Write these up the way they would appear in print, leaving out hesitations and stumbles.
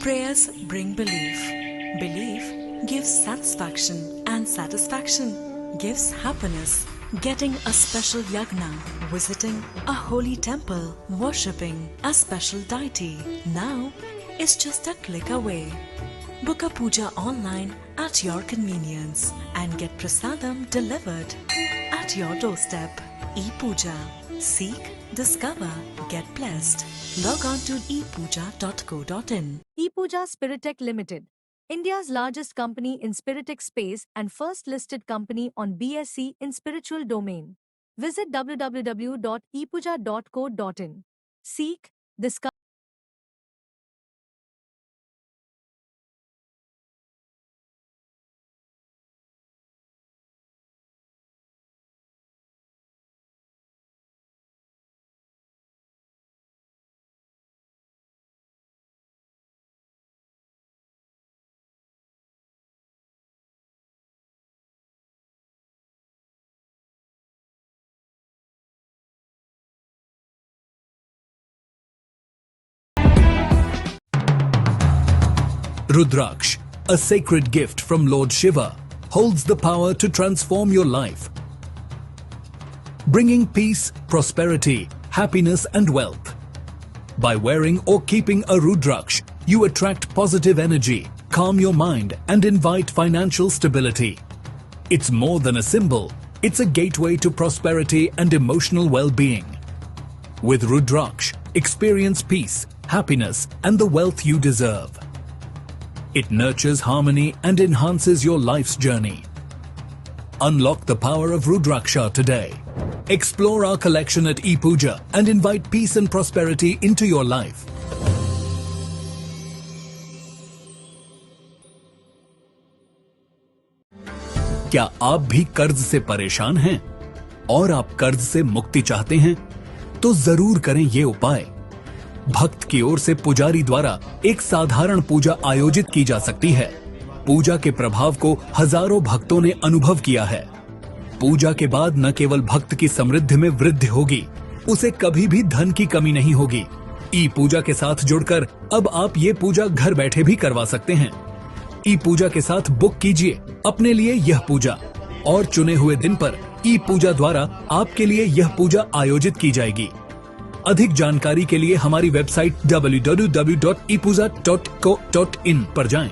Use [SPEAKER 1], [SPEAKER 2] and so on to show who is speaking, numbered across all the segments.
[SPEAKER 1] Prayers bring belief. Belief gives satisfaction, and satisfaction gives happiness. Getting a special yagna, visiting a holy temple, worshipping a special deity now is just a click away. Book a puja online at your convenience and get prasadam delivered at your doorstep. Epuja. Seek, discover, get blessed. Log on to epuja.co.in.
[SPEAKER 2] Epuja Spiritech Limited, India's largest company in Spiritech space and first listed company on BSE in spiritual domain. Visit www.epuja.co.in. Seek, discover.
[SPEAKER 3] Rudraksh, a sacred gift from Lord Shiva, holds the power to transform your life, bringing peace, prosperity, happiness and wealth. By wearing or keeping a Rudraksh, you attract positive energy, calm your mind and invite financial stability. It's more than a symbol, it's a gateway to prosperity and emotional well-being. With Rudraksh, experience peace, happiness and the wealth you deserve. It nurtures harmony and enhances your life's journey. Unlock the power of Rudraksha today. Explore our collection at Epuja and invite peace and prosperity into your life. क्या आप भी कर्ज से परेशान हैं और आप कर्ज से मुक्ति चाहते हैं? तो जरूर करें ये उपाय। भक्त की ओर से पुजारी द्वारा एक साधारण पूजा आयोजित की जा सकती है। पूजा के प्रभाव को हजारों भक्तों ने अनुभव किया है। पूजा के बाद न केवल भक्त की समृद्धि में वृद्धि होगी, उसे कभी भी धन की कमी नहीं होगी। ई पूजा के साथ जुड़कर अब आप ये पूजा घर बैठे भी करवा सकते हैं। ई पूजा के साथ बुक कीजिए अपने लिए यह पूजा और चुने हुए दिन पर ई पूजा द्वारा आपके लिए यह पूजा आयोजित की जाएगी। अधिक जानकारी के लिए हमारी वेबसाइट www.epuja.co.in पर जाएं।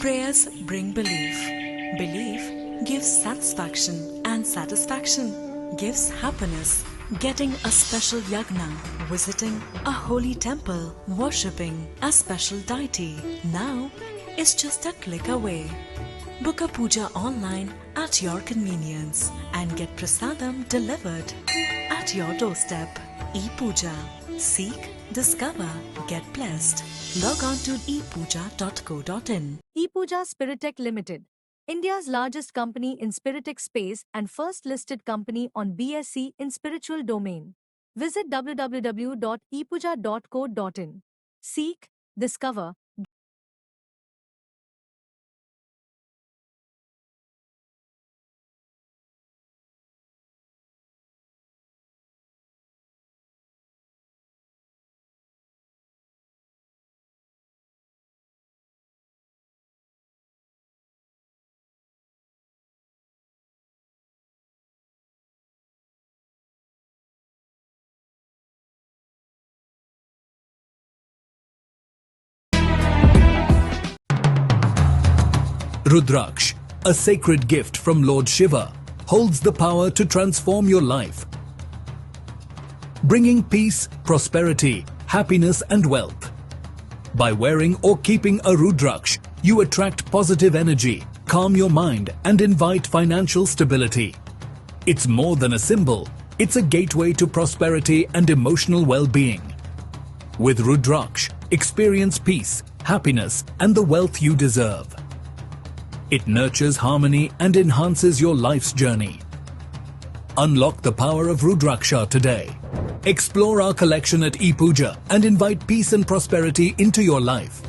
[SPEAKER 1] Prayers bring belief. Belief gives satisfaction, and satisfaction gives happiness. Getting a special yagna, visiting a holy temple, worshipping a special deity now is just a click away. Book a puja online at your convenience and get prasadam delivered at your doorstep. Epuja. Seek, discover, get blessed. Log on to epuja.co.in.
[SPEAKER 2] Epuja Spiritech Limited, India's largest company in Spiritech space and first listed company on BSE in spiritual domain. Visit www.epuja.co.in. Seek, discover,
[SPEAKER 3] Rudraksh, a sacred gift from Lord Shiva, holds the power to transform your life, bringing peace, prosperity, happiness and wealth. By wearing or keeping a Rudraksh, you attract positive energy, calm your mind and invite financial stability. It's more than a symbol, it's a gateway to prosperity and emotional well-being. With Rudraksh, experience peace, happiness and the wealth you deserve. It nurtures harmony and enhances your life's journey. Unlock the power of Rudraksha today. Explore our collection at Epuja and invite peace and prosperity into your life.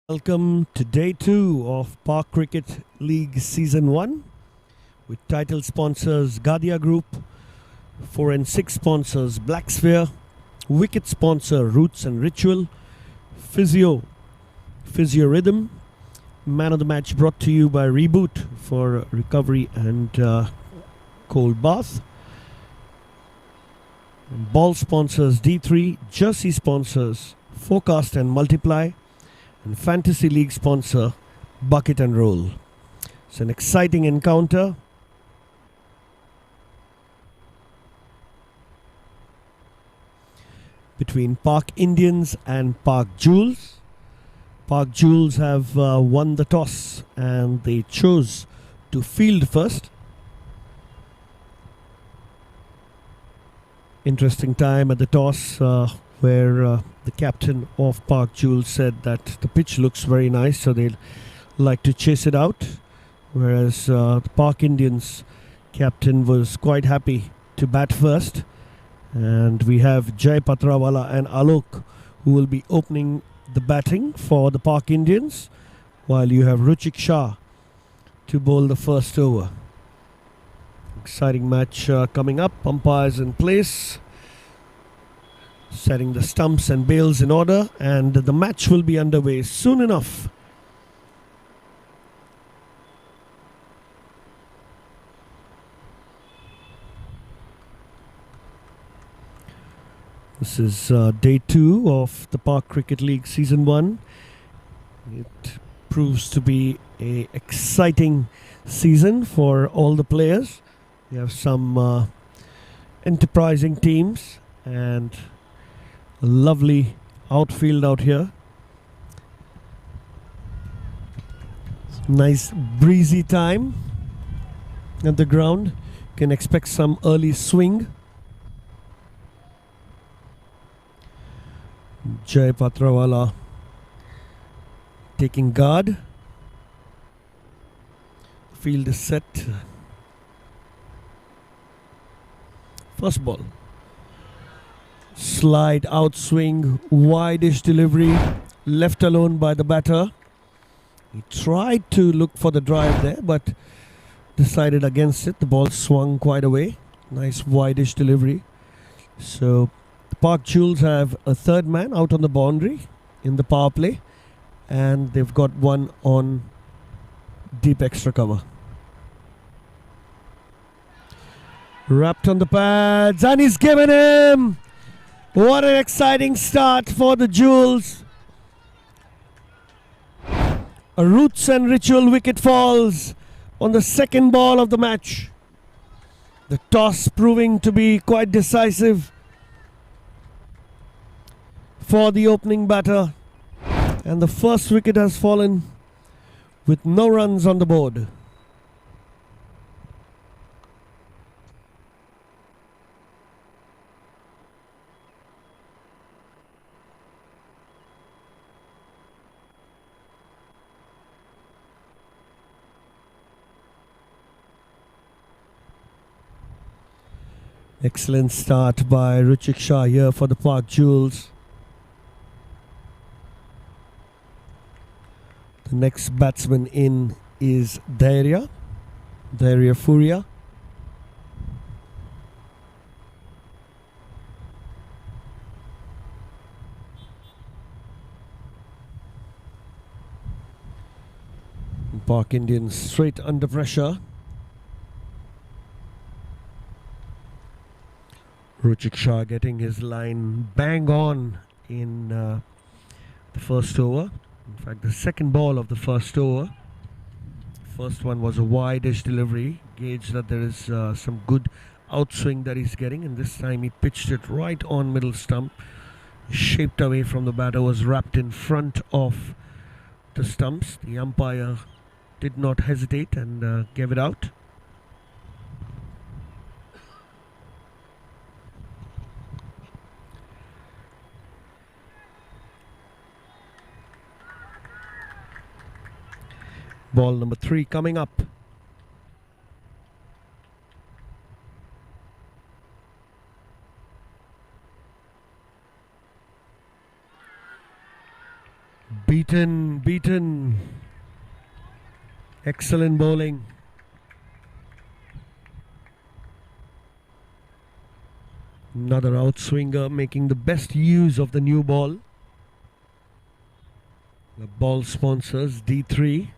[SPEAKER 4] Welcome to day 2 of Park Cricket League Season 1 with title sponsors Gadiya Group, 4 and 6 sponsors Black Sphere, wicket sponsor Roots and Ritual, Physio Rhythm, man of the match brought to you by Reboot for recovery and cold bath, and ball sponsors D3, jersey sponsors Forecast and Multiply, and Fantasy League sponsor Bucket and Roll. It's an exciting encounter. Between Park Indians and Park Jewels. Park Jewels have won the toss and they chose to field first. Interesting time at the toss where the captain of Park Jewels said that the pitch looks very nice, so they'd like to chase it out. Whereas the Park Indians captain was quite happy to bat first. And we have Jai Patrawala and Alok who will be opening the batting for the Park Indians, while you have Ruchik Shah to bowl the first over. Exciting match coming up. Umpires in place, setting the stumps and bails in order, and the match will be underway soon enough. This is day 2 of the Park Cricket League Season 1. It proves to be an exciting season for all the players. We have some enterprising teams and a lovely outfield out here. Nice breezy time at the ground. You can expect some early swing. Jai Patrawala taking guard. Field is set. First ball. Slide out swing, wide-ish delivery, left alone by the batter. He tried to look for the drive there, but decided against it. The ball swung quite away. Nice wide-ish delivery. So Park Jewels have a third man out on the boundary in the power play, and they've got one on deep extra cover. Wrapped on the pads, and he's given him! What an exciting start for the Jewels. A Roots and Ritual wicket falls on the second ball of the match. The toss proving to be quite decisive for the opening batter, and the first wicket has fallen with no runs on the board. Excellent start by Ruchik Shah here for the Park Jewels. The next batsman in is Gadiya Furia. Park Indians straight under pressure. Ruchik Shah getting his line bang on in the first over. In fact, the second ball of the first over. First one was a wide-ish delivery. Gauge that there is some good outswing that he's getting, and this time he pitched it right on middle stump. Shaped away from the batter, was wrapped in front of the stumps. The umpire did not hesitate and gave it out. Ball number 3 coming up. Beaten. Excellent bowling. Another outswinger making the best use of the new ball. The ball sponsors D3.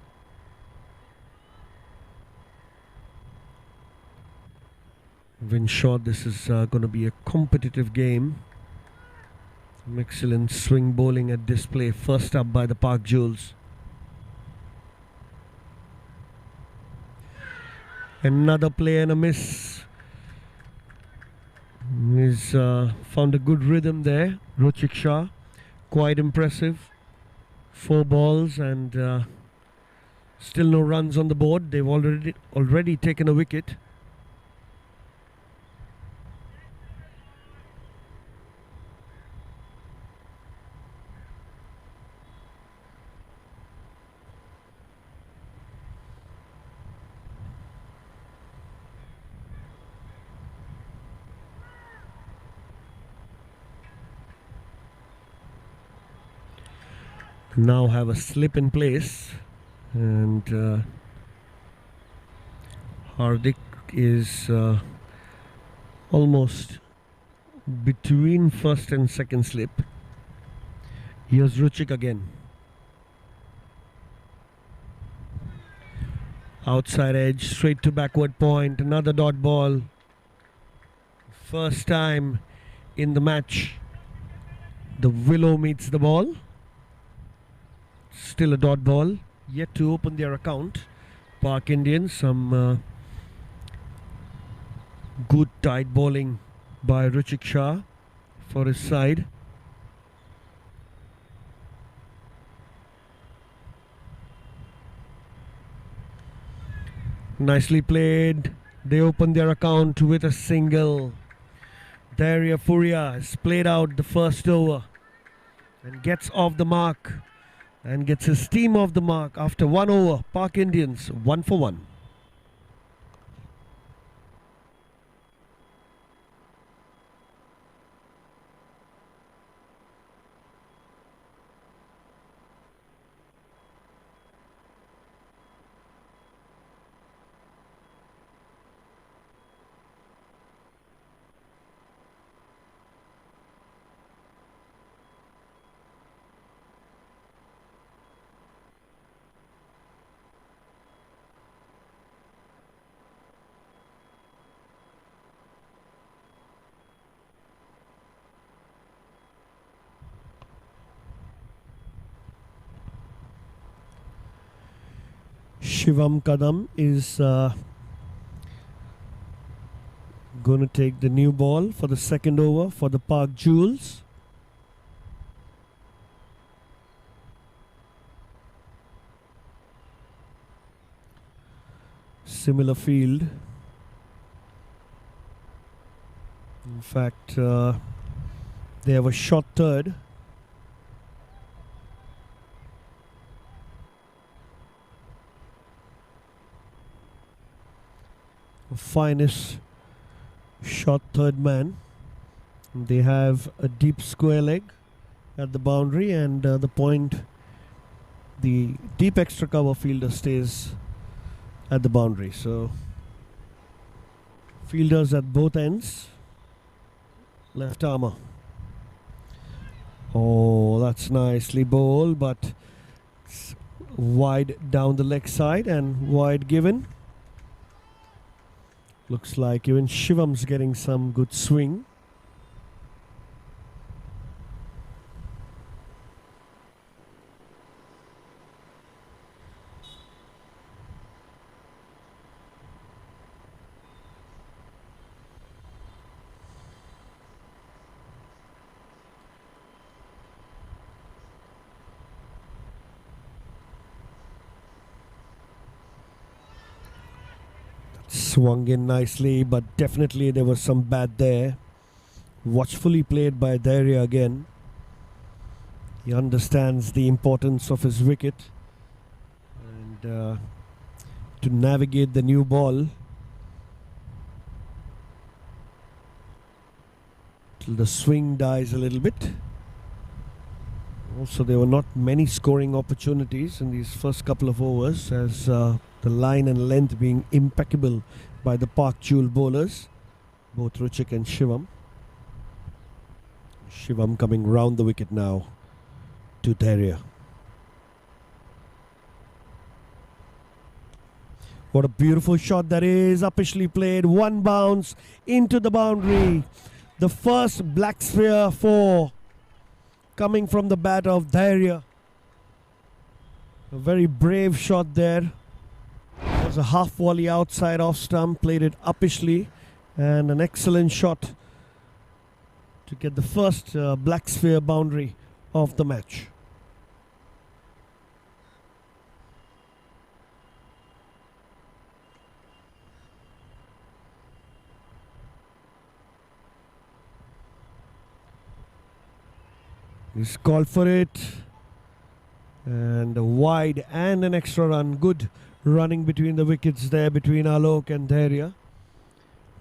[SPEAKER 4] Win shot, this is going to be a competitive game. Some excellent swing bowling at display. First up by the Park Jewels. Another play and a miss. He's found a good rhythm there. Ruchik Shah, quite impressive. 4 balls and still no runs on the board. They've already taken a wicket. Now have a slip in place, and Hardik is almost between first and second slip. Here's Ruchik again. Outside edge, straight to backward point, another dot ball. First time in the match the willow meets the ball. Still a dot ball, yet to open their account. Park Indians, some good tight bowling by Ruchik Shah for his side. Nicely played. They open their account with a single. Gadiya Furia has played out the first over and gets off the mark. And gets his team off the mark after 1 over. Park Indians 1 for 1. Shivam Kadam is going to take the new ball for the second over for the Park Jewels. Similar field. In fact, they have a short third. Finest short third man. They have a deep square leg at the boundary, and the point, the deep extra cover fielder stays at the boundary. So fielders at both ends. Left armour. Oh, that's nicely bowled, but it's wide down the leg side and wide given. Looks like even Shivam's getting some good swing. Swung in nicely, but definitely there was some bad there. Watchfully played by Gadiya again. He understands the importance of his wicket, and to navigate the new ball till the swing dies a little bit. Also, there were not many scoring opportunities in these first couple of overs, as the line and length being impeccable by the Park Jewel bowlers, both Ruchik and Shivam. Shivam coming round the wicket now to Gadiya. What a beautiful shot that is, uppishly played, one bounce into the boundary. The first black sphere 4 coming from the bat of Gadiya. A very brave shot there. It was a half volley outside off stump, played it uppishly, and an excellent shot to get the first black sphere boundary of the match. He's called for it, and a wide and an extra run. Good running between the wickets there between Alok and Gadiya.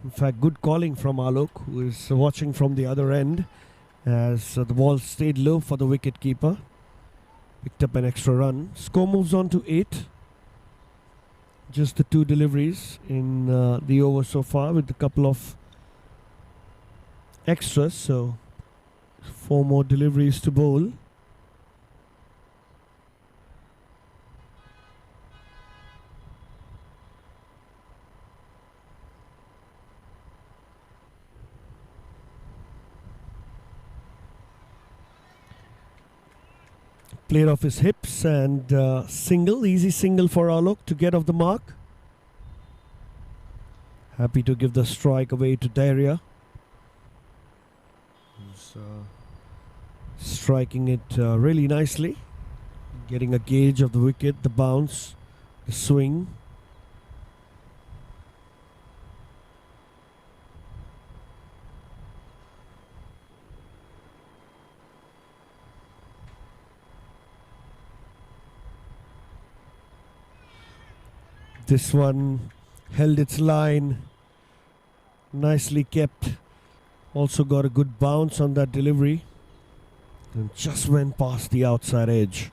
[SPEAKER 4] In fact, good calling from Alok, who is watching from the other end, as the ball stayed low for the wicket keeper. Picked up an extra run. Score moves on to 8. Just the 2 deliveries in the over so far, with a couple of extras, so 4 more deliveries to bowl. Played off his hips and single, easy single for Alok to get off the mark. Happy to give the strike away to Gadiya. Who's striking it really nicely. Getting a gauge of the wicket, the bounce, the swing. This one held its line, nicely kept. Also got a good bounce on that delivery and just went past the outside edge.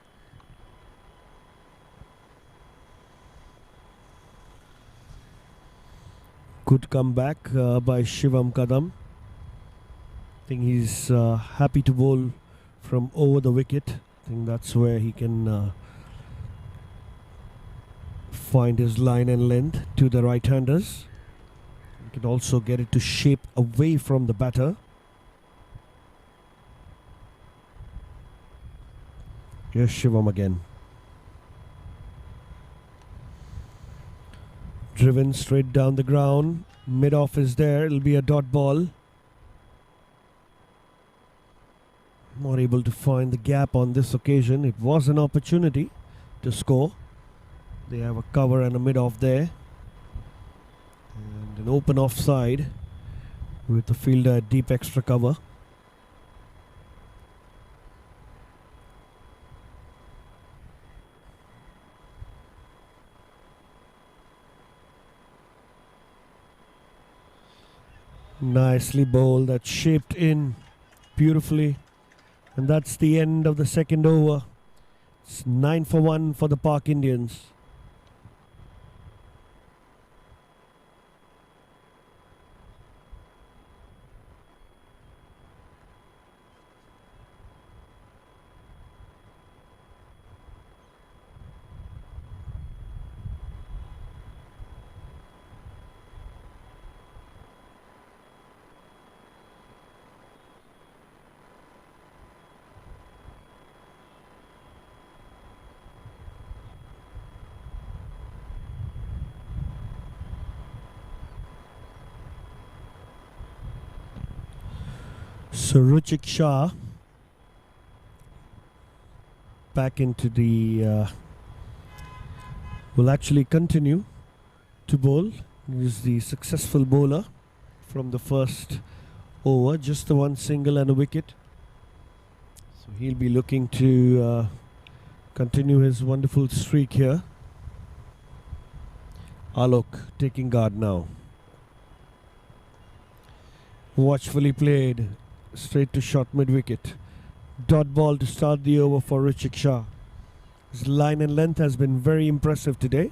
[SPEAKER 4] Good comeback by Shivam Kadam. I think he's happy to bowl from over the wicket. I think that's where he can find his line and length to the right-handers. He can also get it to shape away from the batter. Here's Shivam again. Driven straight down the ground. Mid-off is there. It'll be a dot ball. Not able to find the gap on this occasion. It was an opportunity to score. They have a cover and a mid-off there. And an open offside with the fielder at deep extra cover. Nicely bowled, that shaped in beautifully. And that's the end of the second over. It's 9 for 1 for the Park Indians. So Ruchik Shah back into the will actually continue to bowl. He is the successful bowler from the first over, just the one single and a wicket. So he'll be looking to continue his wonderful streak here. Alok taking guard now. Watchfully played. Straight to short mid-wicket. Dot ball to start the over for Richik Shah. His line and length has been very impressive today.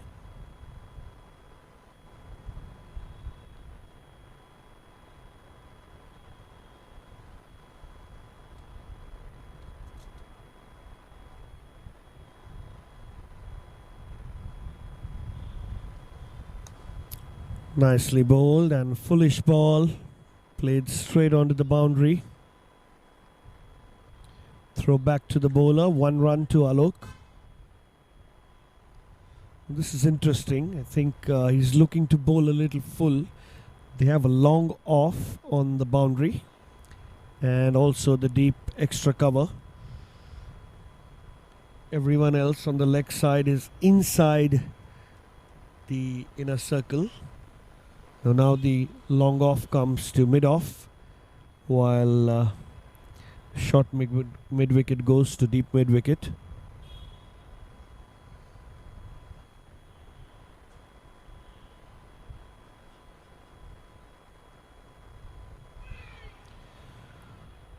[SPEAKER 4] Nicely bowled and foolish ball played straight onto the boundary. Throw back to the bowler, 1 run to Alok. This is interesting. I think he's looking to bowl a little full. They have a long off on the boundary and also the deep extra cover. Everyone else on the leg side is inside the inner circle. Now the long off comes to mid off, while short mid wicket goes to deep mid wicket.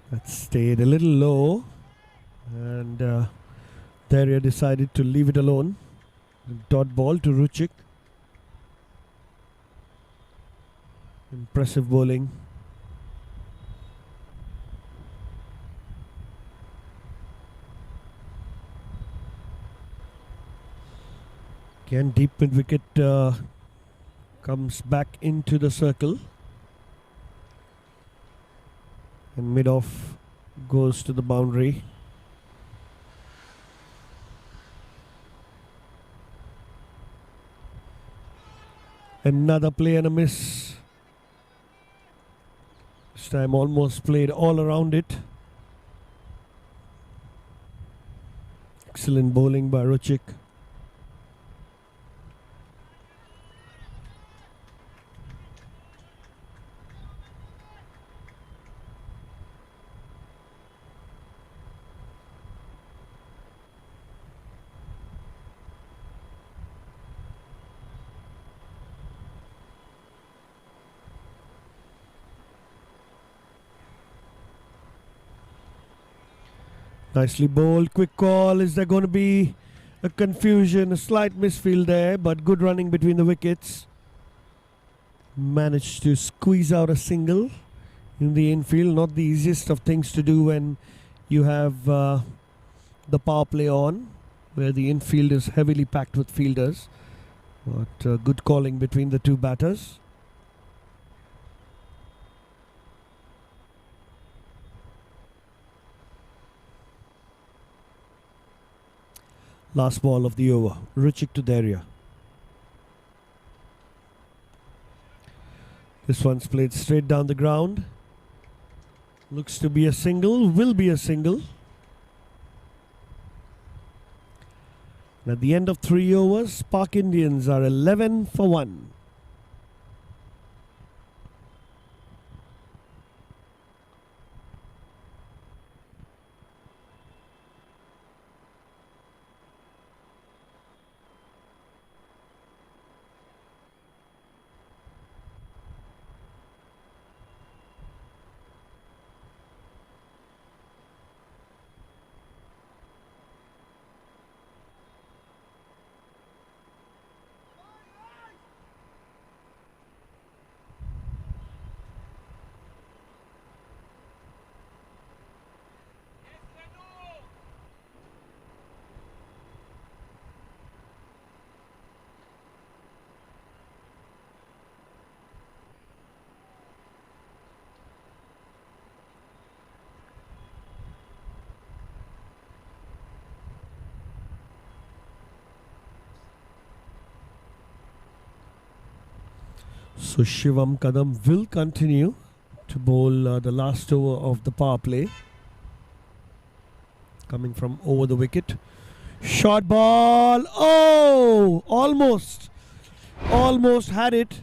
[SPEAKER 4] That stayed a little low, and Gadiya decided to leave it alone. Dot ball to Ruchik. Impressive bowling. Again, deep mid wicket comes back into the circle, and mid off goes to the boundary. Another play and a miss. This time almost played all around it. Excellent bowling by Ruchik. Nicely bowled, quick call. Is there going to be a confusion, a slight misfield there, but good running between the wickets. Managed to squeeze out a single in the infield. Not the easiest of things to do when you have the power play on, where the infield is heavily packed with fielders. But good calling between the two batters. Last ball of the over. Ruchik to Gadiya. This one's played straight down the ground. Looks to be a single. Will be a single. And at the end of 3 overs, Pak Indians are 11 for 1. So Shivam Kadam will continue to bowl the last over of the power play. Coming from over the wicket. Short ball. Oh! Almost. Almost had it.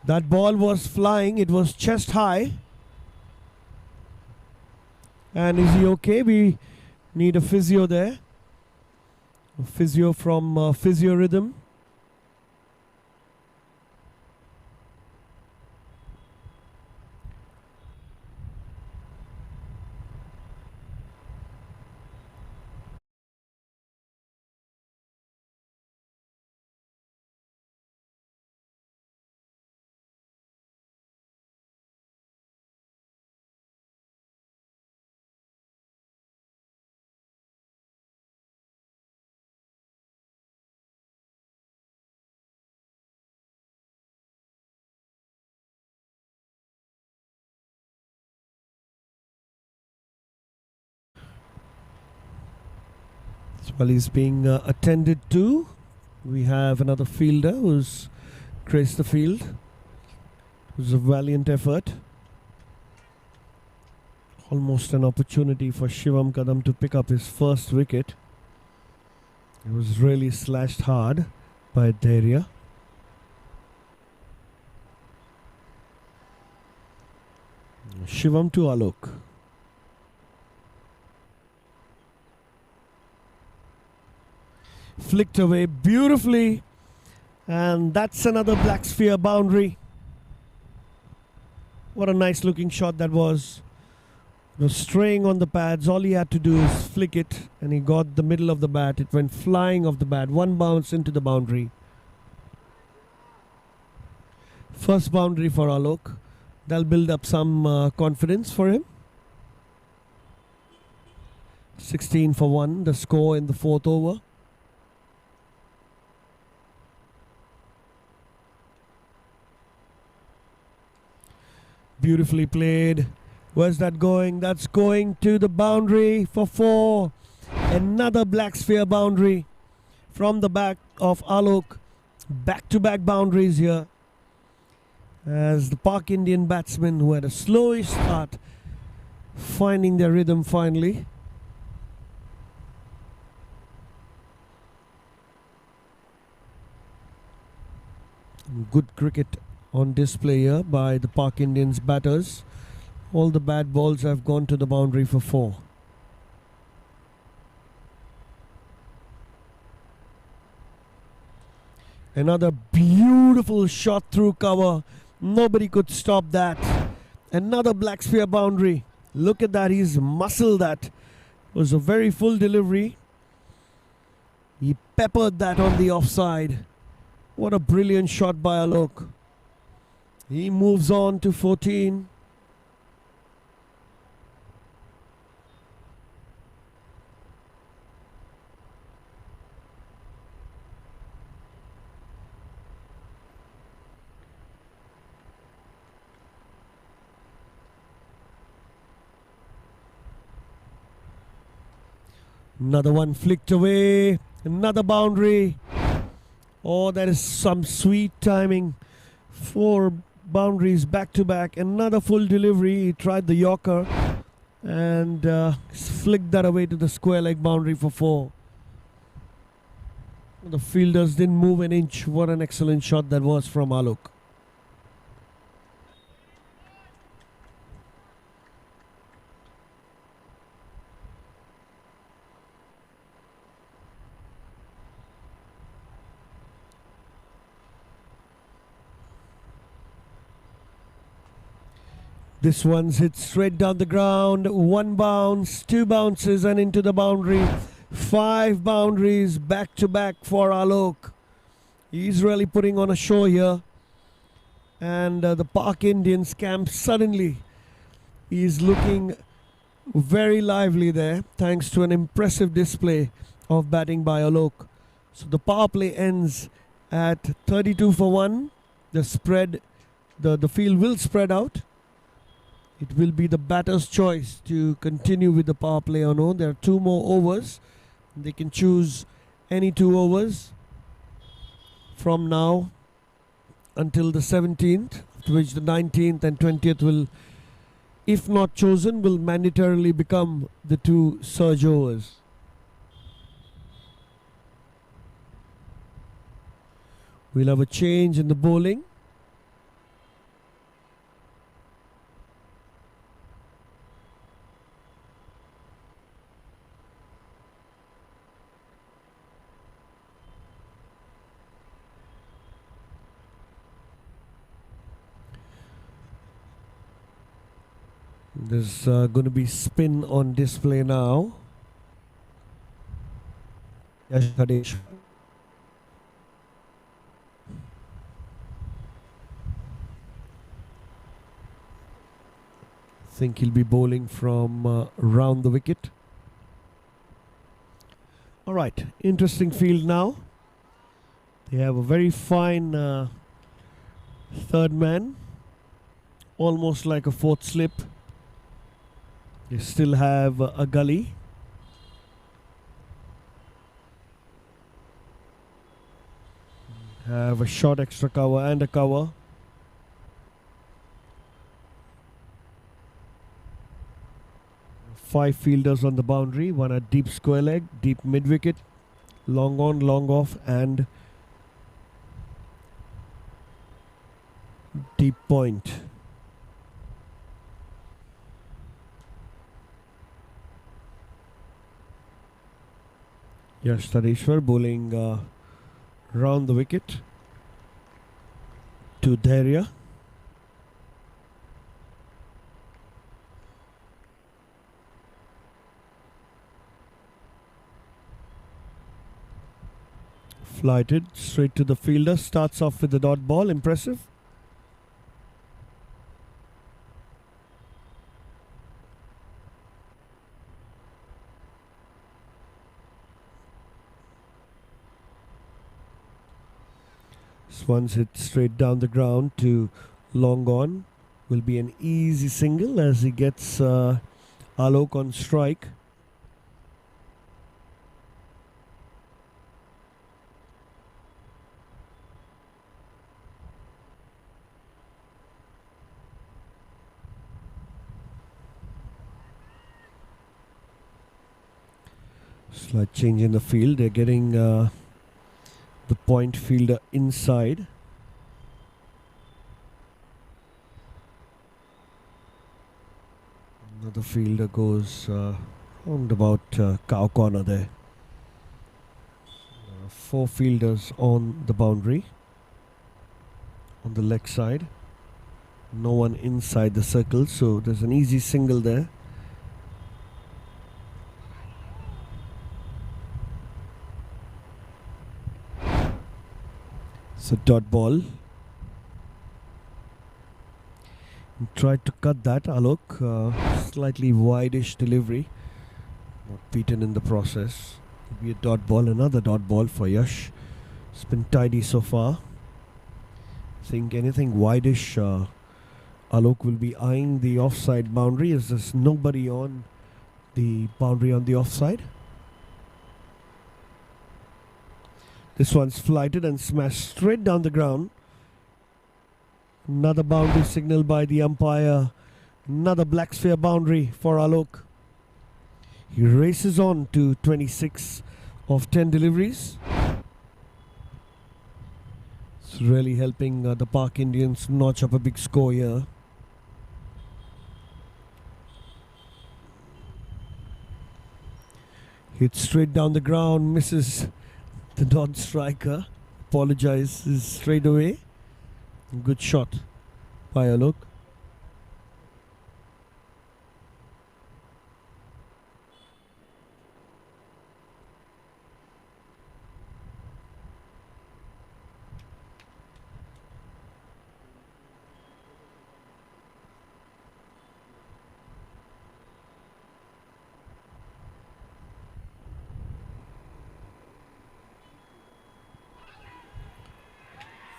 [SPEAKER 4] That ball was flying. It was chest high. And is he okay? We need a physio there. A physio from Physio Rhythm. While he's being attended to, we have another fielder who's graced the field. It was a valiant effort. Almost an opportunity for Shivam Kadam to pick up his first wicket. It was really slashed hard by Gadiya. Shivam to Alok. Flicked away beautifully, and that's another black sphere boundary. What a nice looking shot that was. It was straying on the pads. All he had to do is flick it, and he got the middle of the bat. It went flying off the bat. One bounce into the boundary. First boundary for Alok. That'll build up some confidence for him. 16 for 1, the score in the fourth over. Beautifully played. Where's that going? That's going to the boundary for 4. Another black sphere boundary from the back of Alok. Back-to-back boundaries here. As the Pak Indian batsmen, who had a slowish start, finding their rhythm finally. Good cricket on display here by the Pak Indians batters. All the bad balls have gone to the boundary for 4. Another beautiful shot through cover. Nobody could stop that. Another black sphere boundary. Look at that. He's muscled that. It was a very full delivery. He peppered that on the offside. What a brilliant shot by Alok. He moves on to 14. Another one flicked away. Another boundary. Oh, that is some sweet timing. 4 boundaries back to back. Another full delivery. He tried the Yorker and flicked that away to the square leg boundary for 4. The fielders didn't move an inch. What an excellent shot that was from Alok. This one's hit straight down the ground. 1 bounce, 2 bounces and into the boundary. 5 boundaries back to back for Alok. He's really putting on a show here. And the Pak Indians camp suddenly. He's looking very lively there, thanks to an impressive display of batting by Alok. So the power play ends at 32 for 1. The spread, the field will spread out. It will be the batter's choice to continue with the power play or no. There are 2 more overs. They can choose any 2 overs from now until the 17th, to which the 19th and 20th will, if not chosen, will mandatorily become the 2 surge overs. We'll have a change in the bowling. There's going to be spin on display now. Yes, Gadesh. Think he'll be bowling from round the wicket. All right, interesting field now. They have a very fine third man, almost like a 4th slip. They still have a gully. have a short extra cover and a cover. Five fielders on the boundary, one at deep square leg, deep mid wicket, long on, long off, and deep point. Yes, Tadeshwar bowling round the wicket to Gadiya. Flighted straight to the fielder, starts off with the dot ball, impressive. This one's hit straight down the ground to long on. Will be an easy single as he gets Alok on strike. Slight change in the field. They're getting the point fielder inside. Another fielder goes round about cow corner there. Four fielders on the boundary. On the leg side. No one inside the circle, so there's an easy single there. So dot ball. Tried to cut that, Alok. Slightly wide-ish delivery. Not beaten in the process. It'll be a dot ball, another dot ball for Yash. It's been tidy so far. I think anything wide-ish, Alok will be eyeing the offside boundary as there's nobody on the boundary on the offside. This one's flighted and smashed straight down the ground. Another boundary signal by the umpire. Another black sphere boundary for Alok. He races on to 26 of 10 deliveries. It's really helping the Park Indians notch up a big score here. Hit straight down the ground, misses the non-striker. Apologizes straight away. Good shot by Alok.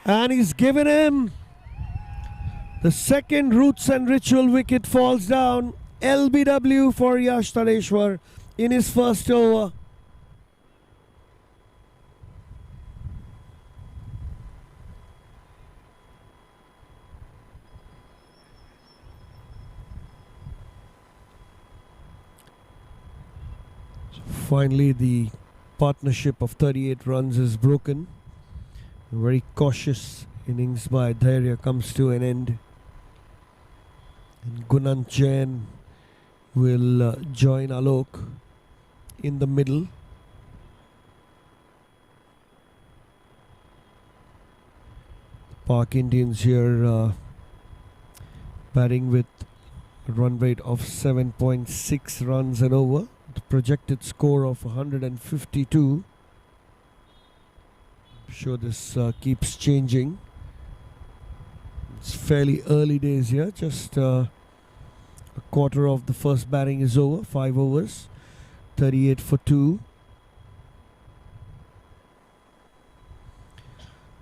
[SPEAKER 4] And he's given him the second roots and ritual wicket. Falls down. LBW for Yash Tadeshwar in his first over. Finally, the partnership of 38 runs is broken. A very cautious innings by Gadiya comes to an end. And Gunant Jain will join Alok in the middle. Park Indians here batting with a run rate of 7.6 runs and over. The projected score of 152. I'm sure this keeps changing. It's fairly early days here. Just a quarter of the first batting is over. 5 overs. 38 for 2.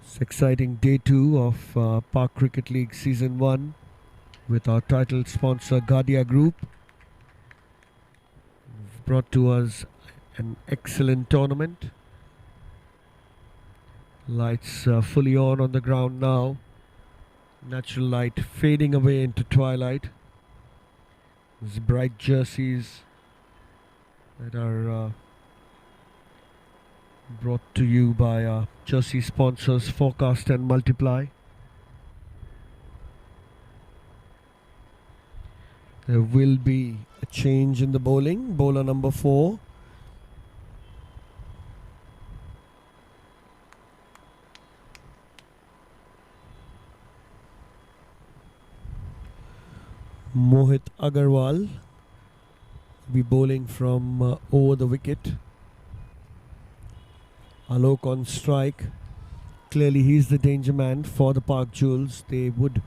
[SPEAKER 4] It's exciting day 2 of Park Cricket League Season 1 with our title sponsor Gadiya Group. Brought to us an excellent tournament. Lights fully on the ground now. Natural light fading away into twilight. These bright jerseys that are brought to you by jersey sponsors Forecast and Multiply. There will be a change in the bowling. Bowler number 4. Mohit Agarwal will be bowling from over the wicket. Alok on strike. Clearly he's the danger man for the Park Jewels. They would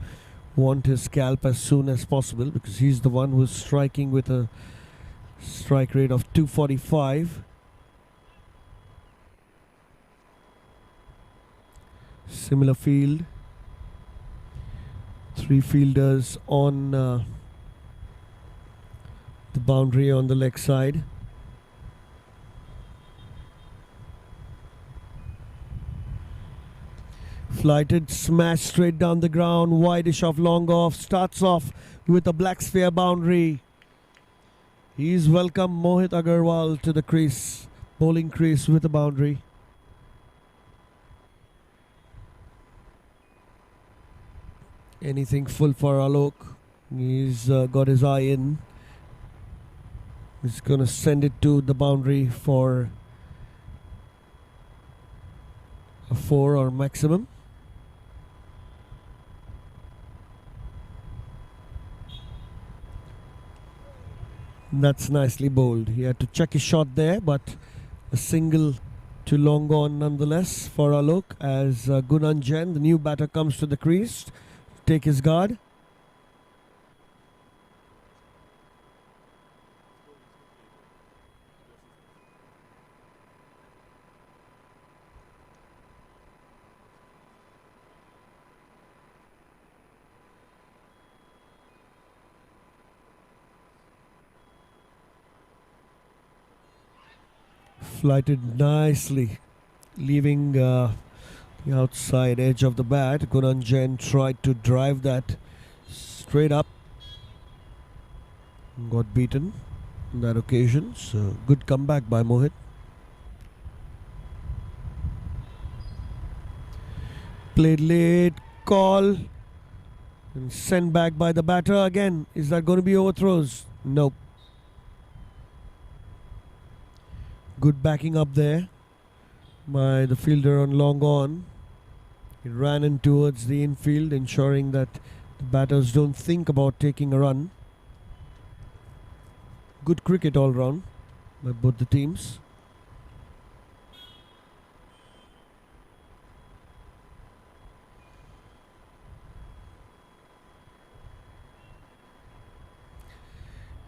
[SPEAKER 4] want his scalp as soon as possible because he's the one who's striking with a strike rate of 245. Similar field. 3 fielders on the boundary on the leg side. Flighted, smash straight down the ground, wideish off, long off, starts off with a black sphere boundary. He's welcomed Mohit Agarwal to the crease, bowling crease with a boundary. Anything full for Alok. He's got his eye in. He's going to send it to the boundary for a 4 or maximum. That's nicely bowled. He had to check his shot there, but a single to long on nonetheless for Alok as Gunanjan, the new batter, comes to the crease. Take his guard. Flighted nicely, leaving the outside edge of the bat. Gunanjan tried to drive that straight up. Got beaten on that occasion. So good comeback by Mohit. Played late, call, and sent back by the batter again. Is that going to be overthrows? Nope. Good backing up there by the fielder on long on. He ran in towards the infield, ensuring that the batters don't think about taking a run. Good cricket all round by both the teams.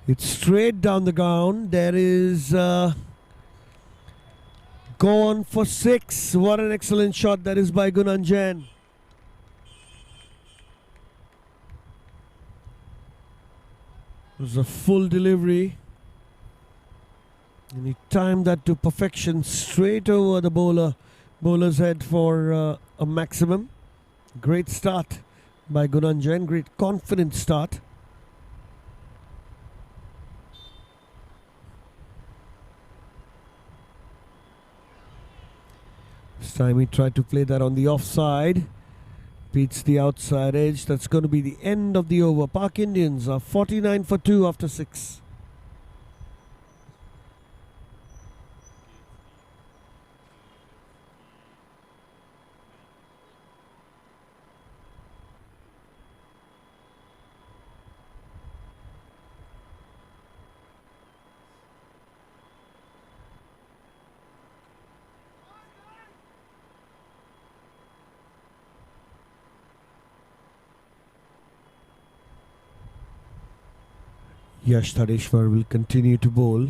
[SPEAKER 4] It's straight down the ground. There is gone for 6. What an excellent shot that is by Gunanjan. It was a full delivery. And he timed that to perfection, straight over the bowler's head for a maximum. Great start by Gunanjan. Great confident start. This time he tried to play that on the offside. Beats the outside edge. That's going to be the end of the over. Park Indians are 49 for 2 after 6. Yash Tadeshwar will continue to bowl.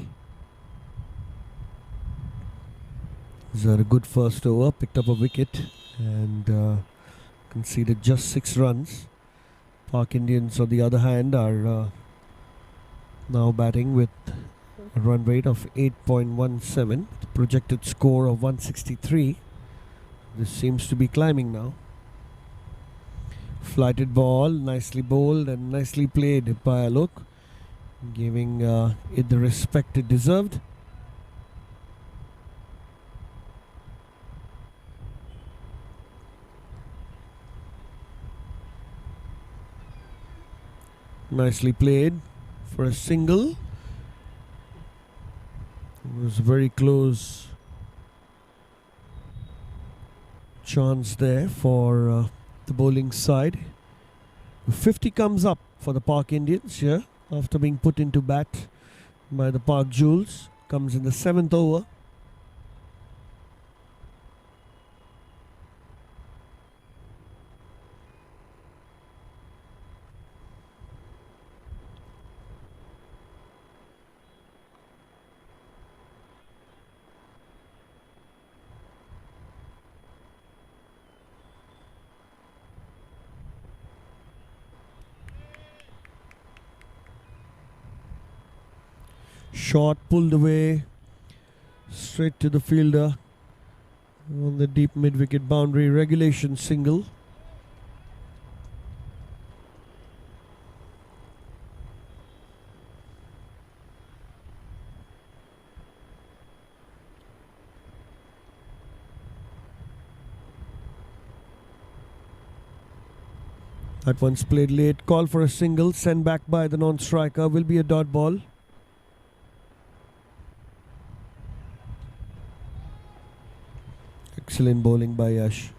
[SPEAKER 4] He's had a good first over, picked up a wicket and conceded just 6 runs. Park Indians, on the other hand, are now batting with a run rate of 8.17, projected score of 163. This seems to be climbing now. Flighted ball, nicely bowled and nicely played by Alok, giving it the respect it deserved. Nicely played for a single. It was a very close chance there for the bowling side. 50 comes up for the Park Indians here after being put into bat by the Park Jewels. Comes in the 7th over. Shot pulled away straight to the fielder on the deep mid-wicket boundary. Regulation single. That one's played late. Call for a single. Sent back by the non-striker. Will be a dot ball. Excellent bowling by Yash.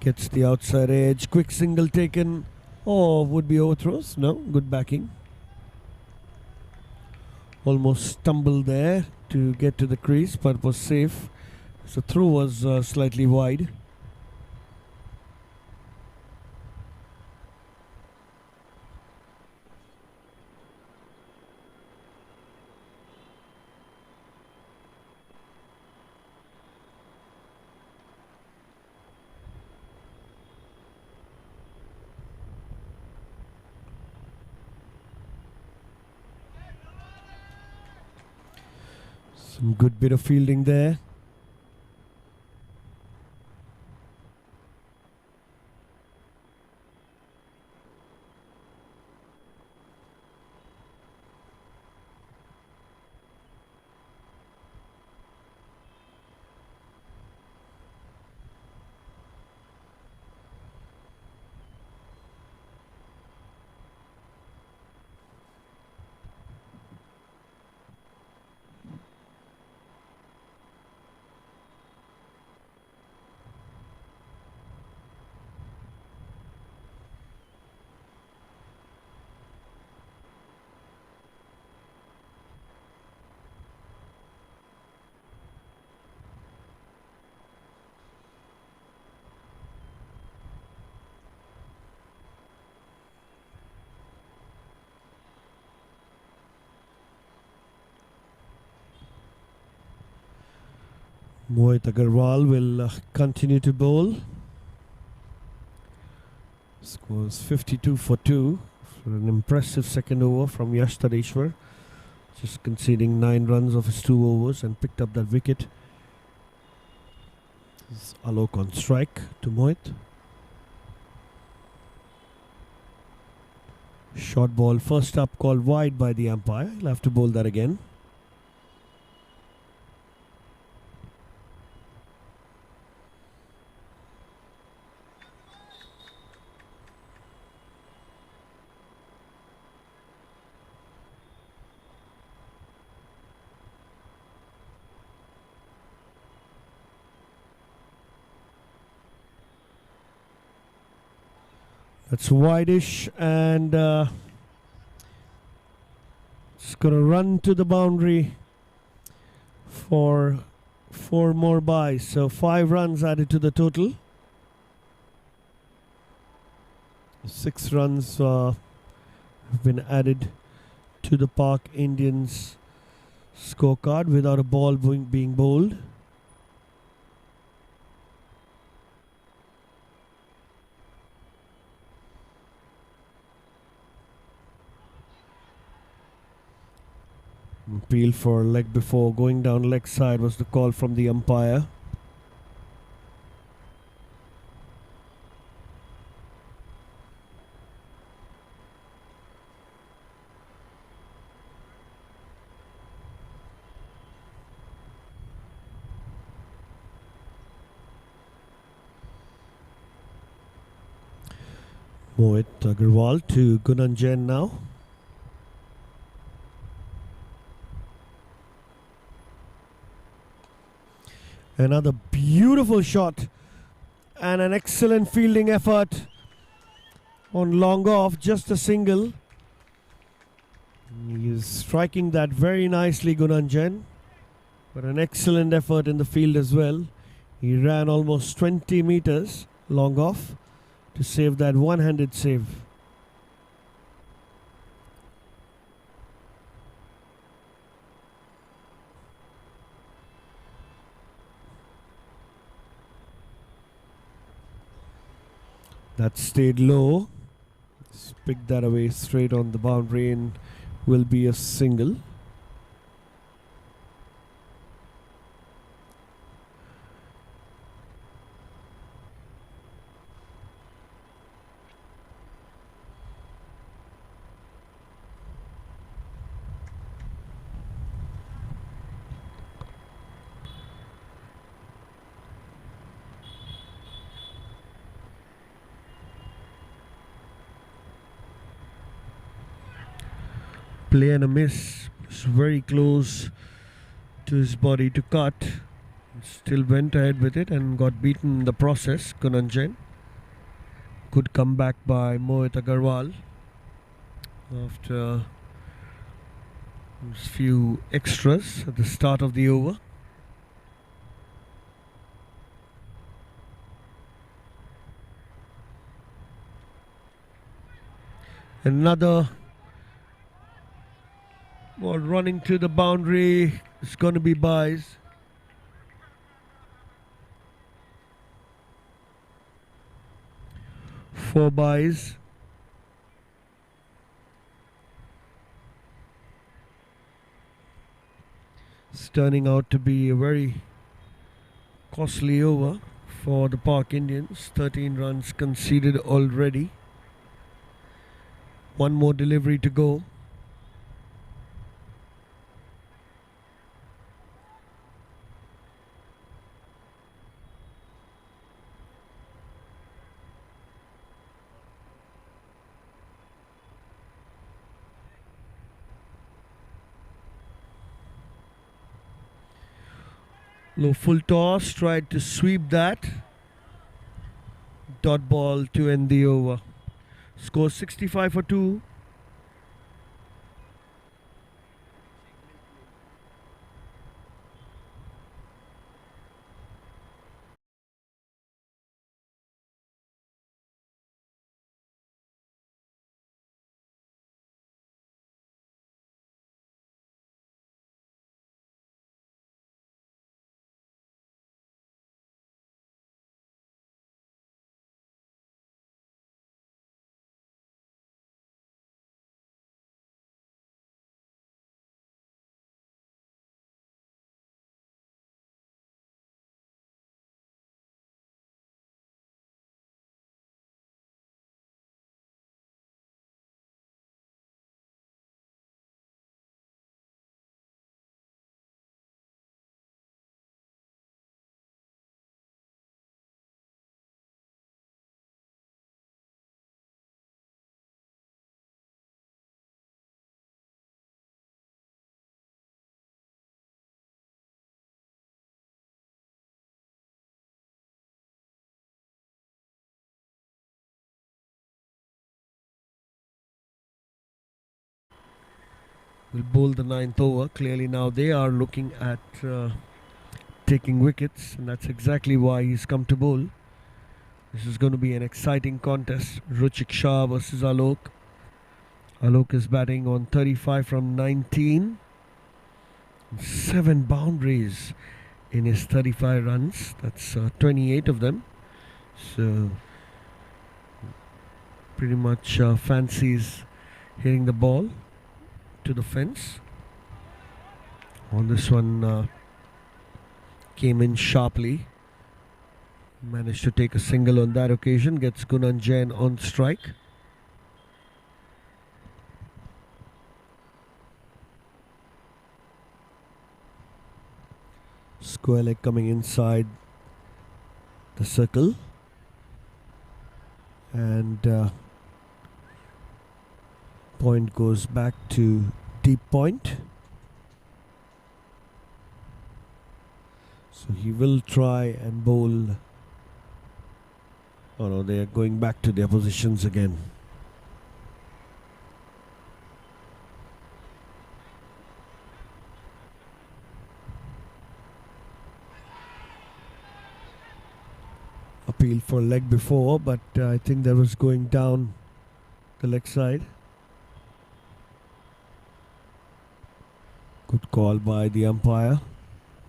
[SPEAKER 4] Gets the outside edge. Quick single taken. Oh, would be overthrows. No, good backing. Almost stumbled there to get to the crease, but was safe. So throw was slightly wide. Some good bit of fielding there. Mohit Agarwal will continue to bowl. Scores 52 for 2 for an impressive second over from Yash Tadeshwar. Just conceding 9 runs of his 2 overs and picked up that wicket. This is Alok on strike to Mohit. Short ball first up called wide by the umpire. He'll have to bowl that again. That's wideish and it's going to run to the boundary for 4 more byes. So 5 runs added to the total. 6 runs have been added to the Park Indians scorecard without a ball being bowled. Appeal for leg before going down leg side was the call from the umpire. Mohit Agarwal to Gunanjan now. Another beautiful shot and an excellent fielding effort on long off, just a single. He is striking that very nicely, Gunanjan, but an excellent effort in the field as well. He ran almost 20 meters long off to save that one-handed save. That stayed low. Just pick that away straight on the boundary and will be a single. Play and a miss. It's very close to his body to cut. Still went ahead with it and got beaten in the process. Gunanjan. Good comeback by Mohit Agarwal after a few extras at the start of the over. Another ball running to the boundary. It's going to be byes. Four byes. It's turning out to be a very costly over for the Park Indians. 13 runs conceded already. One more delivery to go. Low full toss, tried to sweep that. Dot ball to end the over. Score 65 for 2. Will bowl the 9th over. Clearly now they are looking at taking wickets, and that's exactly why he's come to bowl. This is going to be an exciting contest. Ruchik Shah versus Alok. Alok is batting on 35 from 19. 7 boundaries in his 35 runs. That's 28 of them. So pretty much fancies hitting the ball to the fence. On this one, came in sharply. Managed to take a single on that occasion. Gets Gunan Jain on strike. Square leg coming inside the circle. And point goes back to deep point. So he will try and bowl. Oh no, they are going back to their positions again. Appeal for leg before, but I think that was going down the leg side. Good call by the umpire.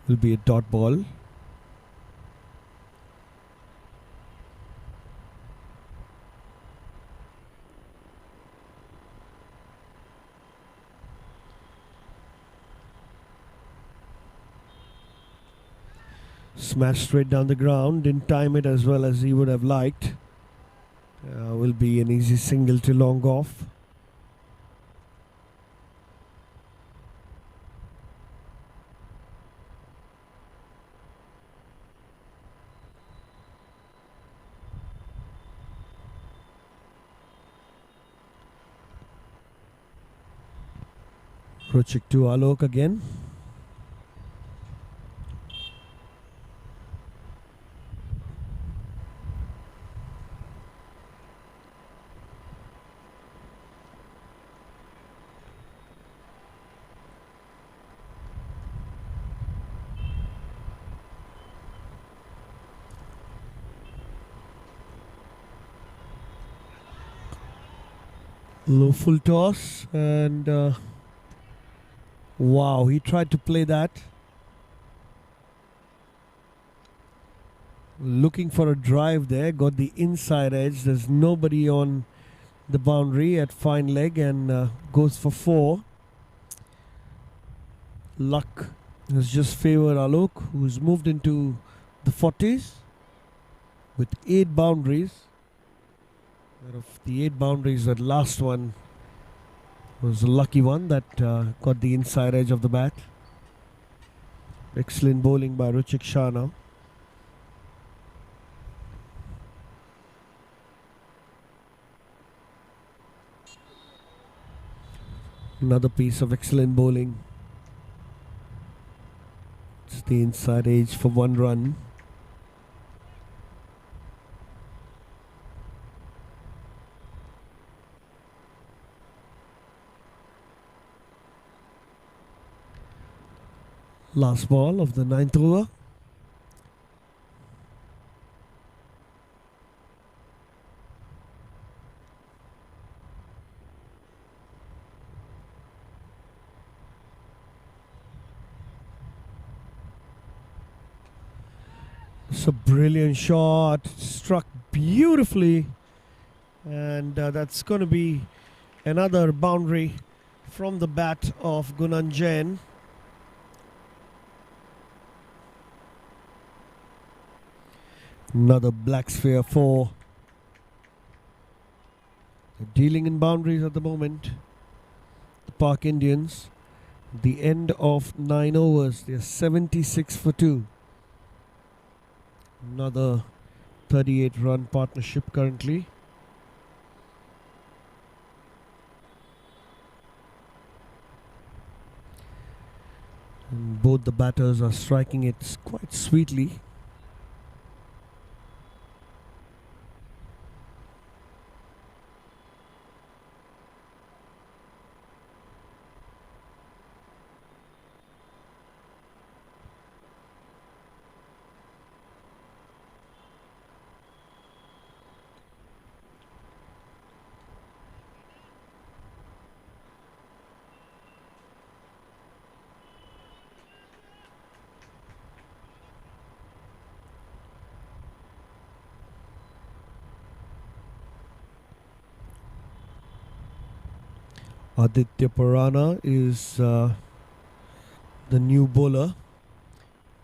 [SPEAKER 4] Will be a dot ball. Smashed straight down the ground. Didn't time it as well as he would have liked. Will be an easy single to long off. Ruchik to Alok again. Low full toss and wow, he tried to play that. Looking for a drive there, got the inside edge. There's nobody on the boundary at fine leg and goes for 4. Luck has just favored Alok, who's moved into the 40s with 8 boundaries. Out of the 8 boundaries, that last one was a lucky one that got the inside edge of the bat. Excellent bowling by Ruchik Shah now. Another piece of excellent bowling. It's the inside edge for 1 run. Last ball of the 9th over. It's a brilliant shot, struck beautifully, and that's going to be another boundary from the bat of Gunan Jain. Another black sphere 4. They're dealing in boundaries at the moment. The Park Indians. The end of 9 overs. They're 76 for 2. Another 38-run partnership currently. And both the batters are striking it quite sweetly. Aditya Purana is the new bowler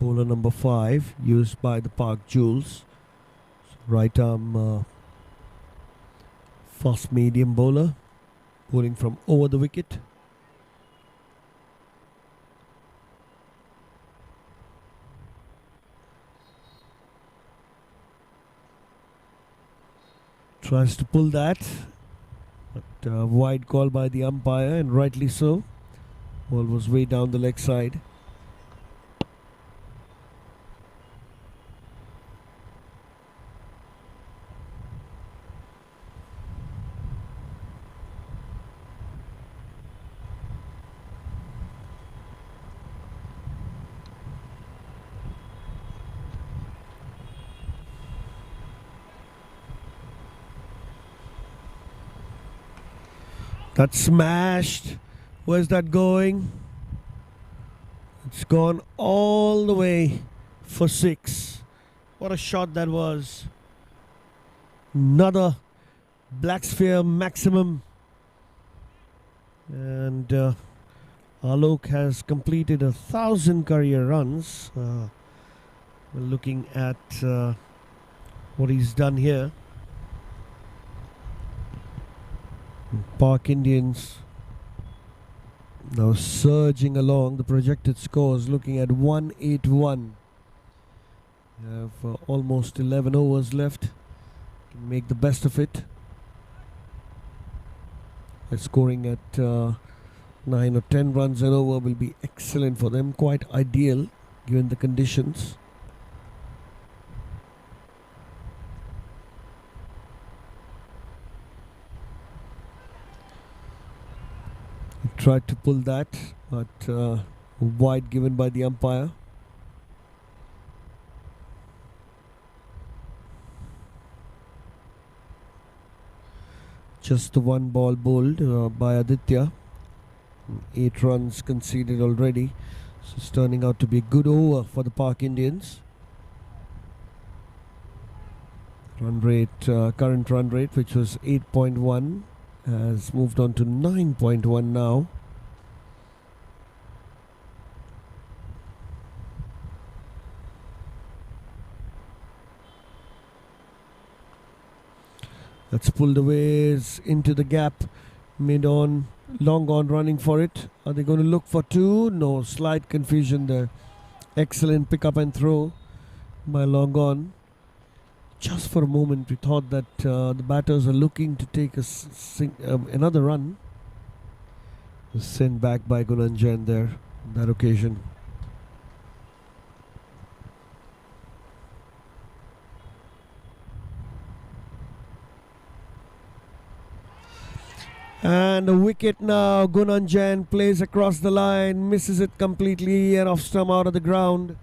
[SPEAKER 4] number 5, used by the Park Jewels. Right arm fast medium bowler, bowling from over the wicket. Tries to pull that, but wide call by the umpire, and rightly so. Ball was way down the leg side. That's smashed. Where's that going? It's gone all the way for 6. What a shot that was. Another black sphere maximum. And Alok has completed 1,000 career runs. We're looking at what he's done here. Park Indians now surging along. The projected scores looking at 181. We have almost 11 overs left. Can make the best of it. Scoring at 9 or 10 runs an over will be excellent for them. Quite ideal given the conditions. Tried to pull that, but wide given by the umpire. Just the one ball bowled by Aditya. 8 runs conceded already. So it's turning out to be a good over for the Park Indians. Run rate, current run rate, which was 8.1. has moved on to 9.1 now. That's pulled away into the gap, mid on, long on, running for it. Are they going to look for 2? No, slight confusion there. Excellent pick up and throw by long on. Just for a moment we thought that the batters are looking to take another run. Was sent back by Gunanjan there on that occasion. And a wicket now. Gunanjan plays across the line, misses it completely, and off stump out of the ground.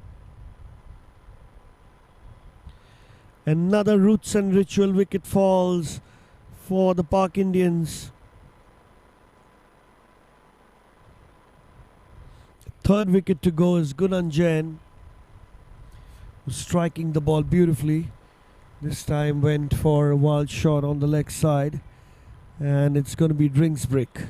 [SPEAKER 4] Another roots and ritual wicket falls for the Park Indians. Third wicket to go is Gunanjan, striking the ball beautifully. This time went for a wild shot on the leg side, and it's going to be drinks break.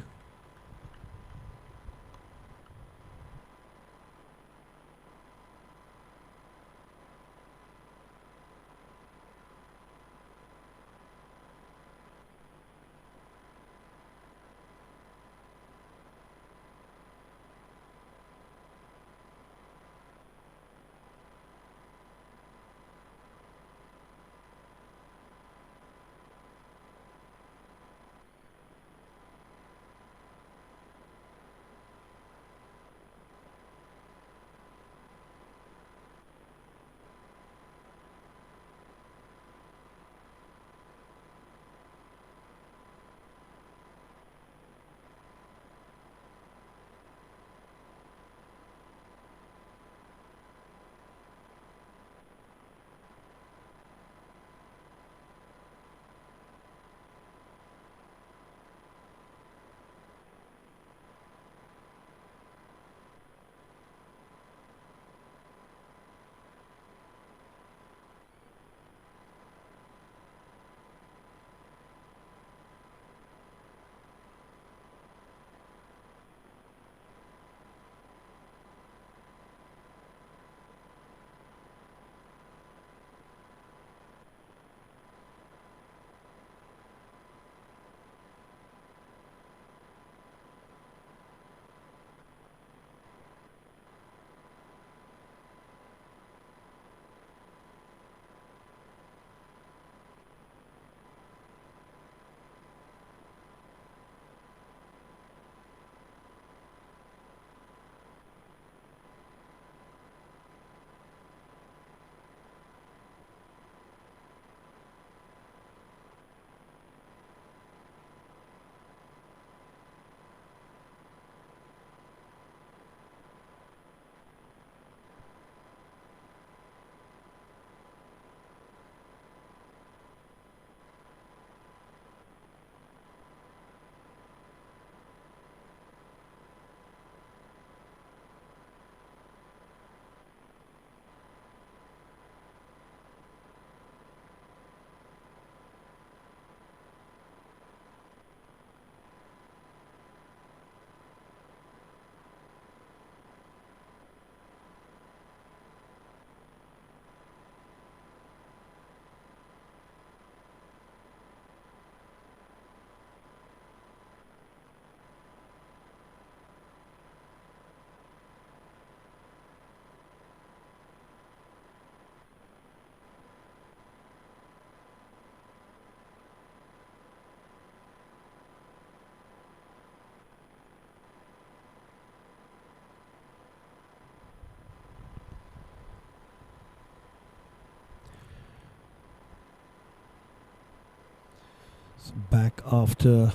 [SPEAKER 4] Back after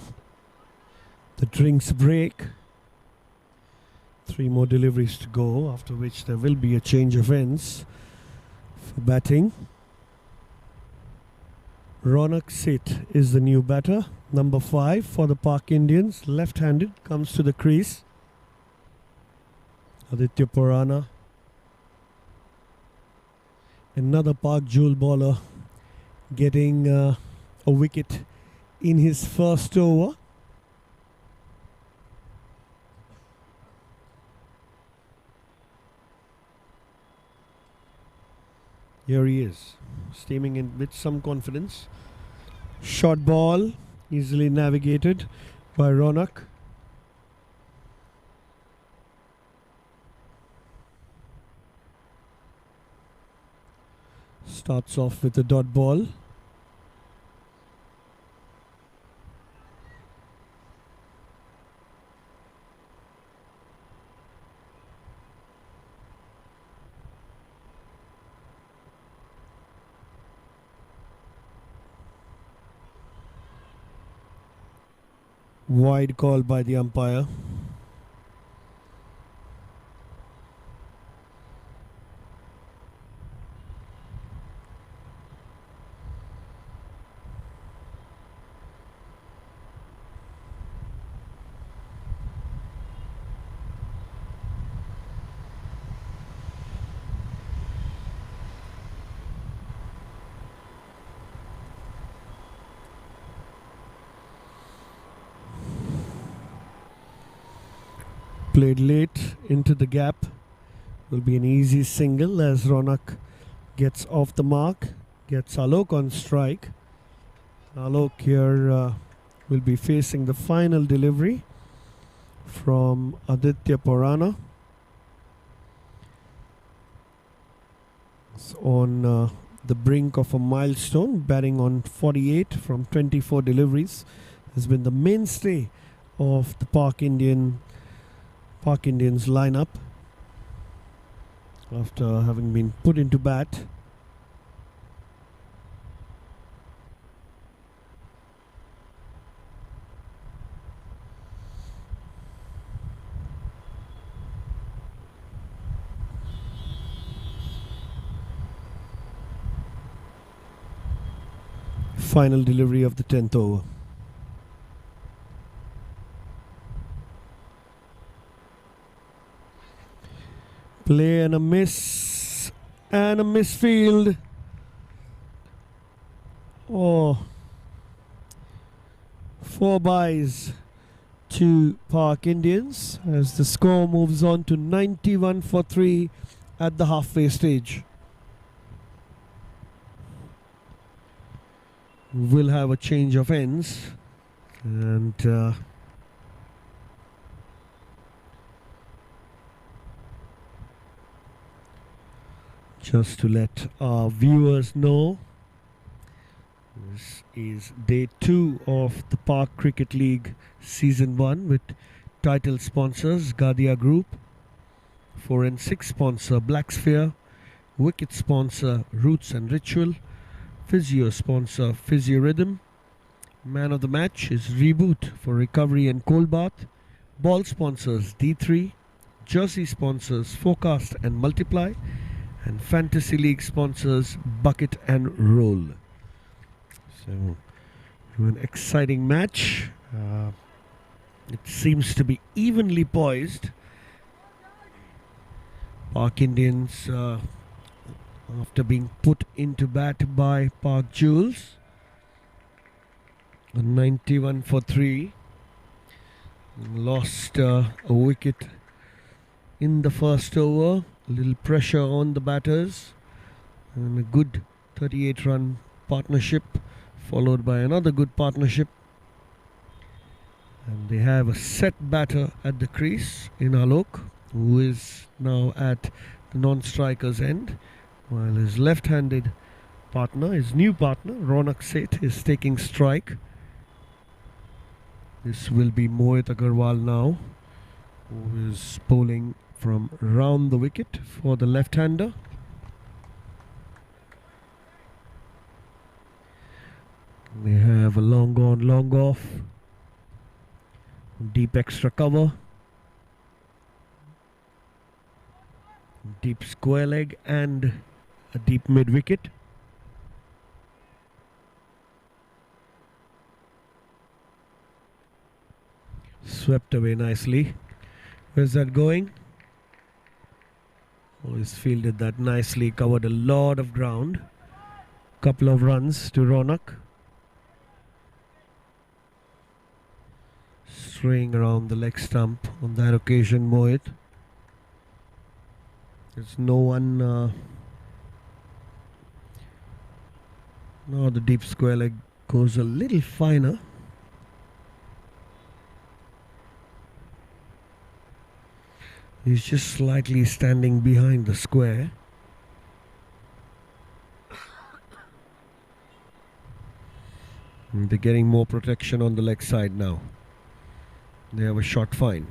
[SPEAKER 4] the drinks break. 3 more deliveries to go, after which there will be a change of ends for batting. Ronak Seth is the new batter, number 5 for the Pak Indians. Left-handed, comes to the crease. Aditya Purana, another Pak Jewel bowler, getting a wicket in his first over. Here he is, steaming in with some confidence. Short ball, easily navigated by Ronak. Starts off with a dot ball. Wide call by the umpire. Played late into the gap. Will be an easy single as Ronak gets off the mark, gets Alok on strike. Alok here will be facing the final delivery from Aditya Purana. It's on the brink of a milestone, batting on 48 from 24 deliveries. Has been the mainstay of the Pak Indians lineup after having been put into bat. Final delivery of the 10th over. Play and a miss, and a misfield. Oh, 4 byes to Pak Indians as the score moves on to 91 for 3 at the halfway stage. We'll have a change of ends, and just to let our viewers know, this is day 2 of the Park Cricket League Season 1 with title sponsors Gadiya Group, 4 and 6 sponsor Black Sphere, wicket sponsor Roots and Ritual, physio sponsor Physio Rhythm, man of the match is Reboot for recovery and cold bath, ball sponsors D3, jersey sponsors Forecast and Multiply, and Fantasy League sponsors Bucket and Roll. So, an exciting match. It seems to be evenly poised. Pak Indians, after being put into bat by Pak Jewels, 91 for 3, lost a wicket in the first over. A little pressure on the batters, and a good 38-run partnership followed by another good partnership, and they have a set batter at the crease in Alok, who is now at the non-striker's end, while his left-handed partner, his new partner Ronak Seth, is taking strike. This will be Mohit Agarwal now, who is bowling from round the wicket for the left-hander. They have have a long on, long off. Deep extra cover. Deep square leg and a deep mid wicket. Swept away nicely. Where's that going? Oh, he's fielded that nicely, covered a lot of ground. Couple of runs to Ronak. Straying around the leg stump on that occasion, Mohit. There's no one. Now the deep square leg goes a little finer. He's just slightly standing behind the square. And they're getting more protection on the leg side now. They have a shot fine.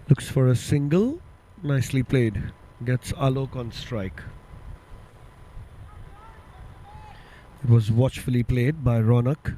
[SPEAKER 4] Looks for a single. Nicely played. Gets Alok on strike. It was watchfully played by Ronak.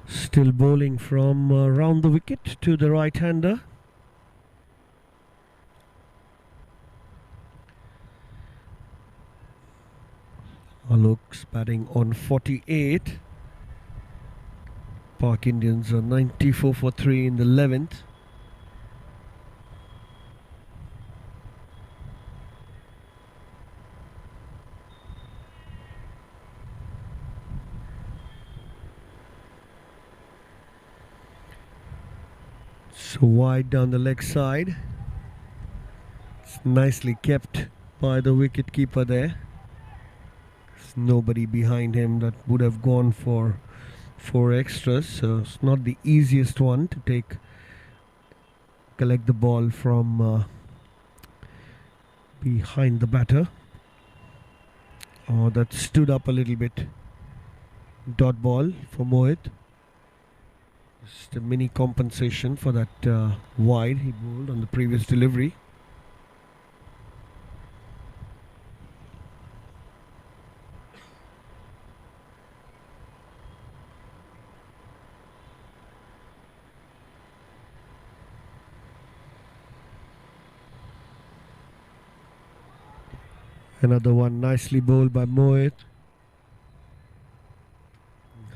[SPEAKER 4] Still bowling from round the wicket to the right-hander. Alok's batting on 48. Park Indians are 94 for 3 in the 11th. So wide down the leg side. It's nicely kept by the wicket keeper there. There's nobody behind him that would have gone for 4 extras, so it's not the easiest one to collect the ball from behind the batter. Oh, that stood up a little bit. Dot ball for Mohit. Just a mini compensation for that wide he bowled on the previous delivery. Another one nicely bowled by Mohit.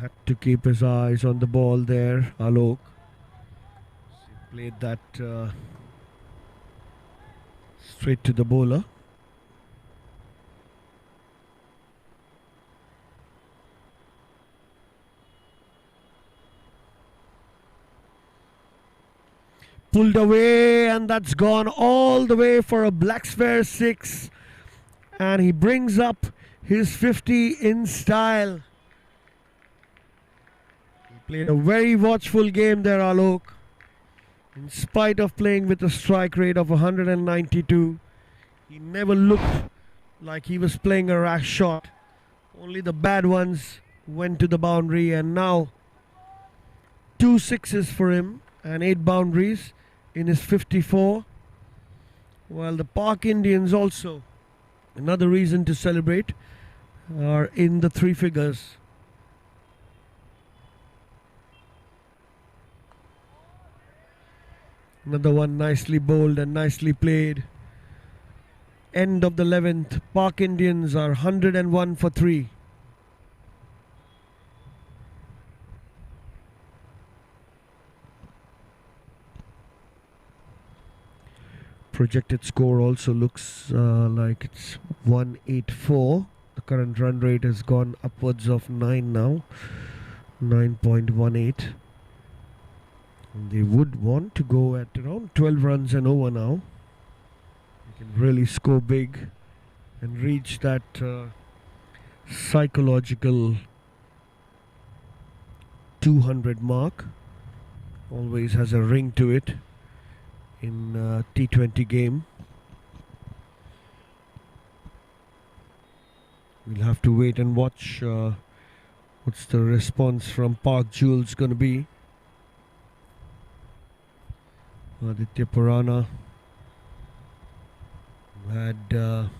[SPEAKER 4] Had to keep his eyes on the ball there, Alok. He played that straight to the bowler. Pulled away, and that's gone all the way for a black spare 6. And he brings up his 50 in style. Played a very watchful game there, Alok. In spite of playing with a strike rate of 192, he never looked like he was playing a rash shot. Only the bad ones went to the boundary, and now 2 sixes for him and 8 boundaries in his 54. While the Park Indians also, another reason to celebrate, are in the 3 figures. Another one nicely bowled and nicely played. End of the 11th. Park Indians are 101 for 3. Projected score also looks like it's 184. The current run rate has gone upwards of 9 now, 9.18. And they would want to go at around 12 runs and over now. They can really score big and reach that psychological 200 mark. Always has a ring to it in a T20 game. We'll have to wait and watch what's the response from Park Jules going to be. Aditya Purana had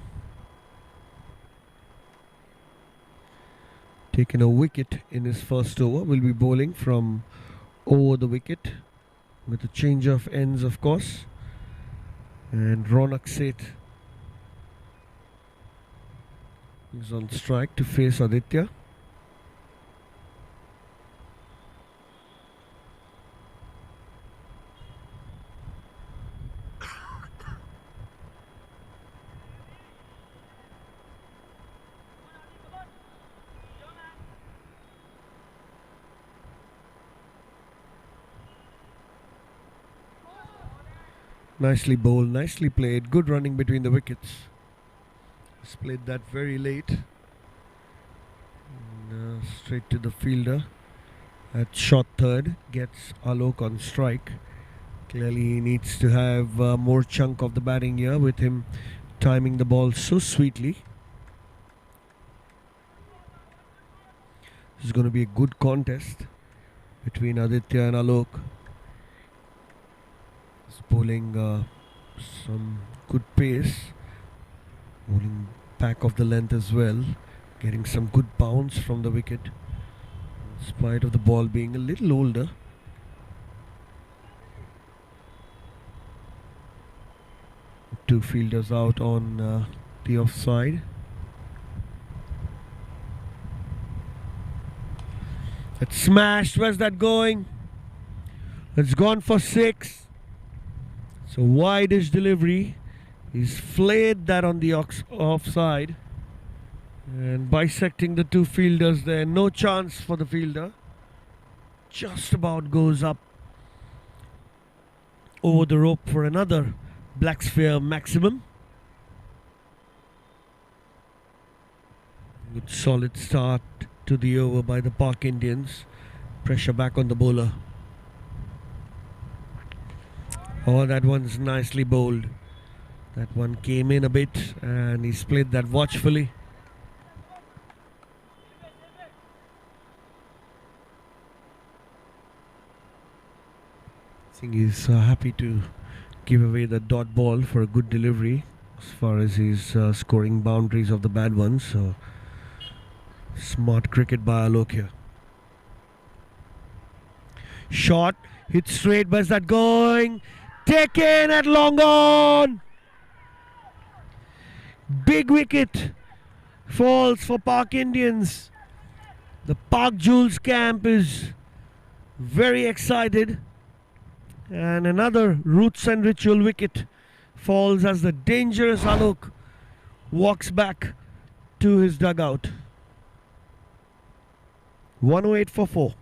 [SPEAKER 4] taken a wicket in his first over, will be bowling from over the wicket with a change of ends, of course. And Ronak Seth is on strike to face Aditya. Nicely bowled, nicely played, good running between the wickets. He's played that very late. And, straight to the fielder at short third, gets Alok on strike. Clearly he needs to have more chunk of the batting here with him timing the ball so sweetly. This is going to be a good contest between Aditya and Alok. He's bowling some good pace, bowling back of the length as well, getting some good bounce from the wicket in spite of the ball being a little older. Two fielders out on the offside. It's smashed. Where's that going? It's gone for 6. So wide-ish delivery. He's flayed that on the offside. And bisecting the two fielders there. No chance for the fielder. Just about goes up over the rope for another black sphere maximum. Good solid start to the over by the Park Indians. Pressure back on the bowler. Oh, that one's nicely bowled. That one came in a bit and he's played that watchfully. I think he's happy to give away the dot ball for a good delivery as far as he's scoring boundaries of the bad ones. So smart cricket by Alok here. Shot, hit straight, where's that going? Taken at long on. Big wicket falls for Park Indians. The Park Jules camp is very excited. And another roots and ritual wicket falls as the dangerous Alok walks back to his dugout. 108 for 4.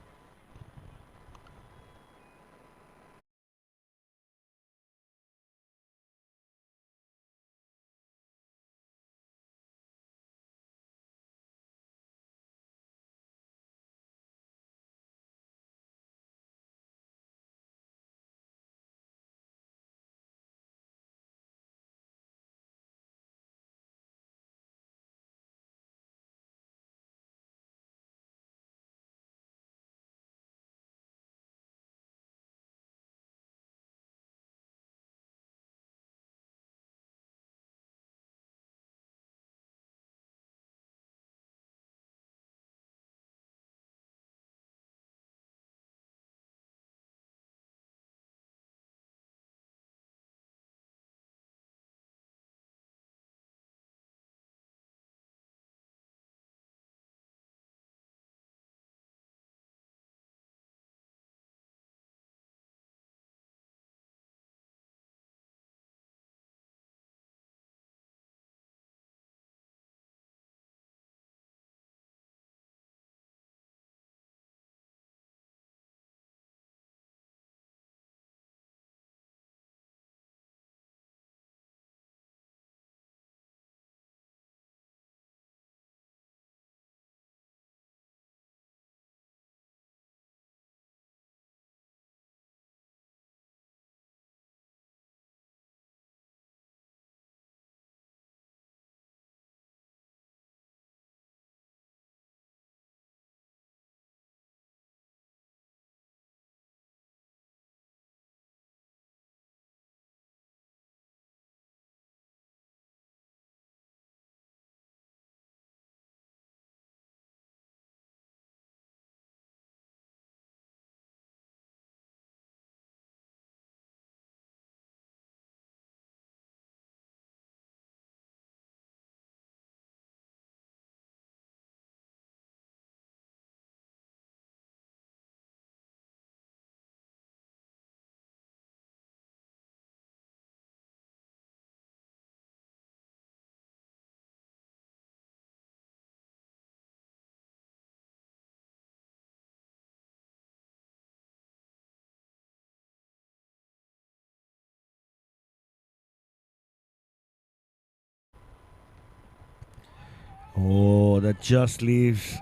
[SPEAKER 4] Oh, that just leaves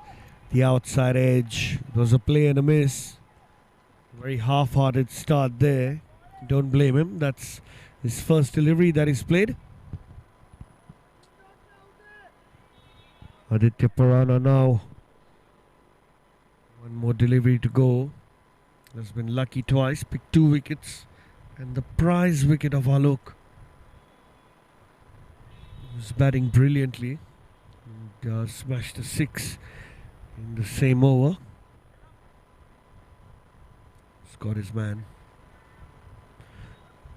[SPEAKER 4] the outside edge. It was a play and a miss. Very half-hearted start there. Don't blame him. That's his first delivery that he's played. Aditya Purana now. One more delivery to go. Has been lucky twice. Picked 2 wickets. And the prize wicket of Alok. He was batting brilliantly. And smashed a 6 in the same over. He's got his man.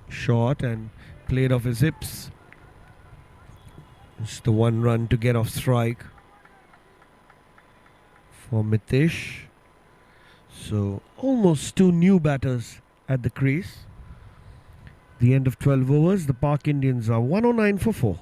[SPEAKER 4] Shot and played off his hips. It's the 1 run to get off strike for Mitesh. So almost 2 new batters at the crease. The end of 12 overs, the Park Indians are 109 for 4.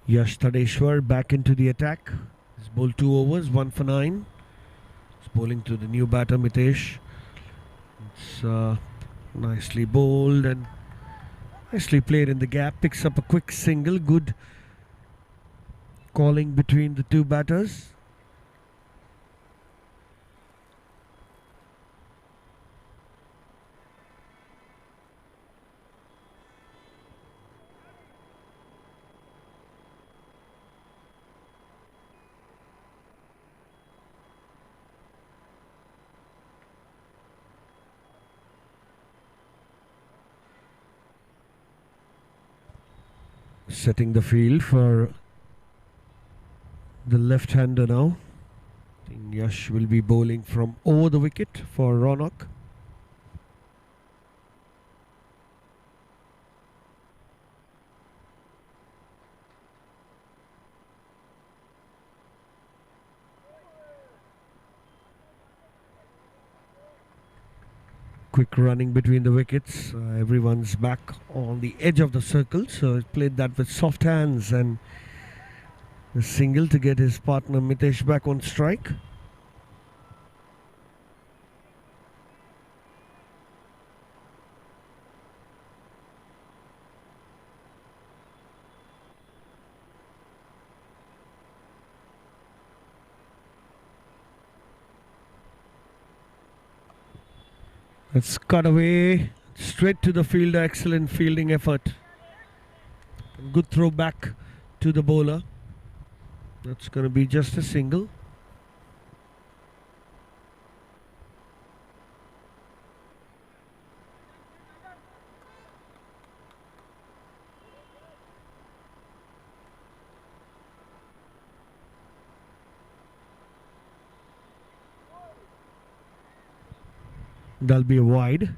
[SPEAKER 4] Yash Tadeshwar back into the attack. He's bowled 2 overs, 1 for 9. He's bowling to the new batter Mitesh. It's nicely bowled and nicely played in the gap. Picks up a quick single. Good calling between the 2 batters. Setting the field for the left-hander now. I think Yash will be bowling from over the wicket for Ronak. Quick running between the wickets. Everyone's back on the edge of the circle, so he played that with soft hands and a single to get his partner Mitesh back on strike. It's cut away straight to the fielder. Excellent fielding effort. Good throw back to the bowler. That's going to be just a single. That'll be a wide.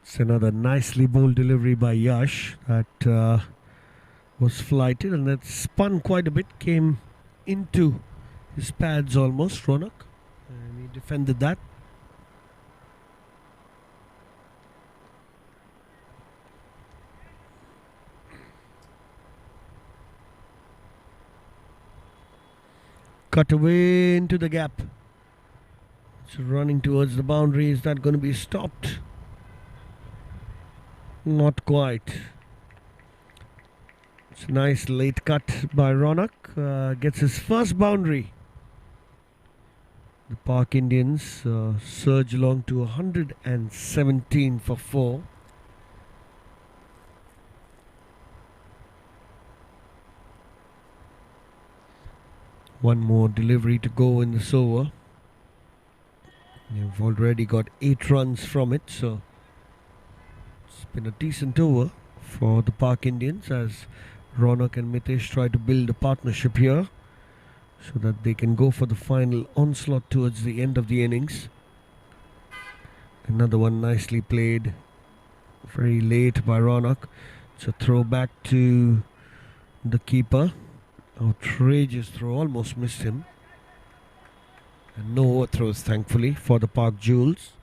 [SPEAKER 4] It's another nicely bowled delivery by Yash that was flighted and that spun quite a bit, came into his pads almost, Ronak, and he defended that. cut away into the gap. It's running towards the boundary. Is that going to be stopped? Not quite. It's a nice late cut by Ronak. Gets his first boundary. The Park Indians surge along to 117 for 4. One more delivery to go in this over. They've already got 8 runs from it, so it's been a decent over for the Park Indians as Ronak and Mitesh try to build a partnership here so that they can go for the final onslaught towards the end of the innings. Another one nicely played very late by Ronak. It's a throw back to the keeper. Outrageous throw, almost missed him. And no overthrows, thankfully, for the Park Jewels.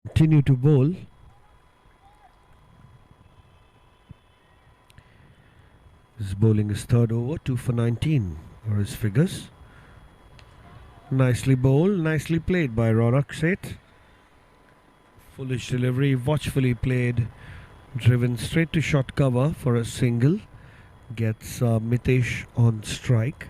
[SPEAKER 4] Continue to bowl. His bowling is third over, 2 for 19 are his figures. Nicely bowled, nicely played by Ronak Seth. Foolish delivery, watchfully played, driven straight to short cover for a single. Gets Mitesh on strike.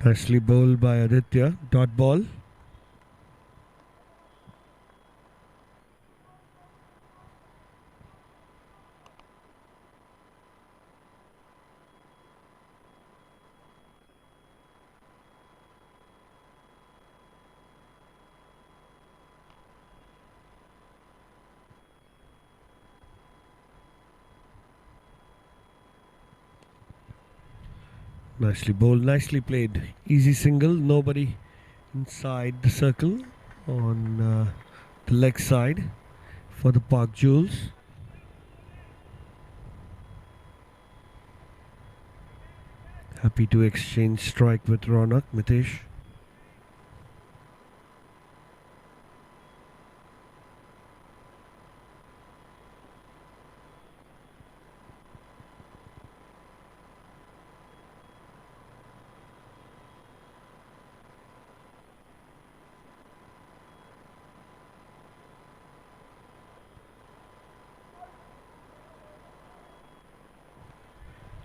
[SPEAKER 4] Nicely bowled by Aditya. Dot ball. Nicely bowled, nicely played. Easy single, nobody inside the circle on the leg side for the Park Jewels. Happy to exchange strike with Ronak, Mitesh.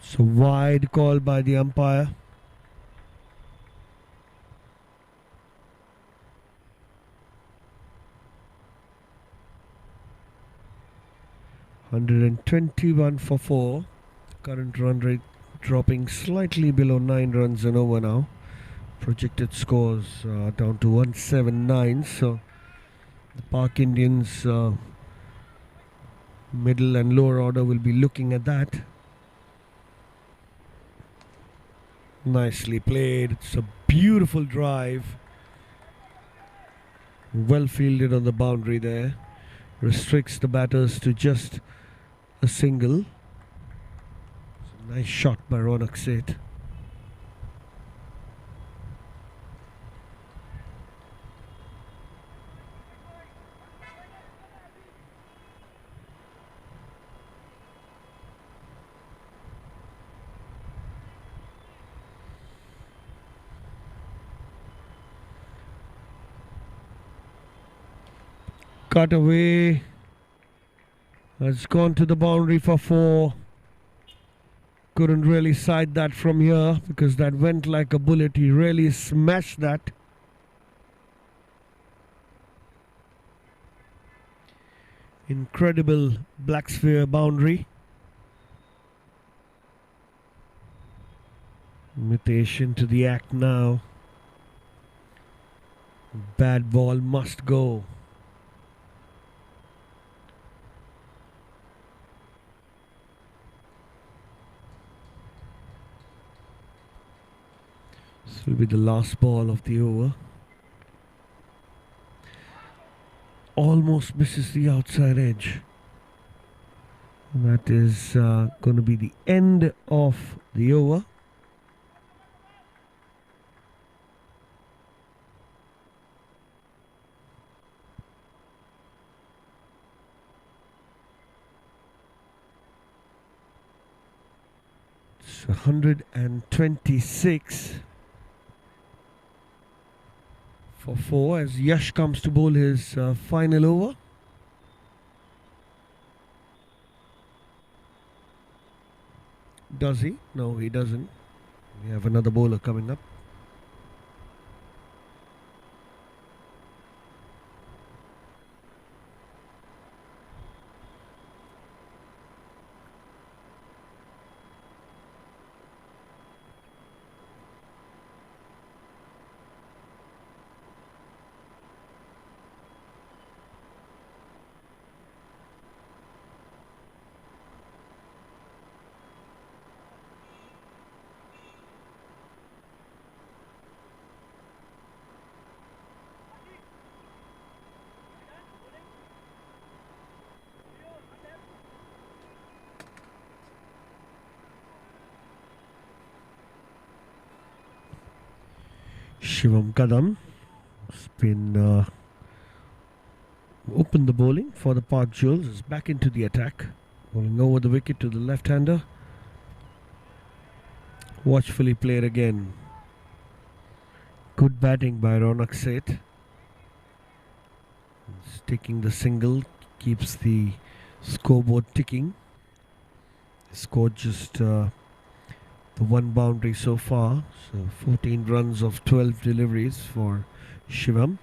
[SPEAKER 4] So wide call by the umpire. $121 for 4. Current run rate dropping slightly below 9 runs an over now. Projected scores down to 179. So the Park Indians middle and lower order will be looking at that. Nicely played. It's a beautiful drive. Well fielded on the boundary there. Restricts the batters to just a single. It's a nice shot by Ronak Seth. Cut away. Has gone to the boundary for 4. Couldn't really sight that from here because that went like a bullet. He really smashed that. Incredible black sphere boundary. Mitesh into the act now. Bad ball must go. This will be the last ball of the over. Almost misses the outside edge. That is going to be the end of the over. It's 126 for 4 as Yash comes to bowl his final over. Does he? No, he doesn't. We have another bowler coming up. Shivam Kadam has been opened the bowling for the Park Jewels. Is back into the attack, bowling over the wicket to the left-hander. Watchfully played again. Good batting by Ronak Seth. Taking the single keeps the scoreboard ticking. Scored just the one boundary so far, so 14 runs of 12 deliveries for Shivam.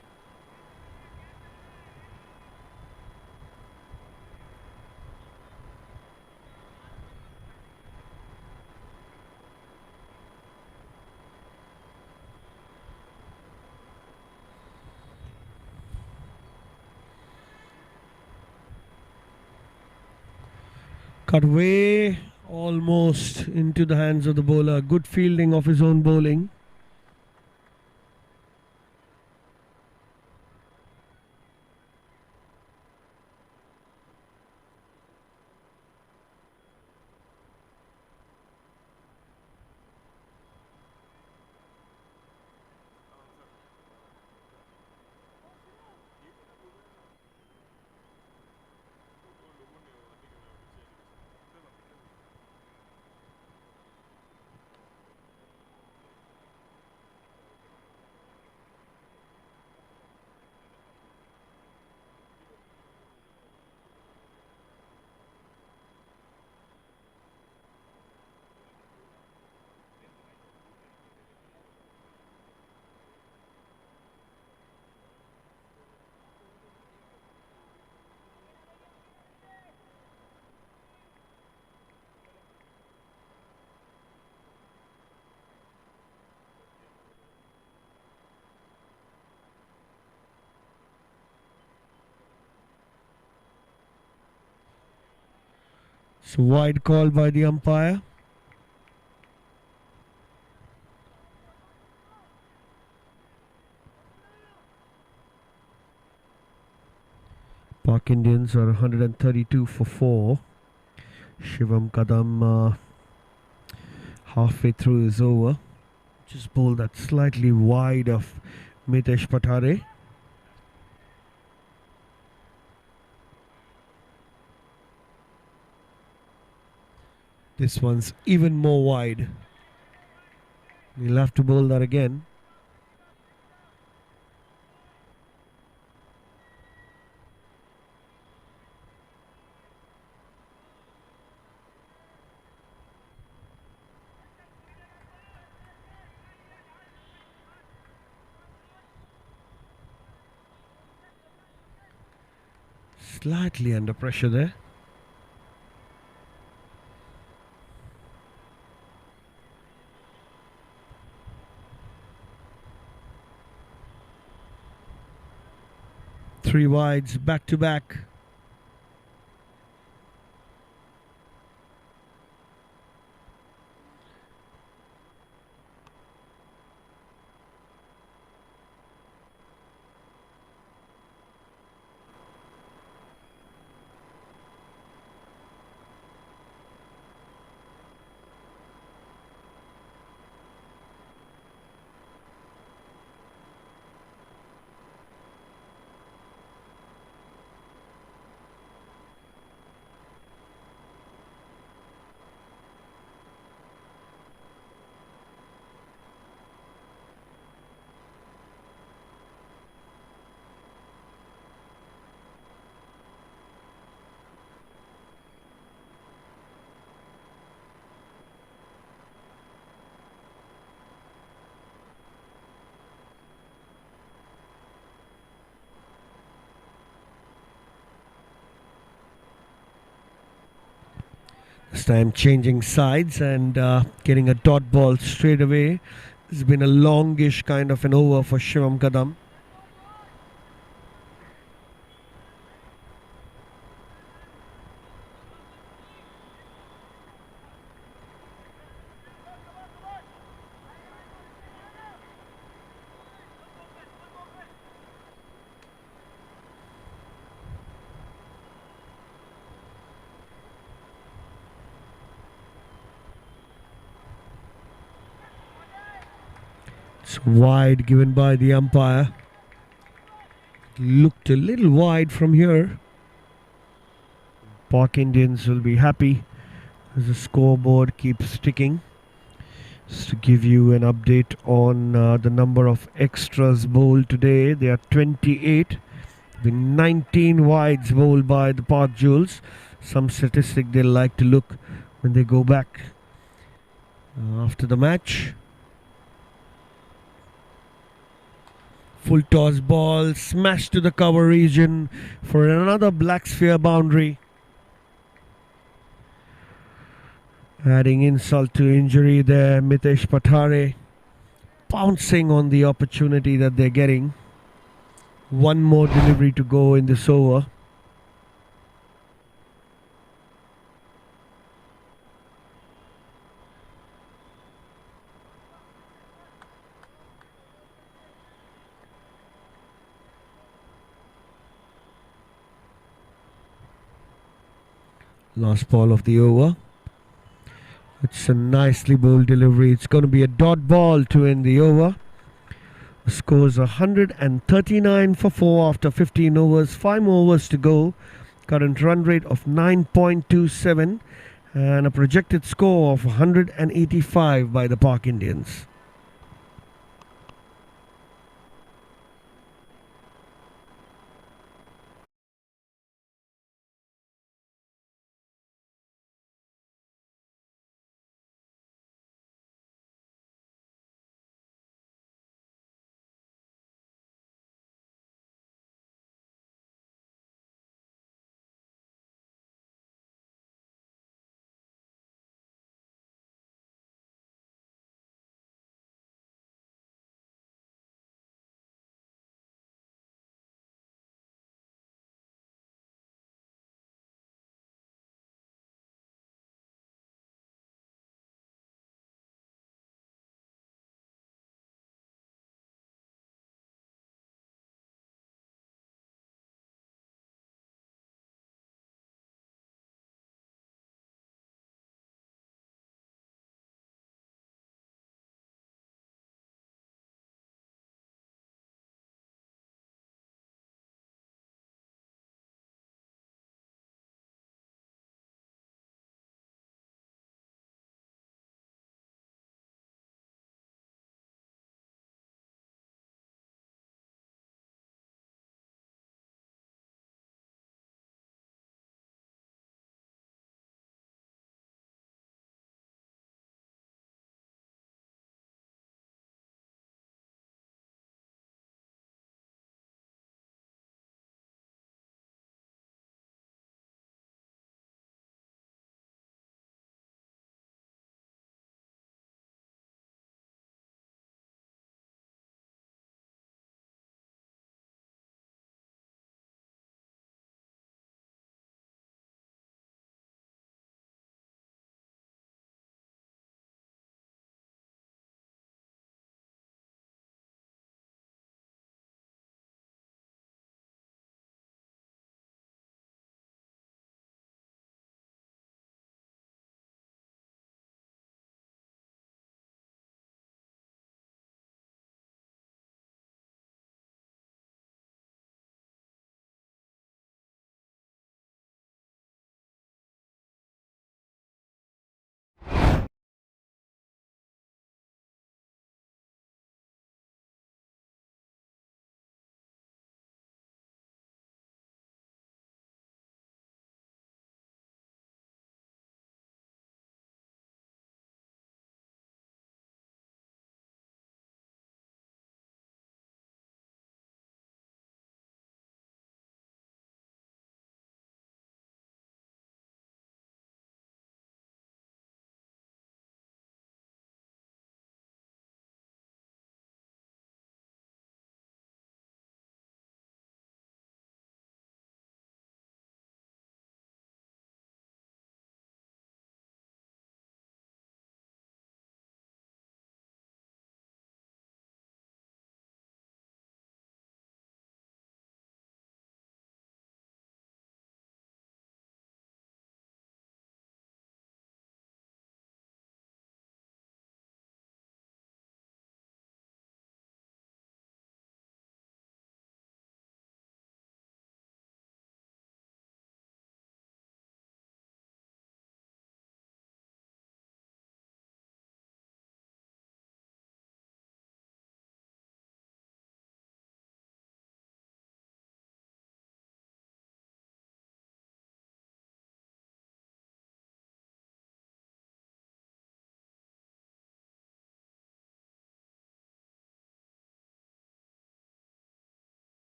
[SPEAKER 4] Cut away. Almost into the hands of the bowler. Good fielding of his own bowling. It's a wide call by the umpire. Park Indians are 132 for 4. Shivam Kadam halfway through his over. Just bowled that slightly wide of Mitesh Pathare. This one's even more wide. He'll have to bowl that again. Slightly under pressure there. Three wides back to back. This time changing sides and getting a dot ball straight away. It's been a longish kind of an over for Shivam Kadam. It's wide given by the umpire. Looked a little wide from here. Park Indians will be happy as the scoreboard keeps ticking. Just to give you an update on the number of extras bowled today, they are 28. Been 19 wides bowled by the Park Jewels. Some statistic they like to look when they go back after the match. Full toss ball smashed to the cover region for another black sphere boundary. Adding insult to injury there, Mitesh Pathare pouncing on the opportunity that they're getting. One more delivery to go in this over. Last ball of the over. It's a nicely bowled delivery. It's going to be a dot ball to end the over. The score's 139 for 4 after 15 overs. 5 more overs to go. Current run rate of 9.27 and a projected score of 185 by the Park Indians.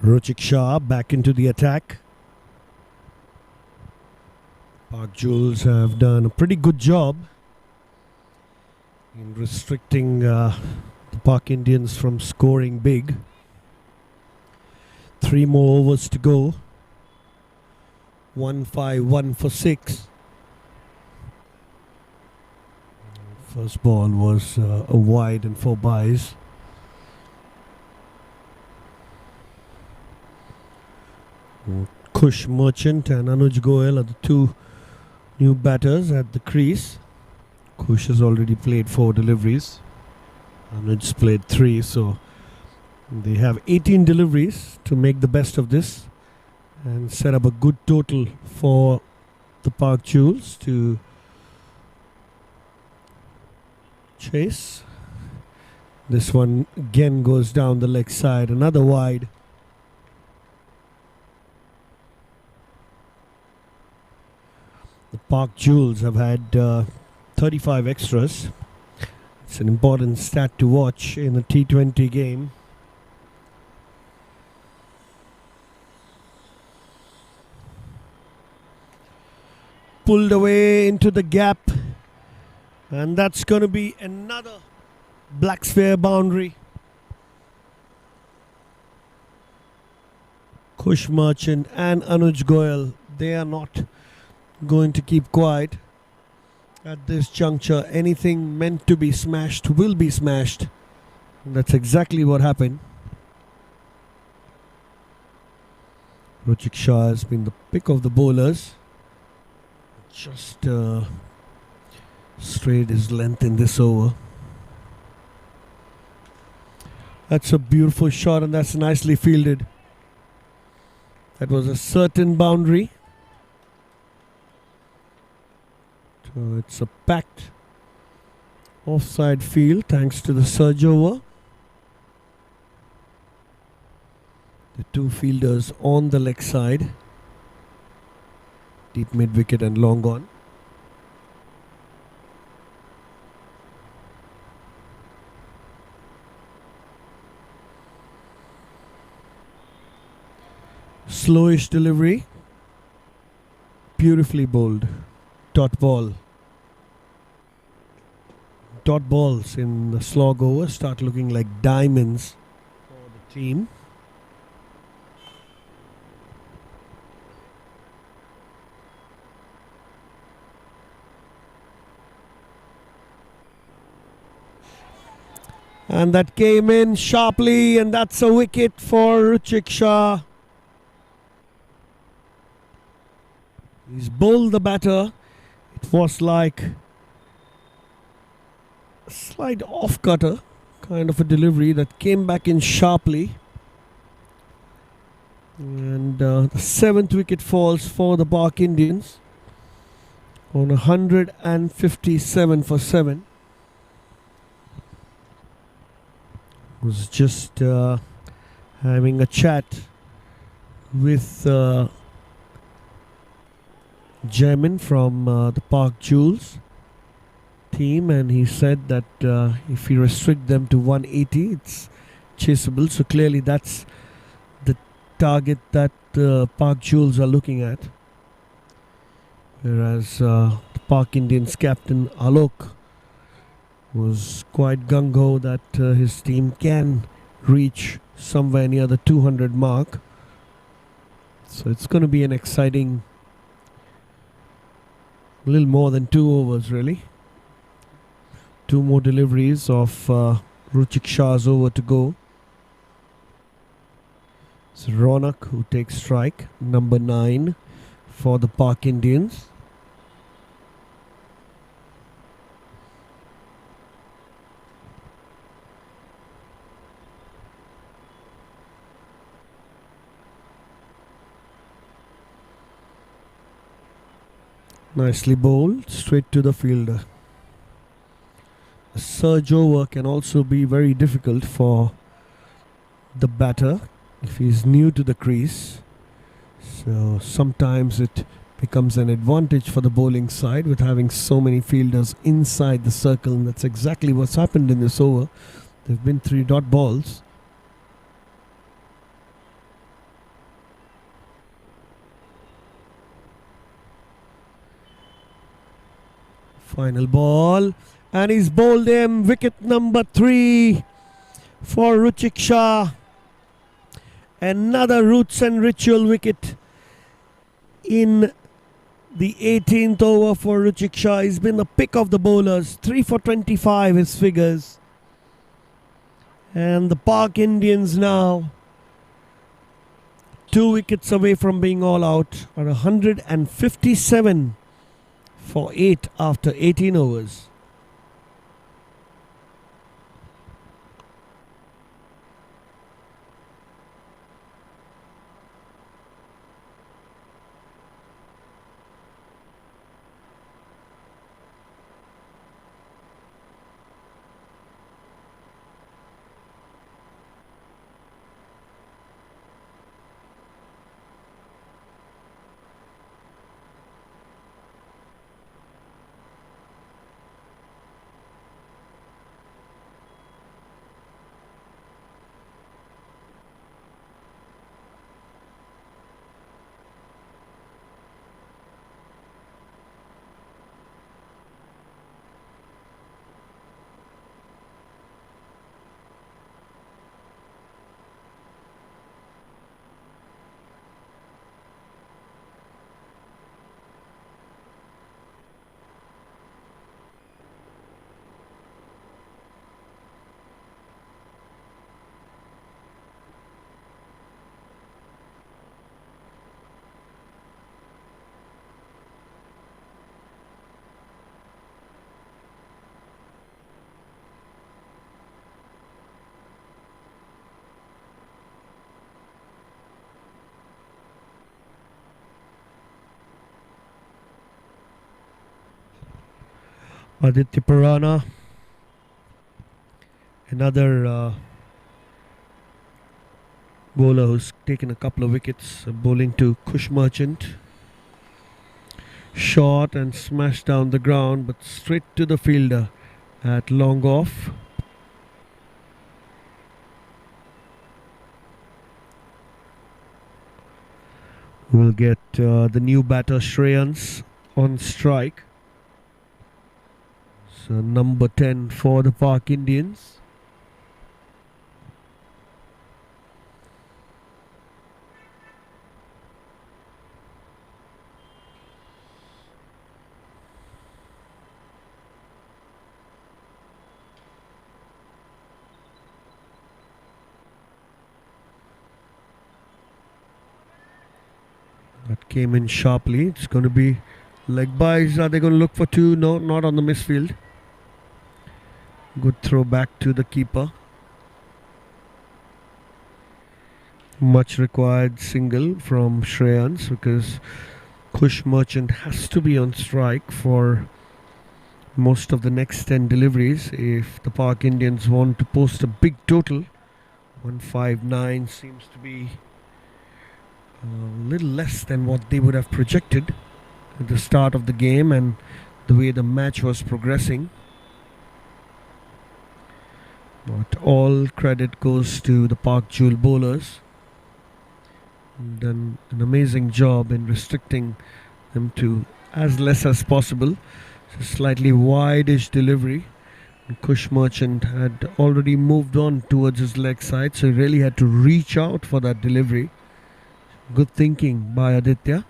[SPEAKER 4] Ruchik Shah back into the attack. Park Jules have done a pretty good job in restricting the Park Indians from scoring big. 3 more overs to go. 1-5-1 for 6. First ball was a wide and 4 byes. Kush Merchant and Anuj Goyal are the 2 new batters at the crease. Kush has already played 4 deliveries. Anuj's played 3, so they have 18 deliveries to make the best of this and set up a good total for the Park Jules to chase. This one again goes down the leg side, another wide. The Park Jules have had 35 extras. It's an important stat to watch in a T20 game. Pulled away into the gap, and that's going to be another black sphere boundary. Kush Merchant and Anuj Goyal, they are not going to keep quiet at this juncture. Anything meant to be smashed will be smashed. And that's exactly what happened. Ruchik Shah has been the pick of the bowlers. Just strayed his length in this over. That's a beautiful shot, and that's nicely fielded. That was a certain boundary. So it's a packed offside field thanks to the surge over. The 2 fielders on the leg side. Deep mid wicket and long on. Slowish delivery. Beautifully bowled. Dot ball. Dot balls in the slog over start looking like diamonds for the team. And that came in sharply, and that's a wicket for Ruchik Shah. He's bowled the batter. It was like a slight off-cutter kind of a delivery that came back in sharply. And the 7th wicket falls for the Park Indians on 157 for 7. Was just having a chat with Jamin from the Park Jules team, and he said that if we restrict them to 180, it's chaseable. So clearly that's the target that Park Jules are looking at. Whereas the Park Indians captain Alok was quite gung-ho that his team can reach somewhere near the 200 mark. So it's going to be an exciting, a little more than 2 overs really. 2 more deliveries of Ruchik Shah's over to go. It's Ronak who takes strike, number 9 for the Park Indians. Nicely bowled, straight to the fielder. A surge over can also be very difficult for the batter if he's new to the crease. So sometimes it becomes an advantage for the bowling side with having so many fielders inside the circle, and that's exactly what's happened in this over. There have been 3 dot balls. Final ball. And he's bowled him. Wicket number 3 for Ruchik Shah. Another roots and ritual wicket in the 18th over for Ruchik Shah. He's been the pick of the bowlers. 3 for 25 his figures. And the Pak Indians now 2 wickets away from being all out, are 157 for 8 after 18 overs. Aditya Purana, another bowler who's taken a couple of wickets, bowling to Kush Merchant. Shot and smashed down the ground, but straight to the fielder at long off. We'll get the new batter Shreyans on strike. So number 10 for the Pak Indians. That came in sharply. It's going to be leg byes. Are they going to look for 2? No, not on the misfield. Good throw back to the keeper. Much required single from Shreyans, because Kush Merchant has to be on strike for most of the next 10 deliveries if the Pak Indians want to post a big total. 159 seems to be a little less than what they would have projected at the start of the game and the way the match was progressing. But all credit goes to the Pak Jewel bowlers. Done an amazing job in restricting them to as less as possible. It's a slightly wide-ish delivery. And Kush Merchant had already moved on towards his leg side, so he really had to reach out for that delivery. Good thinking by Aditya.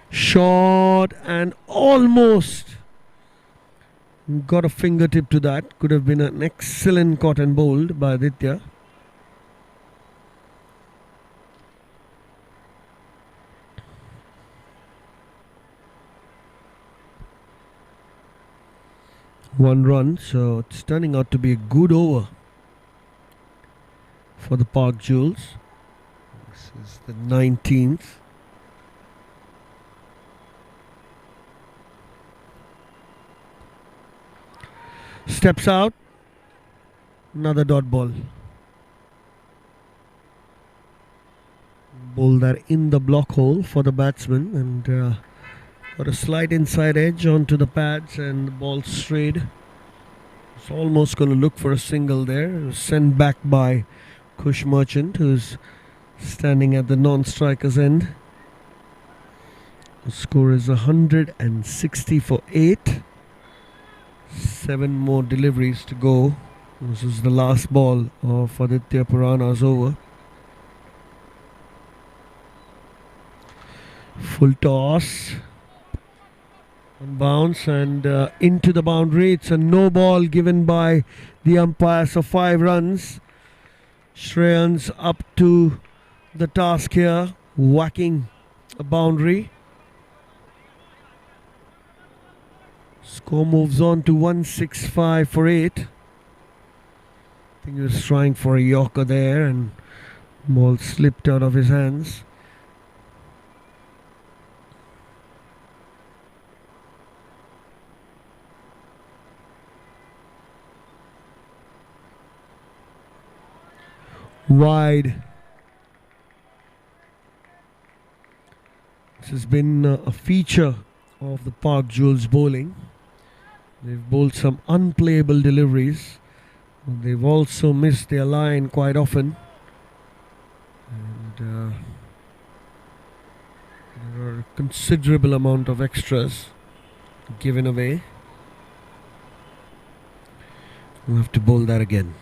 [SPEAKER 4] Shot and almost got a fingertip to that. Could have been an excellent caught and bowled by Aditya. One run, so it's turning out to be a good over for the Pak Jewels. This is the 19th. Steps out, another dot ball. Bowled that in the block hole for the batsman, and got a slight inside edge onto the pads, and the ball strayed. It's almost going to look for a single there. It was sent back by Kush Merchant, who's standing at the non-striker's end. The score is 160 for 8. 7 more deliveries to go. This is the last ball of Aditya Purana's over. Full toss. On bounce and into the boundary. It's a no ball given by the umpire, so 5 runs. Shreyan's up to the task here, whacking a boundary. Score moves on to 165 for 8. I think he was trying for a yorker there, and ball slipped out of his hands. Wide. This has been a feature of the Park Jewels bowling. They've bowled some unplayable deliveries. They've also missed their line quite often. And there are a considerable amount of extras given away. We'll have to bowl that again.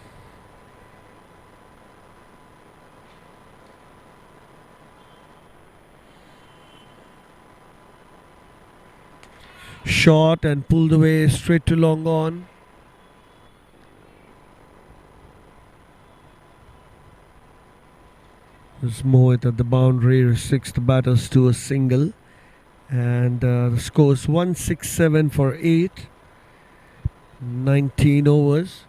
[SPEAKER 4] Shot and pulled away straight to long on. There's Mohit at the boundary, restricts the batters to a single. And the score is 167 for 8. 19 overs.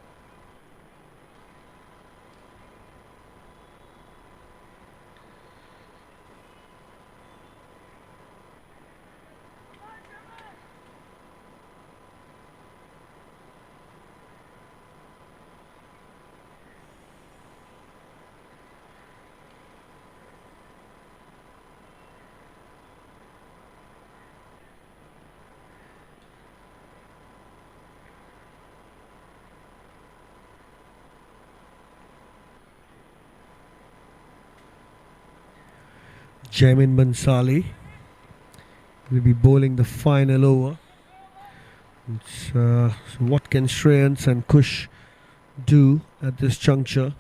[SPEAKER 4] Jaimin Bansali will be bowling the final over. So what can Shreyans and Kush do at this juncture?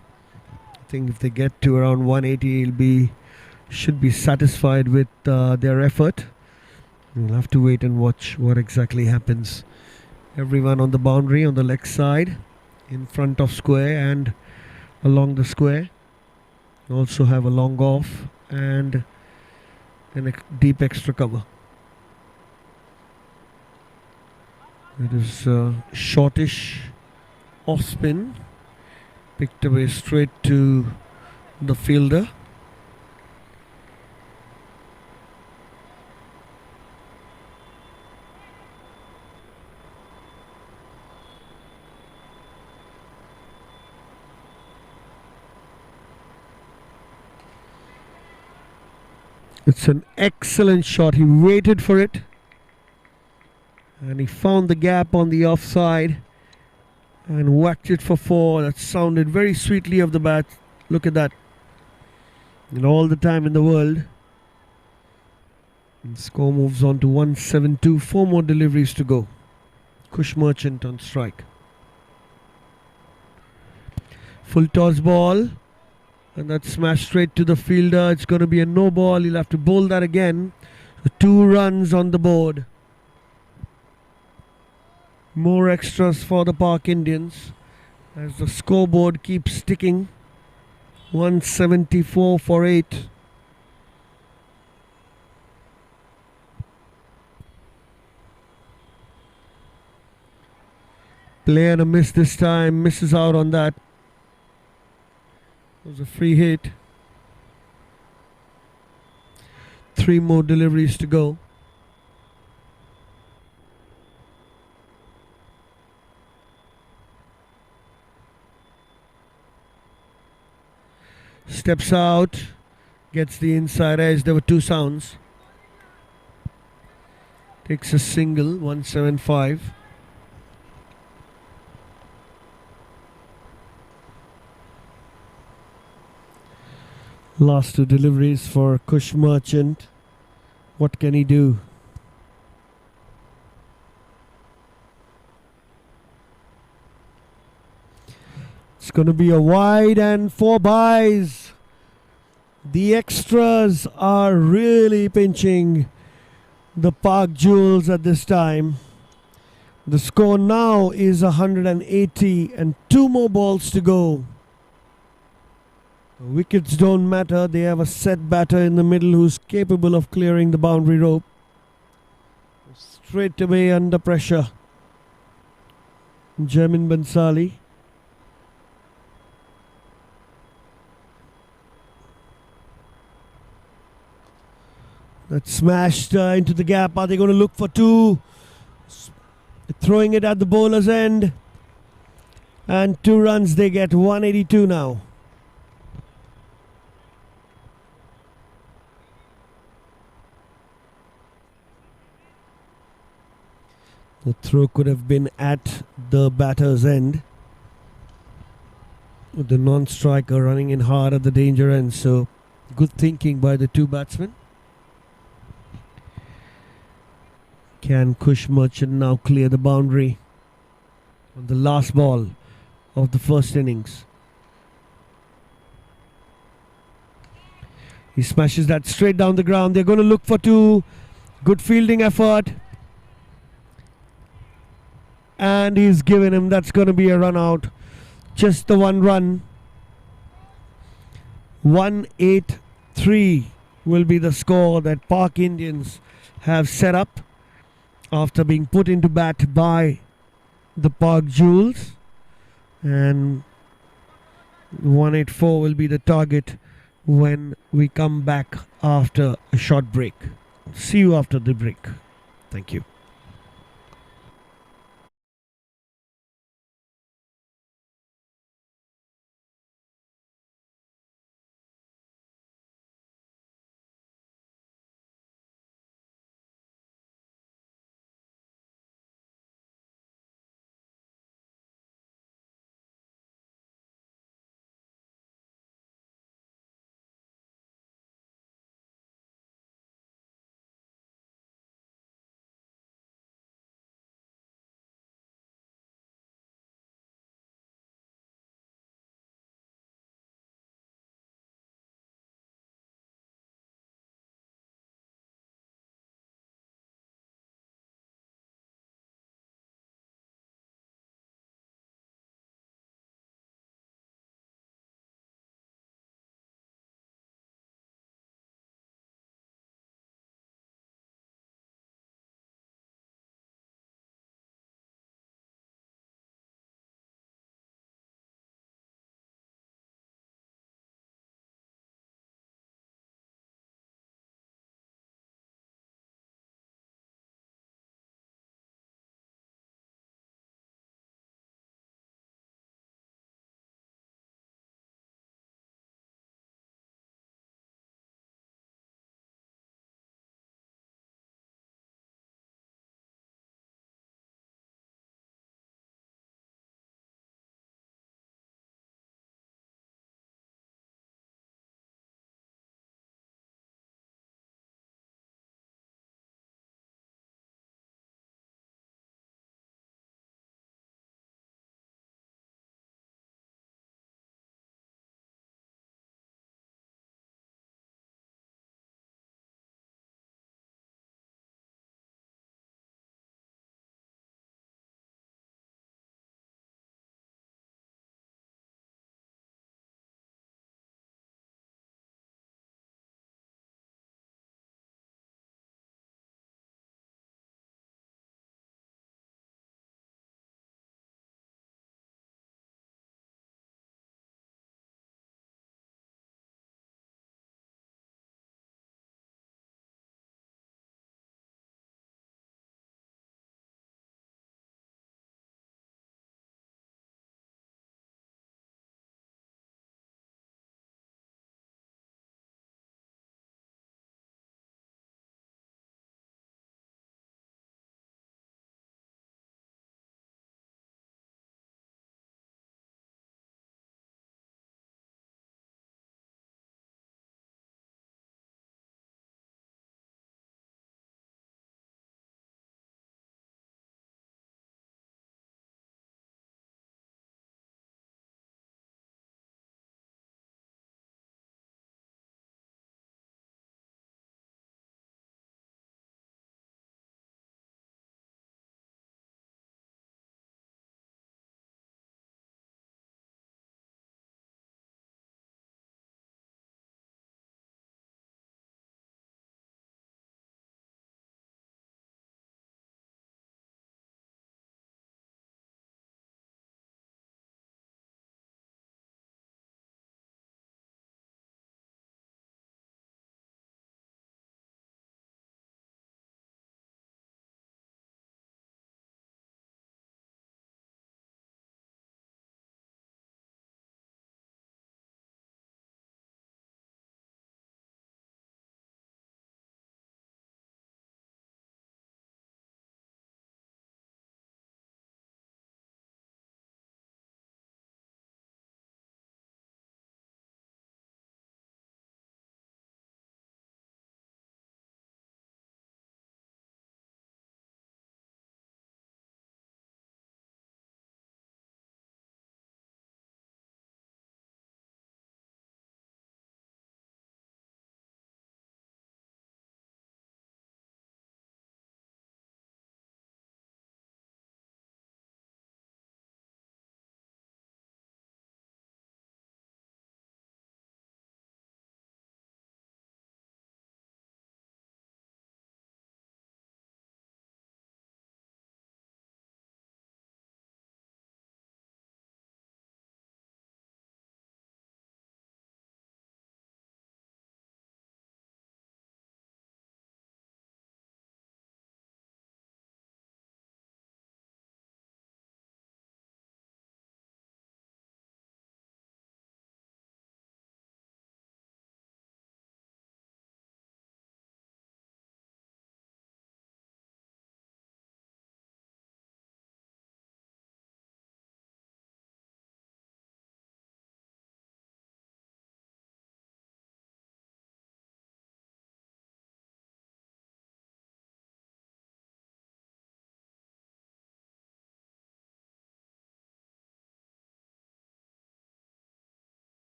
[SPEAKER 4] I think if they get to around 180, should be satisfied with their effort. We'll have to wait and watch what exactly happens. Everyone on the boundary on the leg side, in front of square and along the square. Also have a long off and a deep extra cover. It is shortish off spin, picked away straight to the fielder. It's an excellent shot. He waited for it and he found the gap on the offside and whacked it for 4. That sounded very sweetly of the bat. Look at that. And all the time in the world. And score moves on to 172. 4 more deliveries to go. Kush Merchant on strike. Full toss ball. And that's smashed straight to the fielder. It's going to be a no ball. He'll have to bowl that again. So 2 runs on the board. More extras for the Park Indians as the scoreboard keeps ticking. 174 for 8. Play and a miss this time. Misses out on that. It was a free hit. 3 more deliveries to go. Steps out Gets the inside edge. There were two sounds. Takes a single, 175. Last two deliveries for Kush Merchant. What can he do? It's going to be a wide and 4 byes. The extras are really pinching the Park Jewels at this time. The score now is 180 and 2 more balls to go. The wickets don't matter. They have a set batter in the middle who's capable of clearing the boundary rope. Straight away under pressure. Jamin Bansali. That's smashed into the gap. Are they going to look for two? Throwing it at the bowler's end. And 2 runs they get. 182 now. The throw could have been at the batter's end, with the non-striker running in hard at the danger end. So good thinking by the two batsmen. Can Kush Merchant now clear the boundary on the last ball of the first innings? He smashes that straight down the ground. They're going to look for two. Good fielding effort. And he's given him. That's going to be a run out. Just the 1 run. 183 will be the score that Park Indians have set up after being put into bat by the Park Jewels. And 184 will be the target when we come back after a short break. See you after the break. Thank you.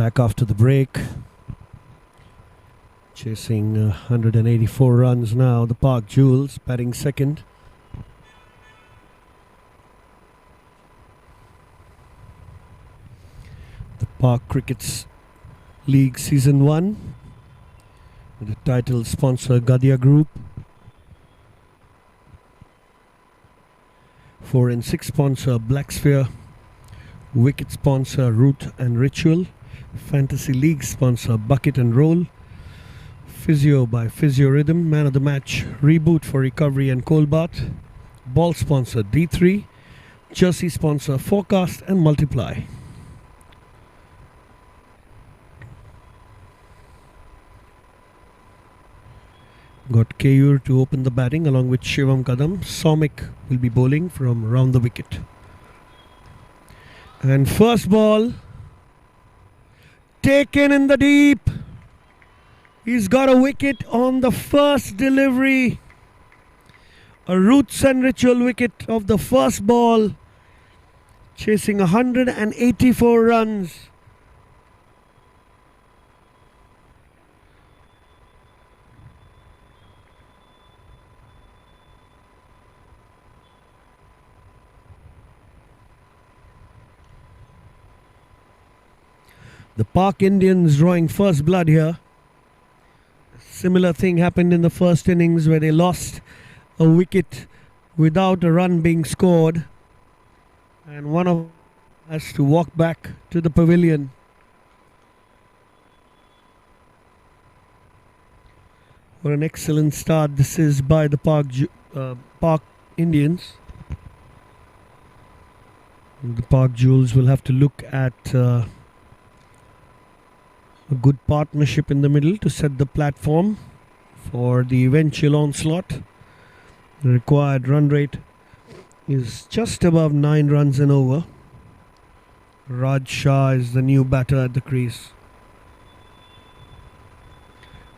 [SPEAKER 4] Back after the break. Chasing 184 runs now. The Park Jewels batting second. The Park Cricket's League Season 1. With the title sponsor Gadiya Group. 4 and 6 sponsor Black Sphere. Wicket sponsor Root and Ritual. Fantasy League sponsor Bucket and Roll. Physio by Physio Rhythm. Man of the Match Reboot for Recovery and Cold Bath. Ball sponsor D3. Jersey sponsor Forecast and Multiply. Got Kayur to open the batting along with Shivam Kadam. Somik will be bowling from round the wicket. And first ball taken in the deep. He's got a wicket on the first delivery. A Roots and Ritual wicket of the first ball. Chasing 184 runs. The Park Indians drawing first blood here. Similar thing happened in the first innings where they lost a wicket without a run being scored. And one of them has to walk back to the pavilion. What an excellent start this is by the Park Indians. The Park Jewels will have to look at a good partnership in the middle to set the platform for the eventual onslaught. The required run rate is just above 9 runs and over. Raj Shah is the new batter at the crease.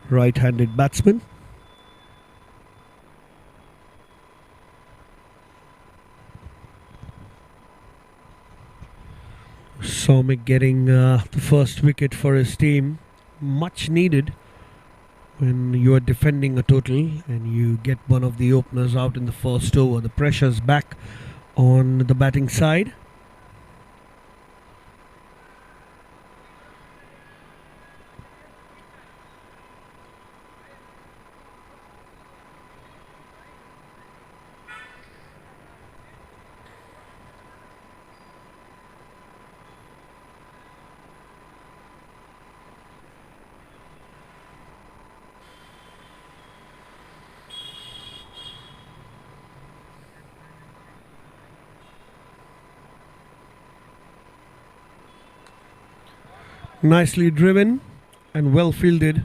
[SPEAKER 4] Right-handed batsman. Somik getting the first wicket for his team. Much needed when you are defending a total and you get one of the openers out in the first over. The pressure's back on the batting side. Nicely driven and well fielded.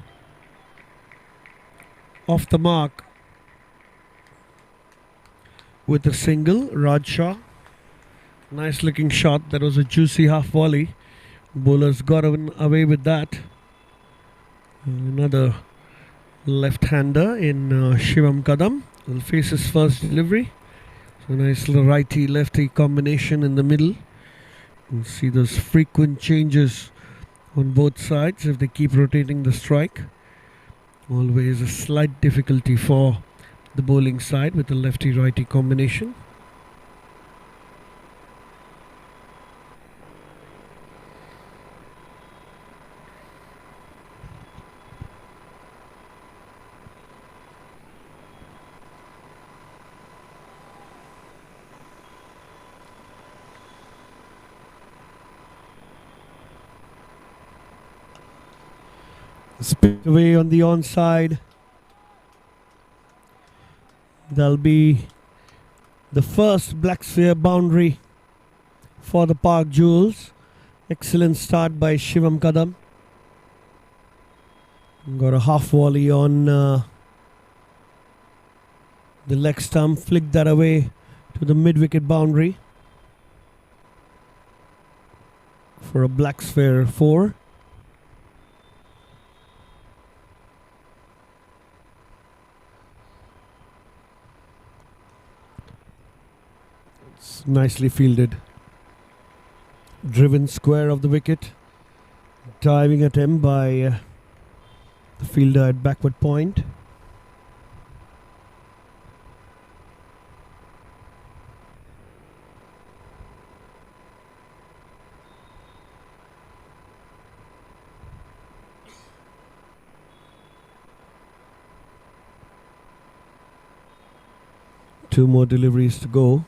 [SPEAKER 4] Off the mark with a single, Raj Shah. Nice looking shot. That was a juicy half volley. Bowlers got away with that. Another left-hander in Shivam Kadam will face his first delivery. So nice little righty-lefty combination in the middle. You'll see those frequent changes on both sides if they keep rotating the strike. Always a slight difficulty for the bowling side with the lefty-righty combination. Spin away on the onside. That'll be the first Black Sphere boundary for the Park Jewels. Excellent start by Shivam Kadam. Got a half volley on the leg stump. Flicked that away to the mid-wicket boundary for a Black Sphere 4. Nicely fielded. Driven square of the wicket. Diving attempt by the fielder at backward point. Two more deliveries to go.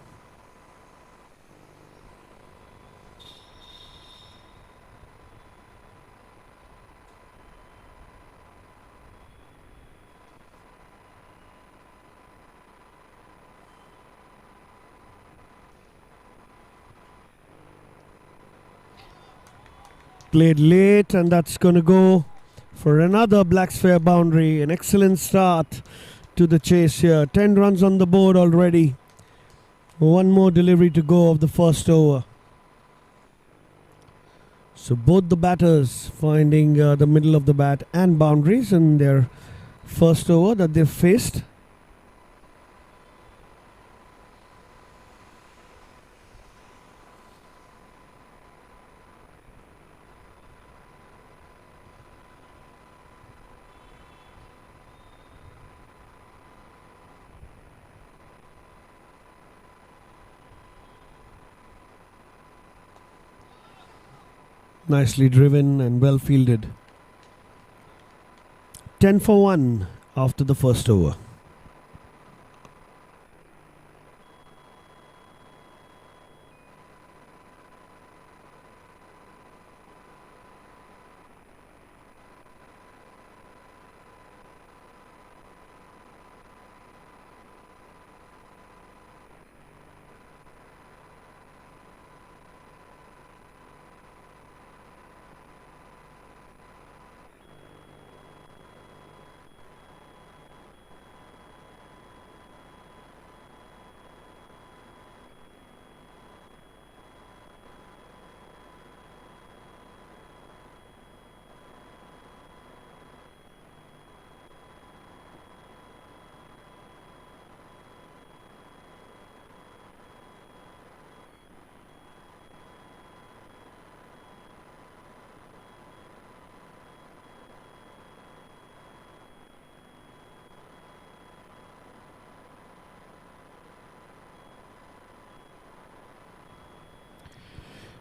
[SPEAKER 4] Played late, and that's going to go for another black sphere boundary. An excellent start to the chase here. 10 runs on the board already. One more delivery to go of the first over. So both the batters finding the middle of the bat and boundaries in their first over that they've faced. Nicely driven and well fielded. 10 for 1 after the first over.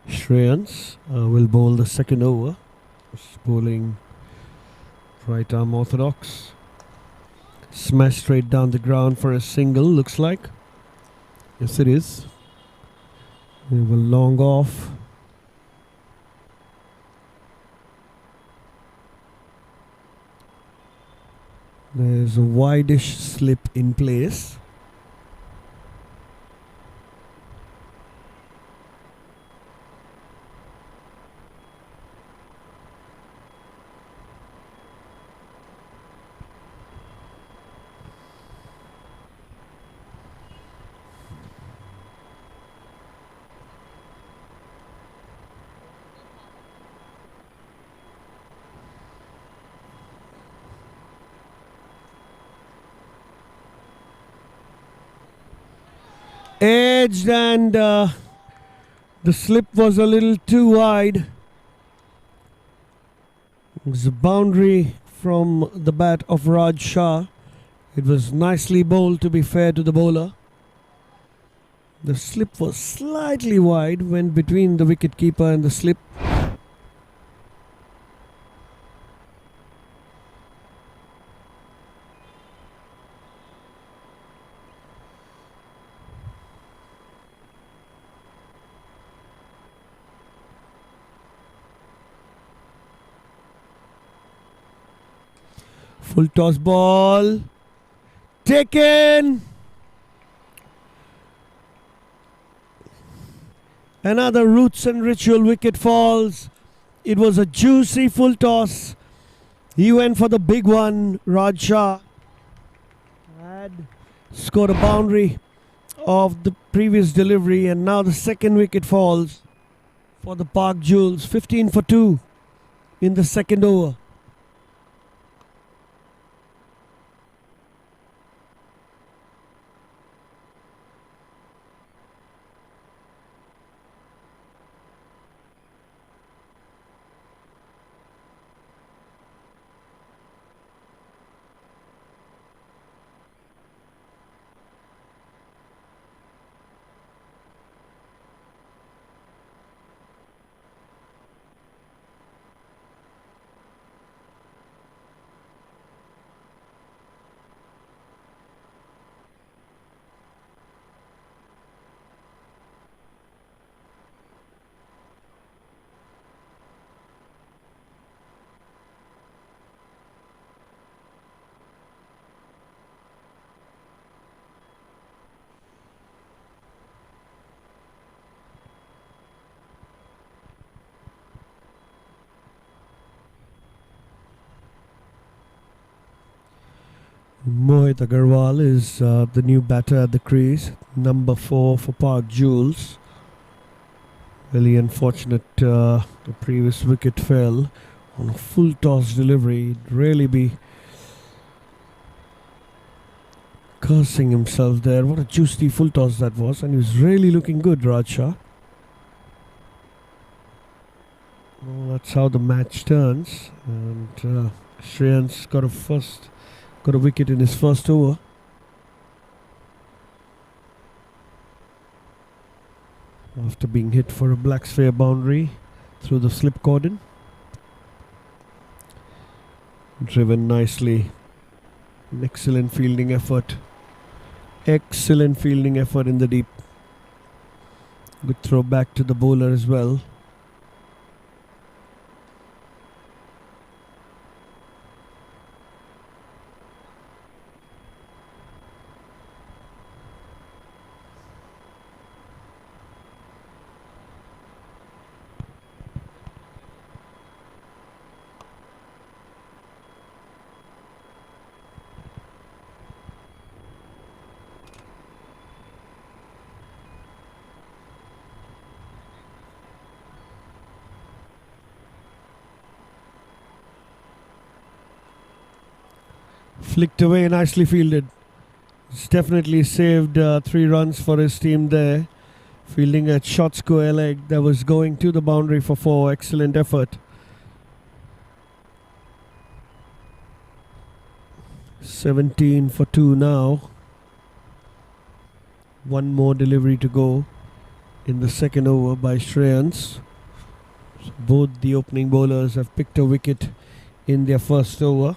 [SPEAKER 4] Shreyans will bowl the second over. He's bowling right arm orthodox. Smash straight down the ground for a single, looks like. Yes, it is. They will long off. There's a wideish slip in place. Edged, and the slip was a little too wide. It was a boundary from the bat of Raj Shah. It was nicely bowled, to be fair to the bowler. The slip was slightly wide, went between the wicketkeeper and the slip. Full toss ball. Taken. Another roots and ritual wicket falls. It was a juicy full toss. He went for the big one. Raj Shah had scored a boundary of the previous delivery, and now the second wicket falls for the Park Jewels. 15 for 2 in the second over. Mohit Agarwal is the new batter at the crease, number 4 for Park Jules. Really unfortunate the previous wicket fell on a full toss delivery. He'd really be cursing himself there. What a juicy full toss that was, and he was really looking good, Raj Shah. Well, that's how the match turns, and Shreyans got a wicket in his first over. After being hit for a black sphere boundary through the slip cordon. Driven nicely. An excellent fielding effort. Excellent fielding effort in the deep. Good throw back to the bowler as well. Flicked away, nicely fielded. It's definitely saved 3 runs for his team there. Fielding a short square leg that was going to the boundary for 4. Excellent effort. 17 for 2 now. One more delivery to go in the second over by Shreyans. So both the opening bowlers have picked a wicket in their first over.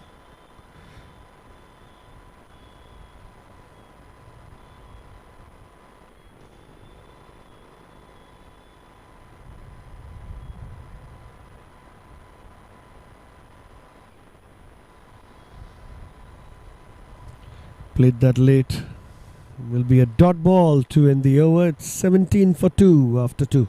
[SPEAKER 4] Played that late. Will be a dot ball to end the over. It's 17 for 2 after 2.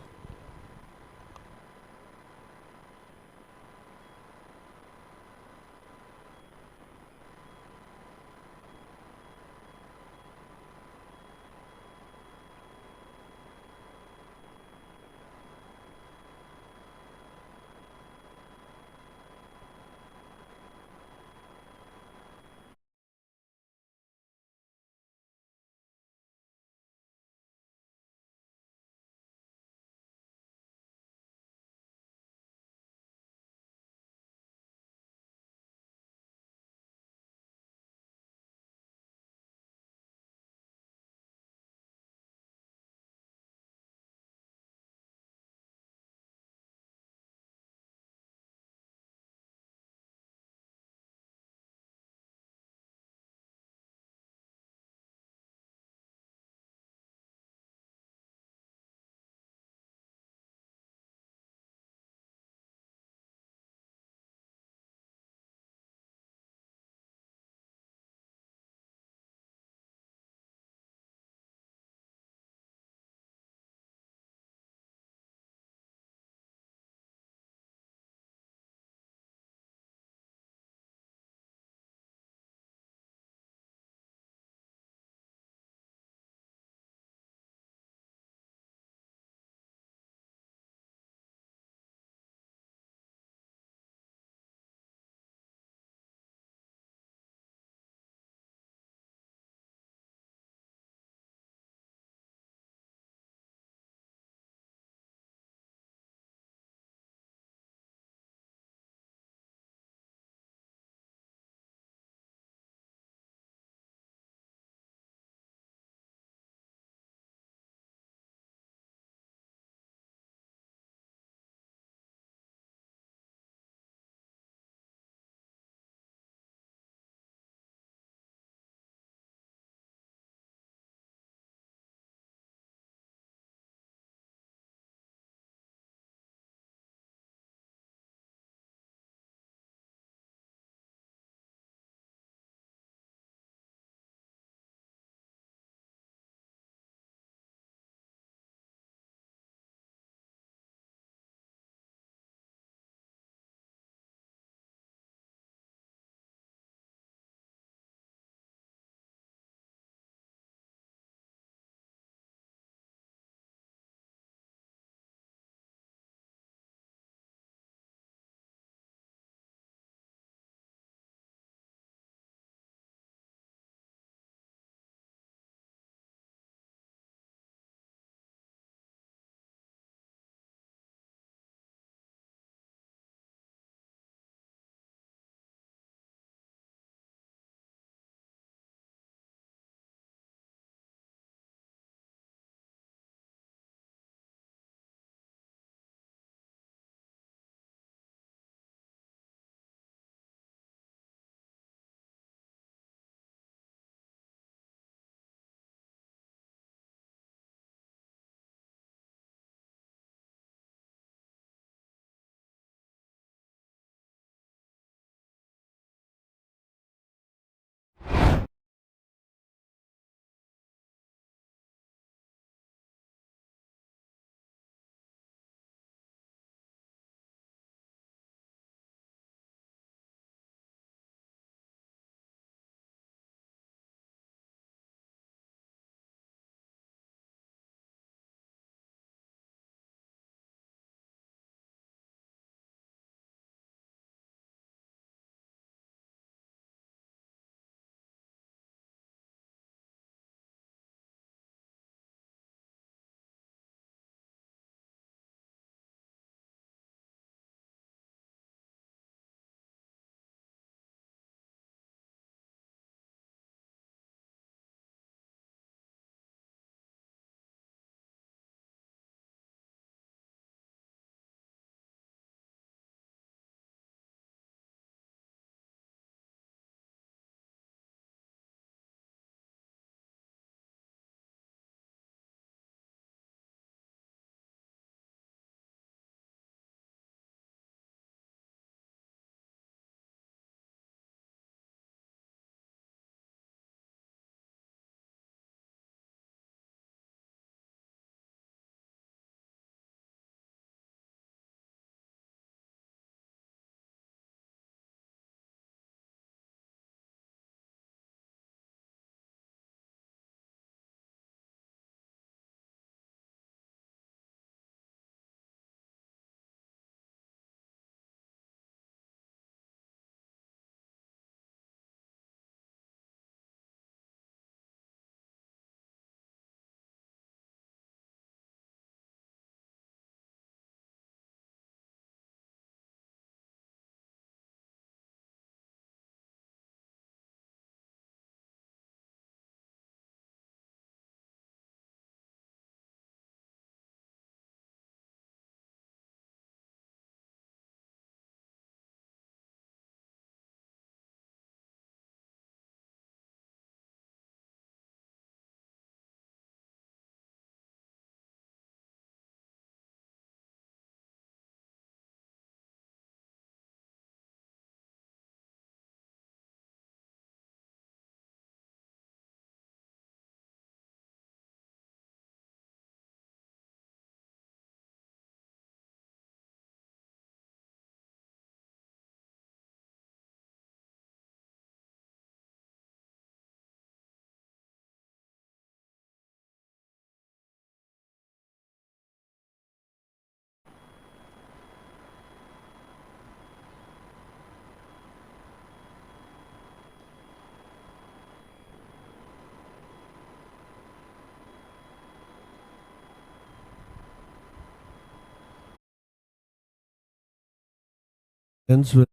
[SPEAKER 4] Ends with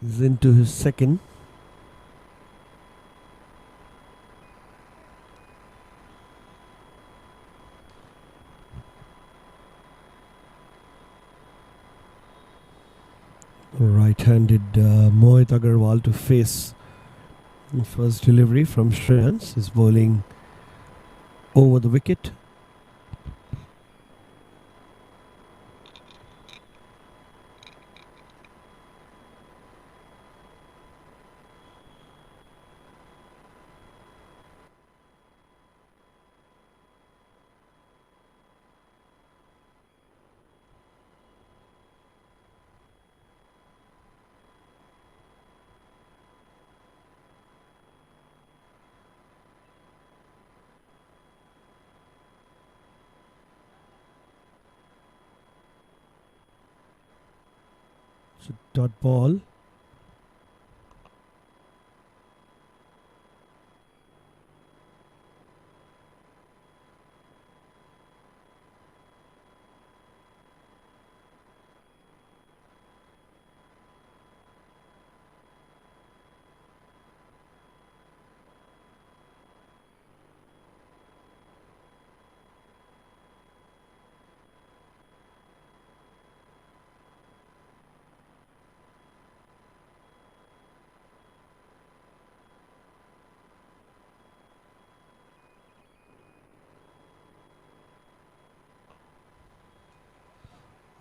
[SPEAKER 4] is into his second. Right-handed Mohit Agarwal to face the first delivery from Shreyans. Is bowling over the wicket. So dot ball.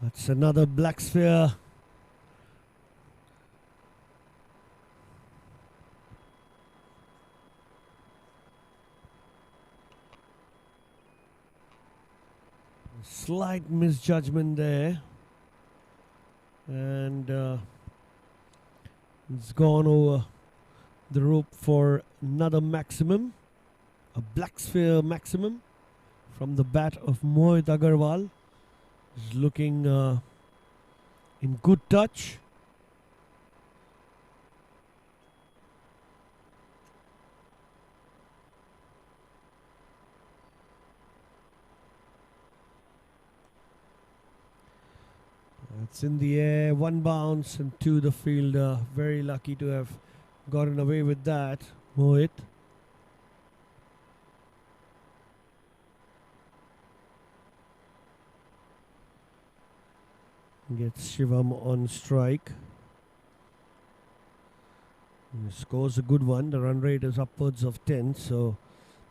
[SPEAKER 4] That's another black sphere. Slight misjudgment there. And it's gone over the rope for another maximum. A black sphere maximum from the bat of Mohit Agarwal. He's looking in good touch. It's in the air, one bounce and to the fielder. Very lucky to have gotten away with that, Mohit. Gets Shivam on strike. He scores a good one. The run rate is upwards of 10, so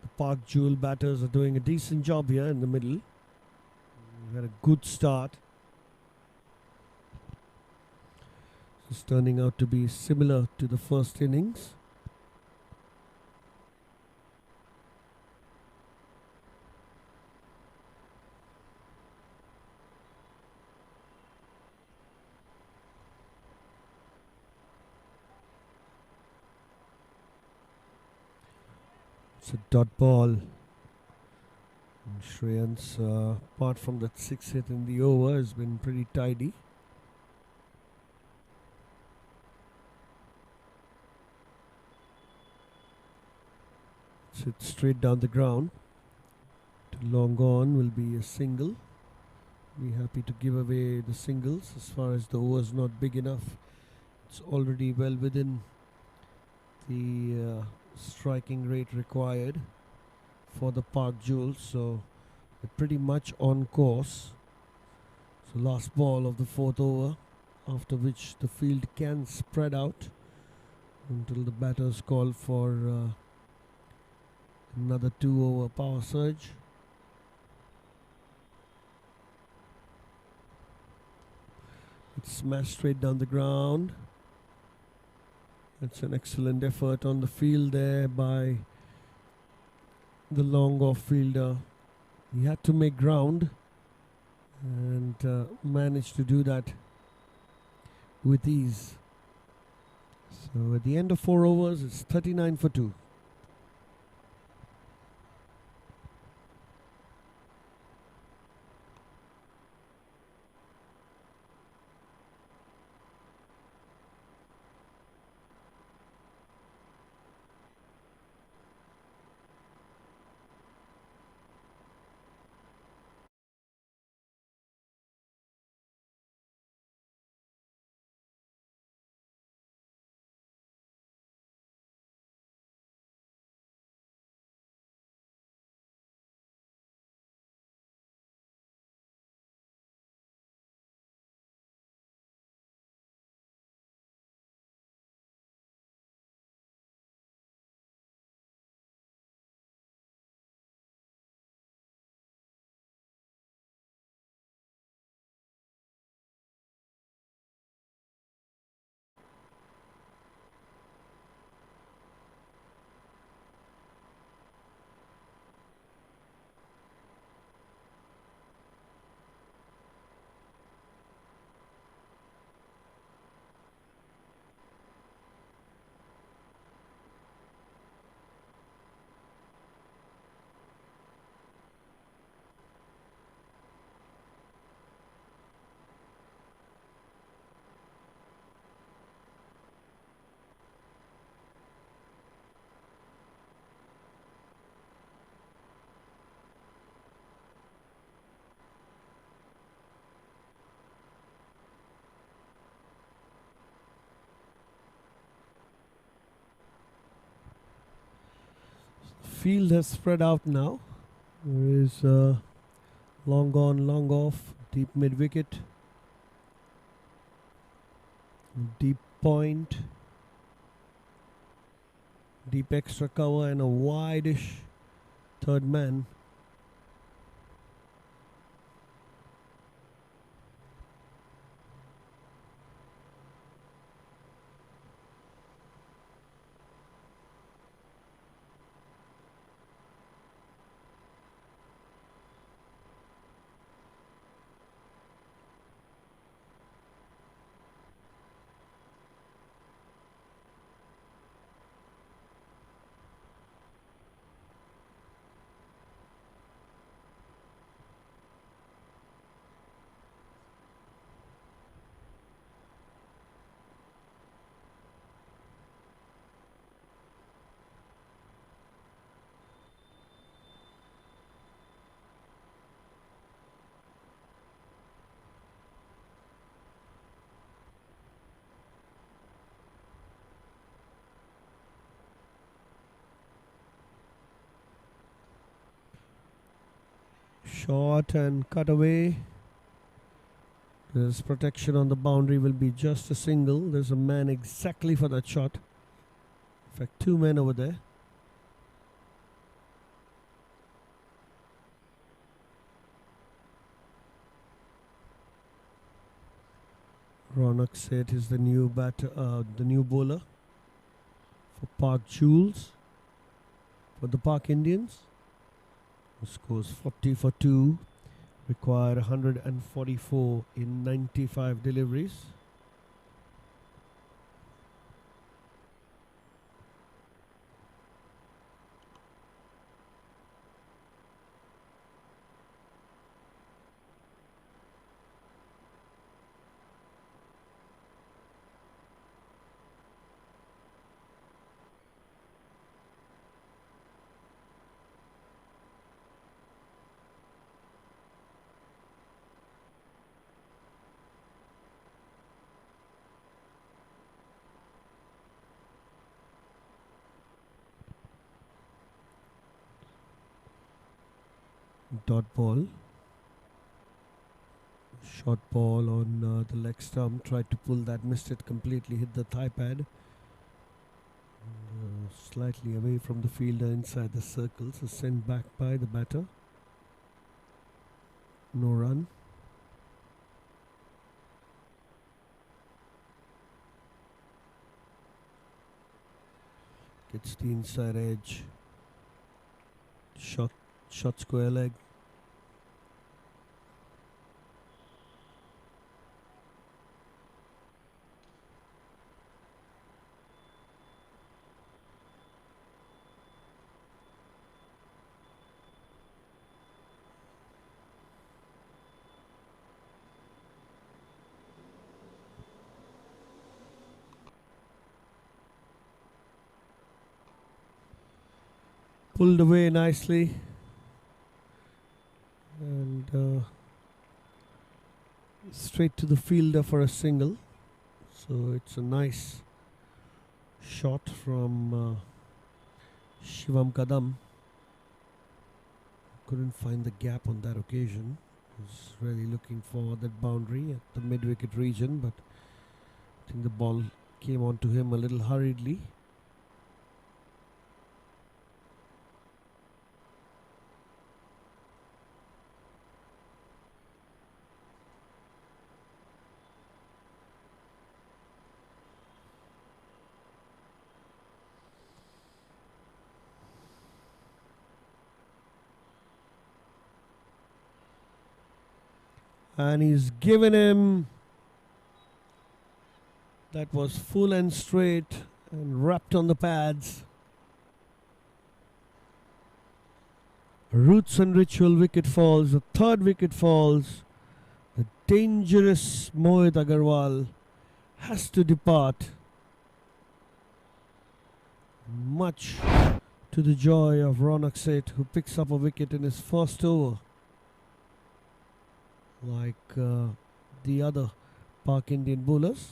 [SPEAKER 4] the Park Jewel batters are doing a decent job here in the middle. We've had a good start. It's turning out to be similar to the first innings. It's a dot ball. And Shreyans, apart from that 6 hit in the over, has been pretty tidy. It's straight down the ground. To long on will be a single. Be happy to give away the singles as far as the over is not big enough. It's already well within the striking rate required for the Park Jewels, so they're pretty much on course. So last ball of the fourth over, after which the field can spread out until the batters call for another 2 over power surge. It's smashed straight down the ground. That's an excellent effort on the field there by the long off fielder. He had to make ground and managed to do that with ease. So at the end of 4 overs, it's 39 for 2. field has spread out now. There is long on, long off, deep mid wicket, deep point, deep extra cover, and a wide-ish third man. Short and cut away. There's protection on the boundary, will be just a single. There's a man exactly for that shot. In fact, two men over there. Ronak Seth is the new bowler for Park Jules, for the Park Indians. Who scores 40 for 2, require 144 in 95 deliveries. Dot ball, short ball on the leg stump, tried to pull that, missed it completely, hit the thigh pad, slightly away from the fielder inside the circle, so sent back by the batter. No run. Gets the inside edge, shot square leg. Pulled away nicely, and straight to the fielder for a single. So it's a nice shot from Shivam Kadam. Couldn't find the gap on that occasion. Was really looking for that boundary at the mid-wicket region, but I think the ball came onto him a little hurriedly. And he's given him, that was full and straight and wrapped on the pads. Roots and ritual wicket falls, the third wicket falls. The dangerous Mohit Agarwal has to depart, much to the joy of Ronak Seth, who picks up a wicket in his first over. Like the other Park Indian bowlers.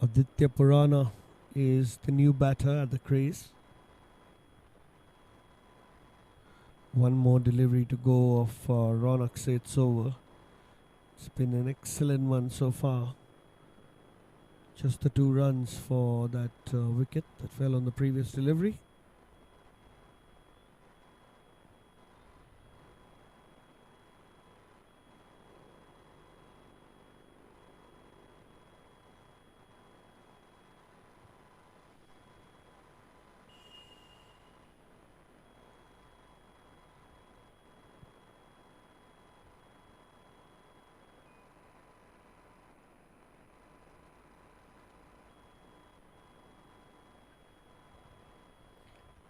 [SPEAKER 4] Aditya Purana is the new batter at the crease. One more delivery to go of Ronak Seth's over. It's been an excellent one so far. Just the 2 runs for that wicket that fell on the previous delivery.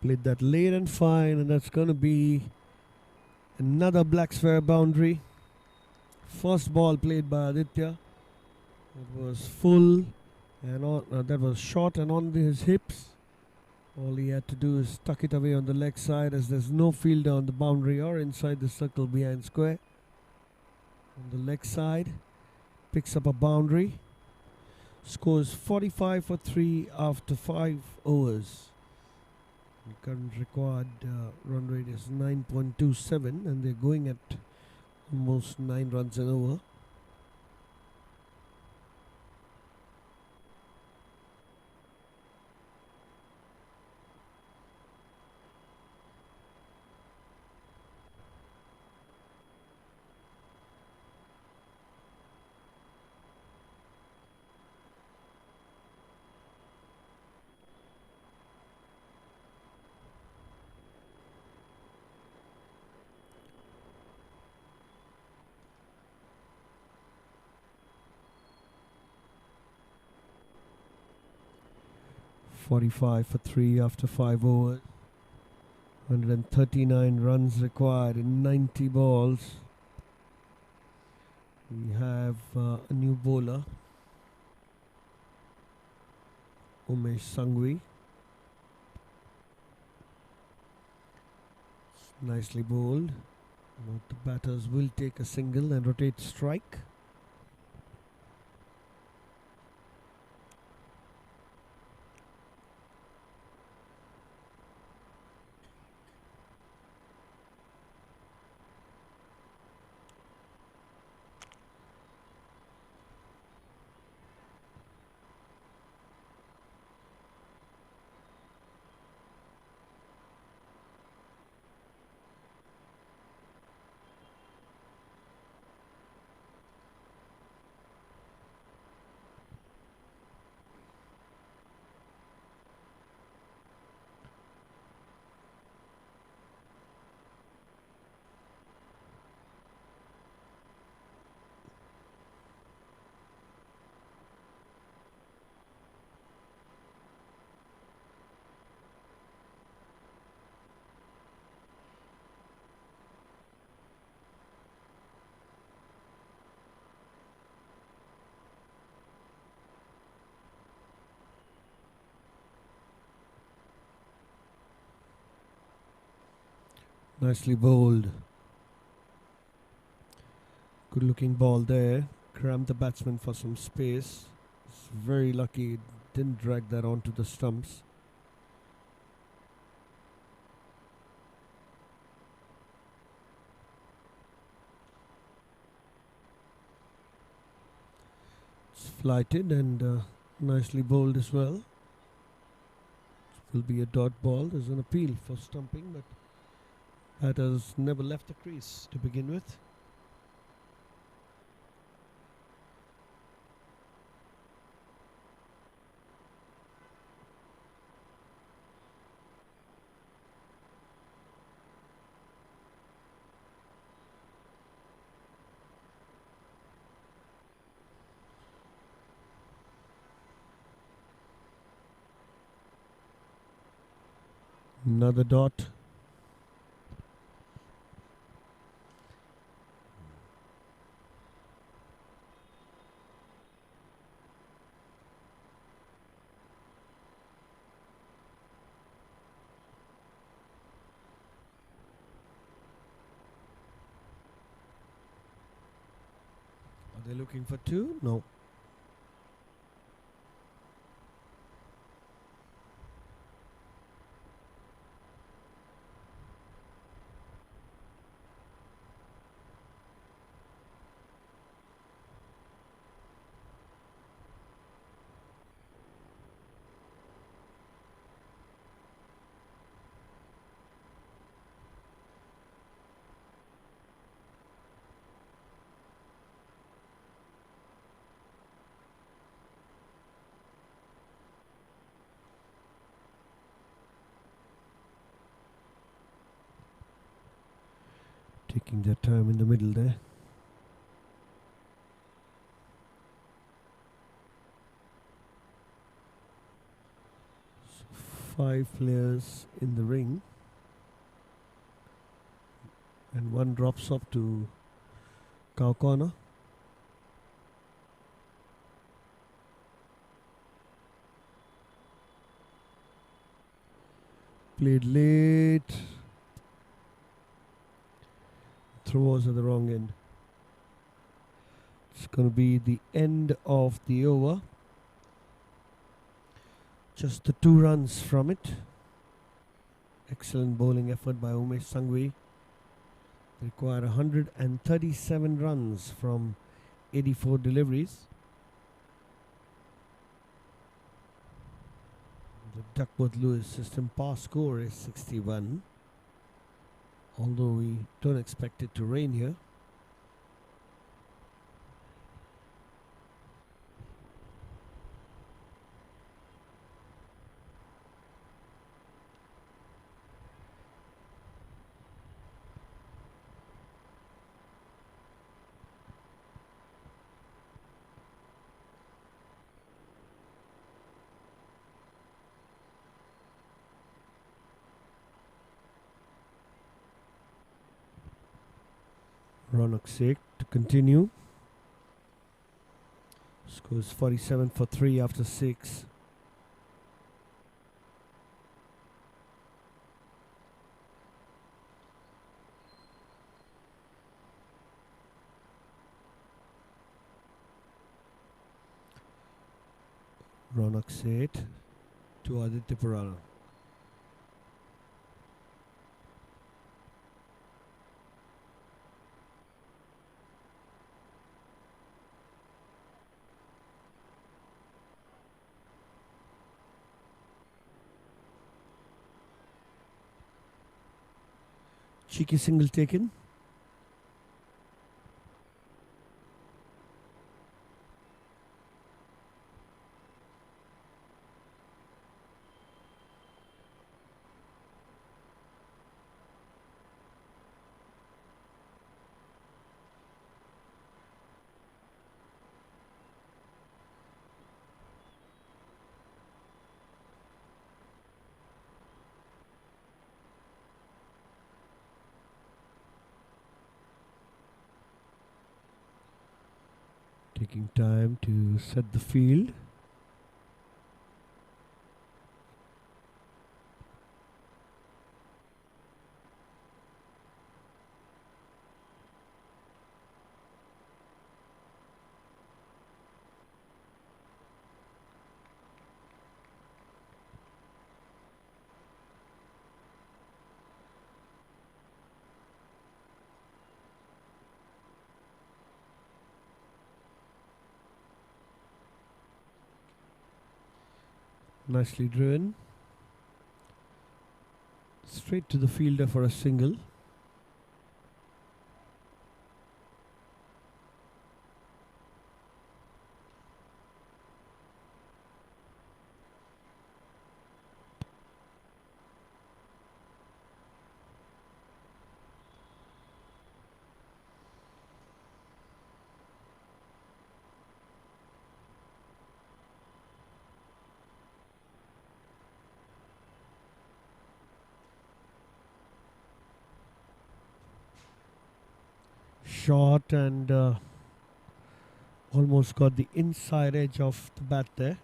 [SPEAKER 4] Played that late and fine, and that's going to be another black square boundary. First ball played by Aditya. It was full and that was short and on his hips. All he had to do is tuck it away on the leg side, as there's no fielder on the boundary or inside the circle behind square. On the leg side, picks up a boundary. Scores 45 for 3 after 5 overs. The current required run rate is 9.27, and they're going at almost 9 runs an over. .45 for 3 after 5 overs. 139 runs required in 90 balls. We have a new bowler, Umesh Sangvi. Nicely bowled. Now the batters will take a single and rotate strike. Nicely bowled. Good looking ball there. Cramped the batsman for some space. It's very lucky it didn't drag that onto the stumps. It's flighted and nicely bowled as well. It will be a dot ball. There's an appeal for stumping, but batters never left the crease to begin with. Another dot. Are they looking for 2? No. Taking their time in the middle there. So 5 players in the ring. And one drops off to cow corner. Played late. Throw was at the wrong end. It's going to be the end of the over. Just the 2 runs from it. Excellent bowling effort by Umesh Sangvi. They require 137 runs from 84 deliveries. The Duckworth-Lewis system pass score is 61. Although we don't expect it to rain here. Ronak Sheikh to continue. Scores 47 for 3 after 6. Ronak Sheikh to Aditya Purana. Cheeky single taken. Taking time to set the field. Nicely driven. Straight to the fielder for a single. Shot and almost got the inside edge of the bat there.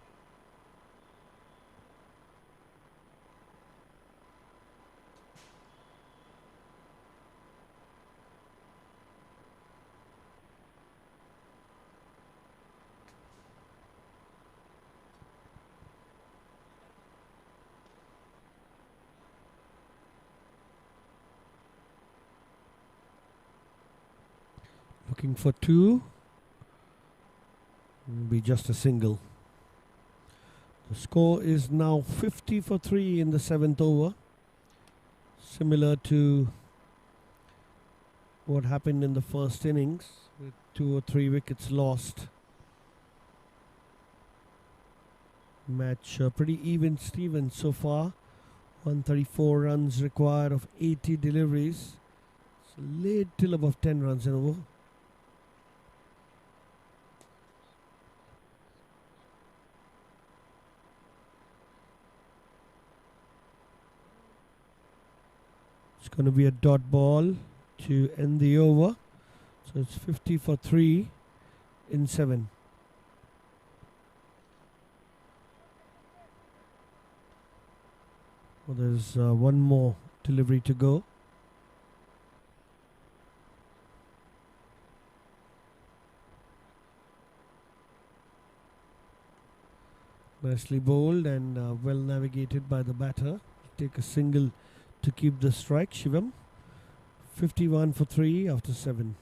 [SPEAKER 4] Looking for 2. Will be just a single. The score is now 50 for 3 in the 7th over. Similar to what happened in the first innings with 2 or 3 wickets lost. Match pretty even Steven so far. 134 runs required of 80 deliveries. It's a little above 10 runs in over. It's going to be a dot ball to end the over. So it's 50 for 3 in 7. Well, there's one more delivery to go. Nicely bowled and well navigated by the batter. Take a single to keep the strike, Shivam. 51 for 3 after 7.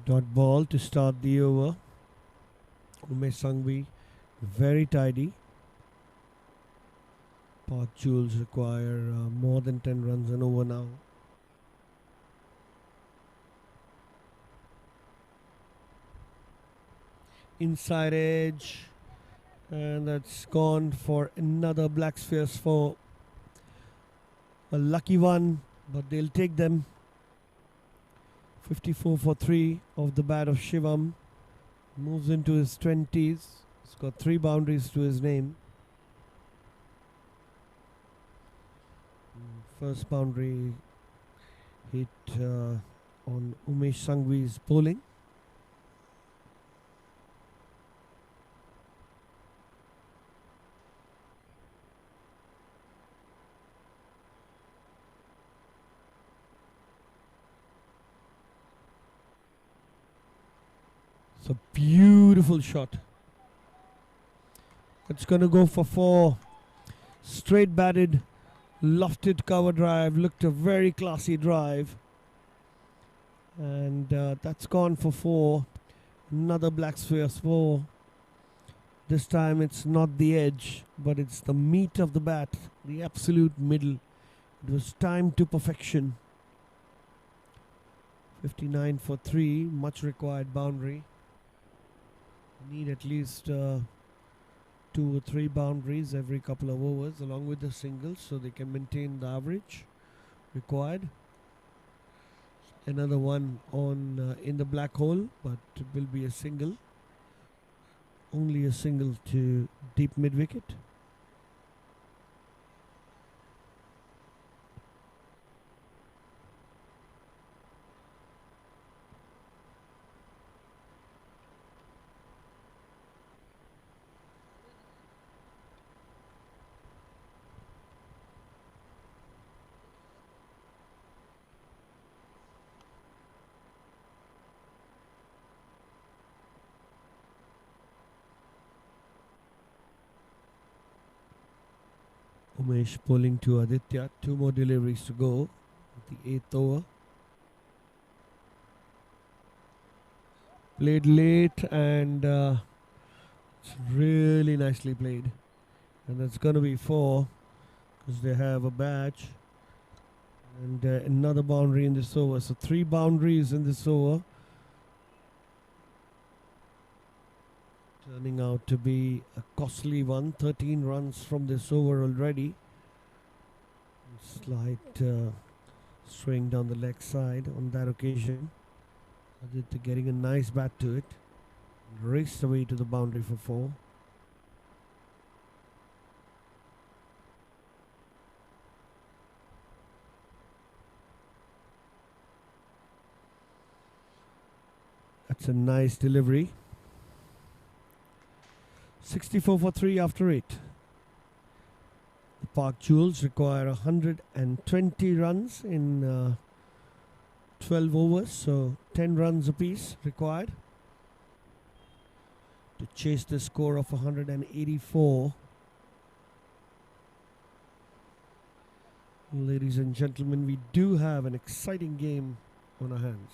[SPEAKER 4] Dot ball to start the over. Umesh Sanghvi very tidy. Park Jewels require more than 10 runs an over now. Inside edge, and that's gone for another black spheres for a lucky one, but they'll take them. 54 for 3 off the bat of Shivam. Moves into his 20s. He's got 3 boundaries to his name. First boundary hit on Umesh Sanghvi's bowling. It's a beautiful shot. It's going to go for 4. Straight batted, lofted cover drive. Looked a very classy drive. And that's gone for 4. Another black spheres 4. This time it's not the edge, but it's the meat of the bat, the absolute middle. It was timed to perfection. 59 for 3, much required boundary. Need at least 2 or 3 boundaries every couple of overs along with the singles so they can maintain the average required. Another one on in the black hole, but it will be a single. Only a single to deep mid wicket. Umesh bowling to Aditya. 2 more deliveries to go. The 8th over. Played late and it's really nicely played. And that's going to be 4 because they have a badge. And another boundary in this over. So 3 boundaries in this over. Turning out to be a costly one. 13 runs from this over already. Slight swing down the leg side on that occasion. Aditya getting a nice bat to it. Raced away to the boundary for 4. That's a nice delivery. 64 for 3 after 8. The Park Jewels require 120 runs in 12 overs, so 10 runs apiece required to chase the score of 184. Ladies and gentlemen, we do have an exciting game on our hands.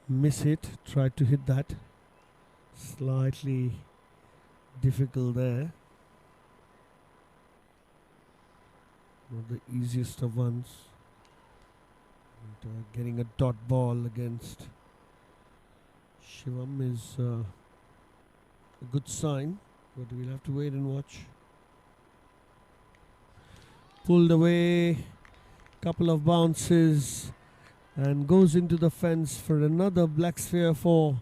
[SPEAKER 4] Miss it, tried to hit that. Slightly difficult there. Not the easiest of ones. And, getting a dot ball against Shivam is a good sign, but we'll have to wait and watch. Pulled away, couple of bounces, and goes into the fence for another black sphere 4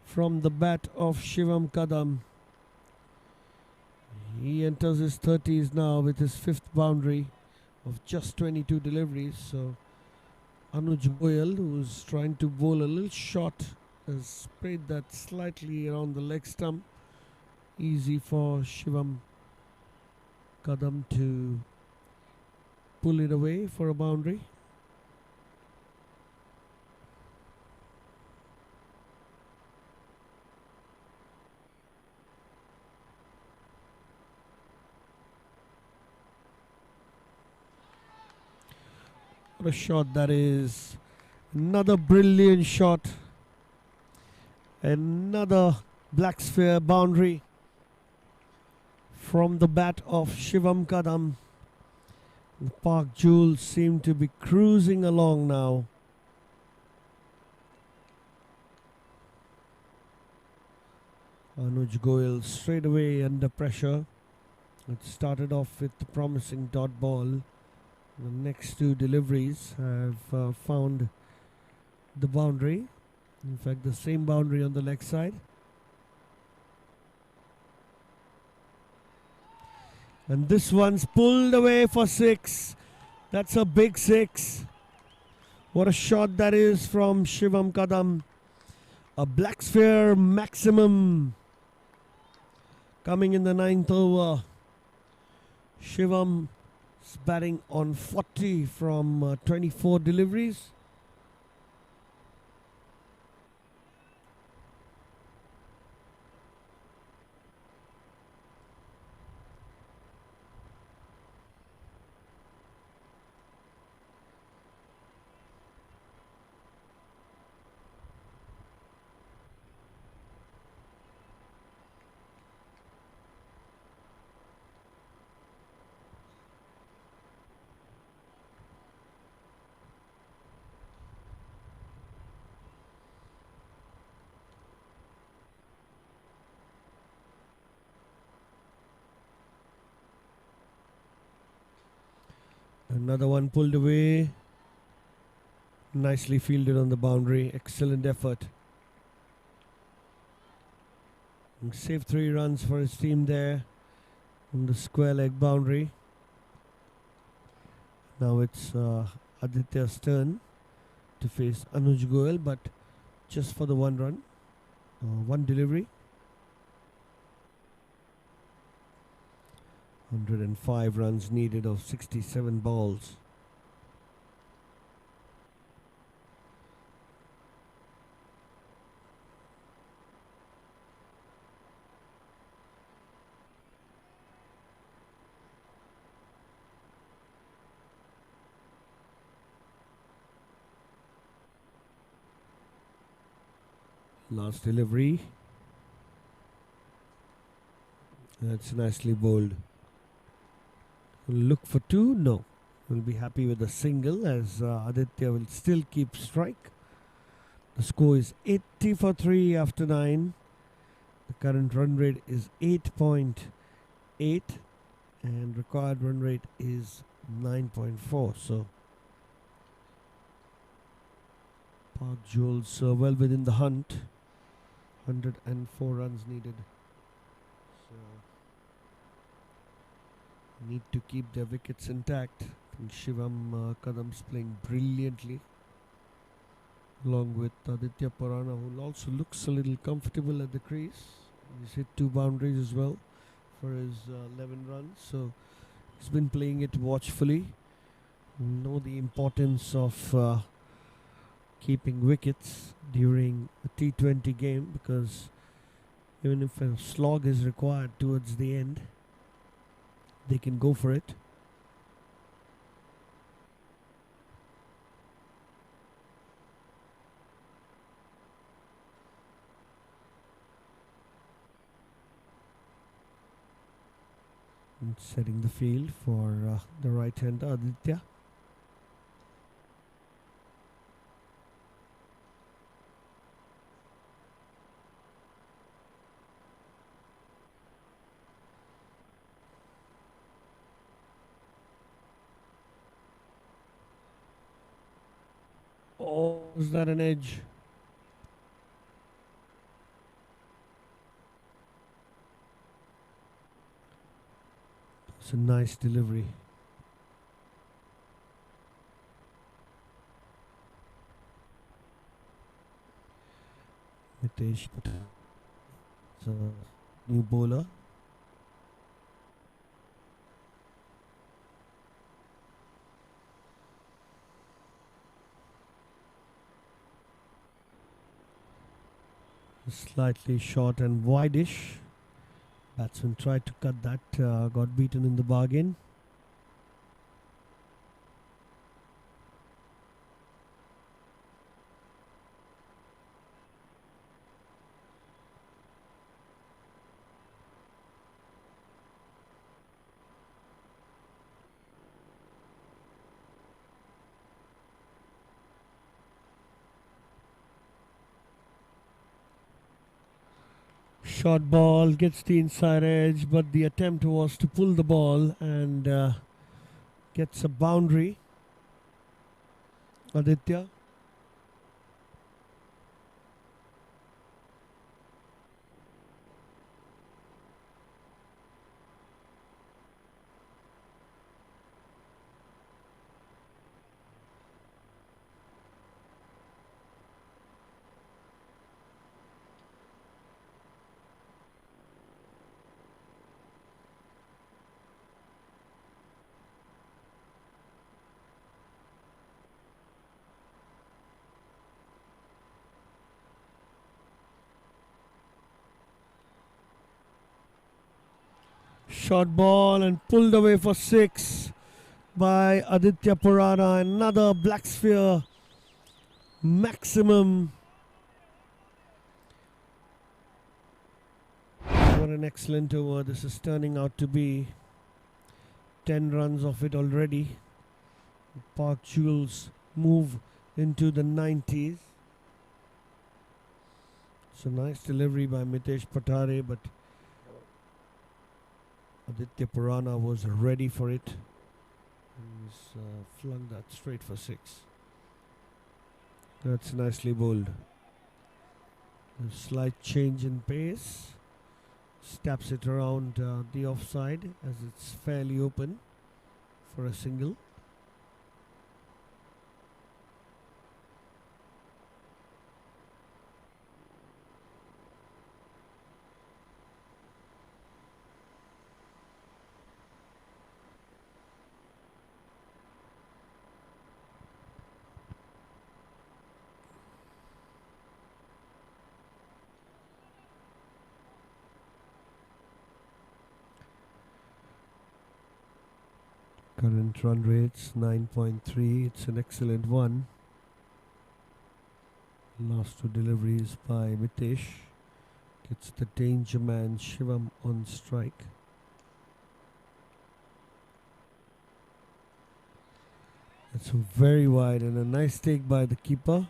[SPEAKER 4] from the bat of Shivam Kadam. He enters his 30s now with his 5th boundary of just 22 deliveries. So Anuj Goyal, who's trying to bowl a little short, has sprayed that slightly around the leg stump. Easy for Shivam Kadam to pull it away for a boundary. What a shot that is. Another brilliant shot. Another black sphere boundary from the bat of Shivam Kadam. The Park Jewels seem to be cruising along now. Anuj Goyal straight away under pressure. It started off with the promising dot ball. The next 2 deliveries have found the boundary. In fact, the same boundary on the leg side. And this one's pulled away for 6. That's a big 6 What a shot that is from Shivam Kadam. A black sphere maximum coming in the 9th over. Shivam is batting on 40 from 24 deliveries. Another one pulled away. Nicely fielded on the boundary. Excellent effort. And saved 3 runs for his team there on the square leg boundary. Now it's Aditya's turn to face Anuj Goel, but just for the 1 run. 1 delivery. 105 runs needed of 67 balls. Last delivery. That's nicely bowled. Look for 2? No. We'll be happy with a single as Aditya will still keep strike. The score is 80 for 3 after 9. The current run rate is 8.8 and required run rate is 9.4. So Park Jules well within the hunt. 104 runs needed. So need to keep their wickets intact. I think Shivam Kadam's playing brilliantly, along with Aditya Purana, who also looks a little comfortable at the crease. He's hit 2 boundaries as well for his 11 runs. So he's been playing it watchfully. We know the importance of keeping wickets during a T20 game, because even if a slog is required towards the end, they can go for it. And setting the field for the right-hander Aditya. Oh, is that an edge? It's a nice delivery. Mitesh, it's a new bowler. Slightly short and wide-ish. Batsman tried to cut that, got beaten in the bargain. Short ball gets the inside edge, but the attempt was to pull the ball and gets a boundary. Aditya. short ball and pulled away for 6 by Aditya Purana. Another black sphere maximum. What an excellent over. This is turning out to be 10 runs of it already. Park Jules move into the 90s. It's a nice delivery by Mitesh Patare, but Aditya Purana was ready for it. He's flung that straight for 6. That's nicely bowled. A slight change in pace. Stabs it around the offside as it's fairly open for a single. Current run rates 9.3. It's an excellent one. Last 2 deliveries by Mitesh. Gets the danger man Shivam on strike. That's very wide and a nice take by the keeper.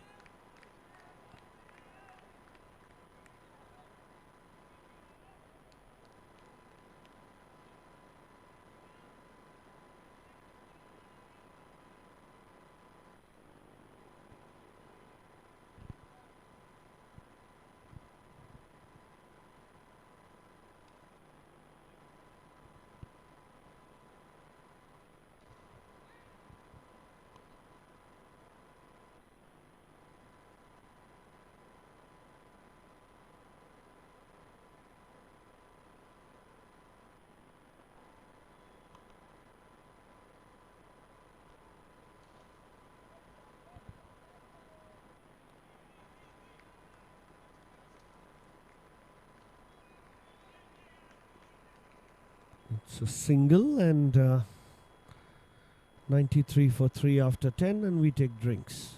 [SPEAKER 4] It's a single and 93 for 3 after 10, and we take drinks.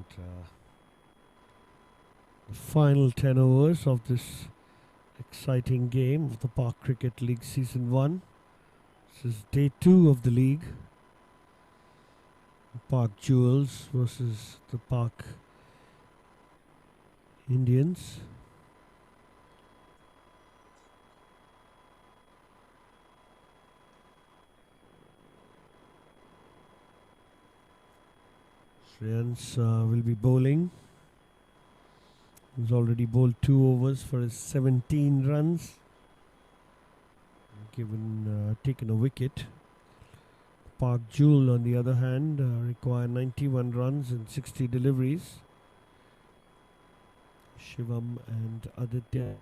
[SPEAKER 4] And the final 10 overs of this exciting game of the Park Cricket League Season 1. This is day 2 of the league. Park Jewels versus the Park Indians. Shreyans will be bowling. He's already bowled 2 overs for his 17 runs. Taken a wicket. Park Jewel, on the other hand, require 91 runs and 60 deliveries. Shivam and Aditya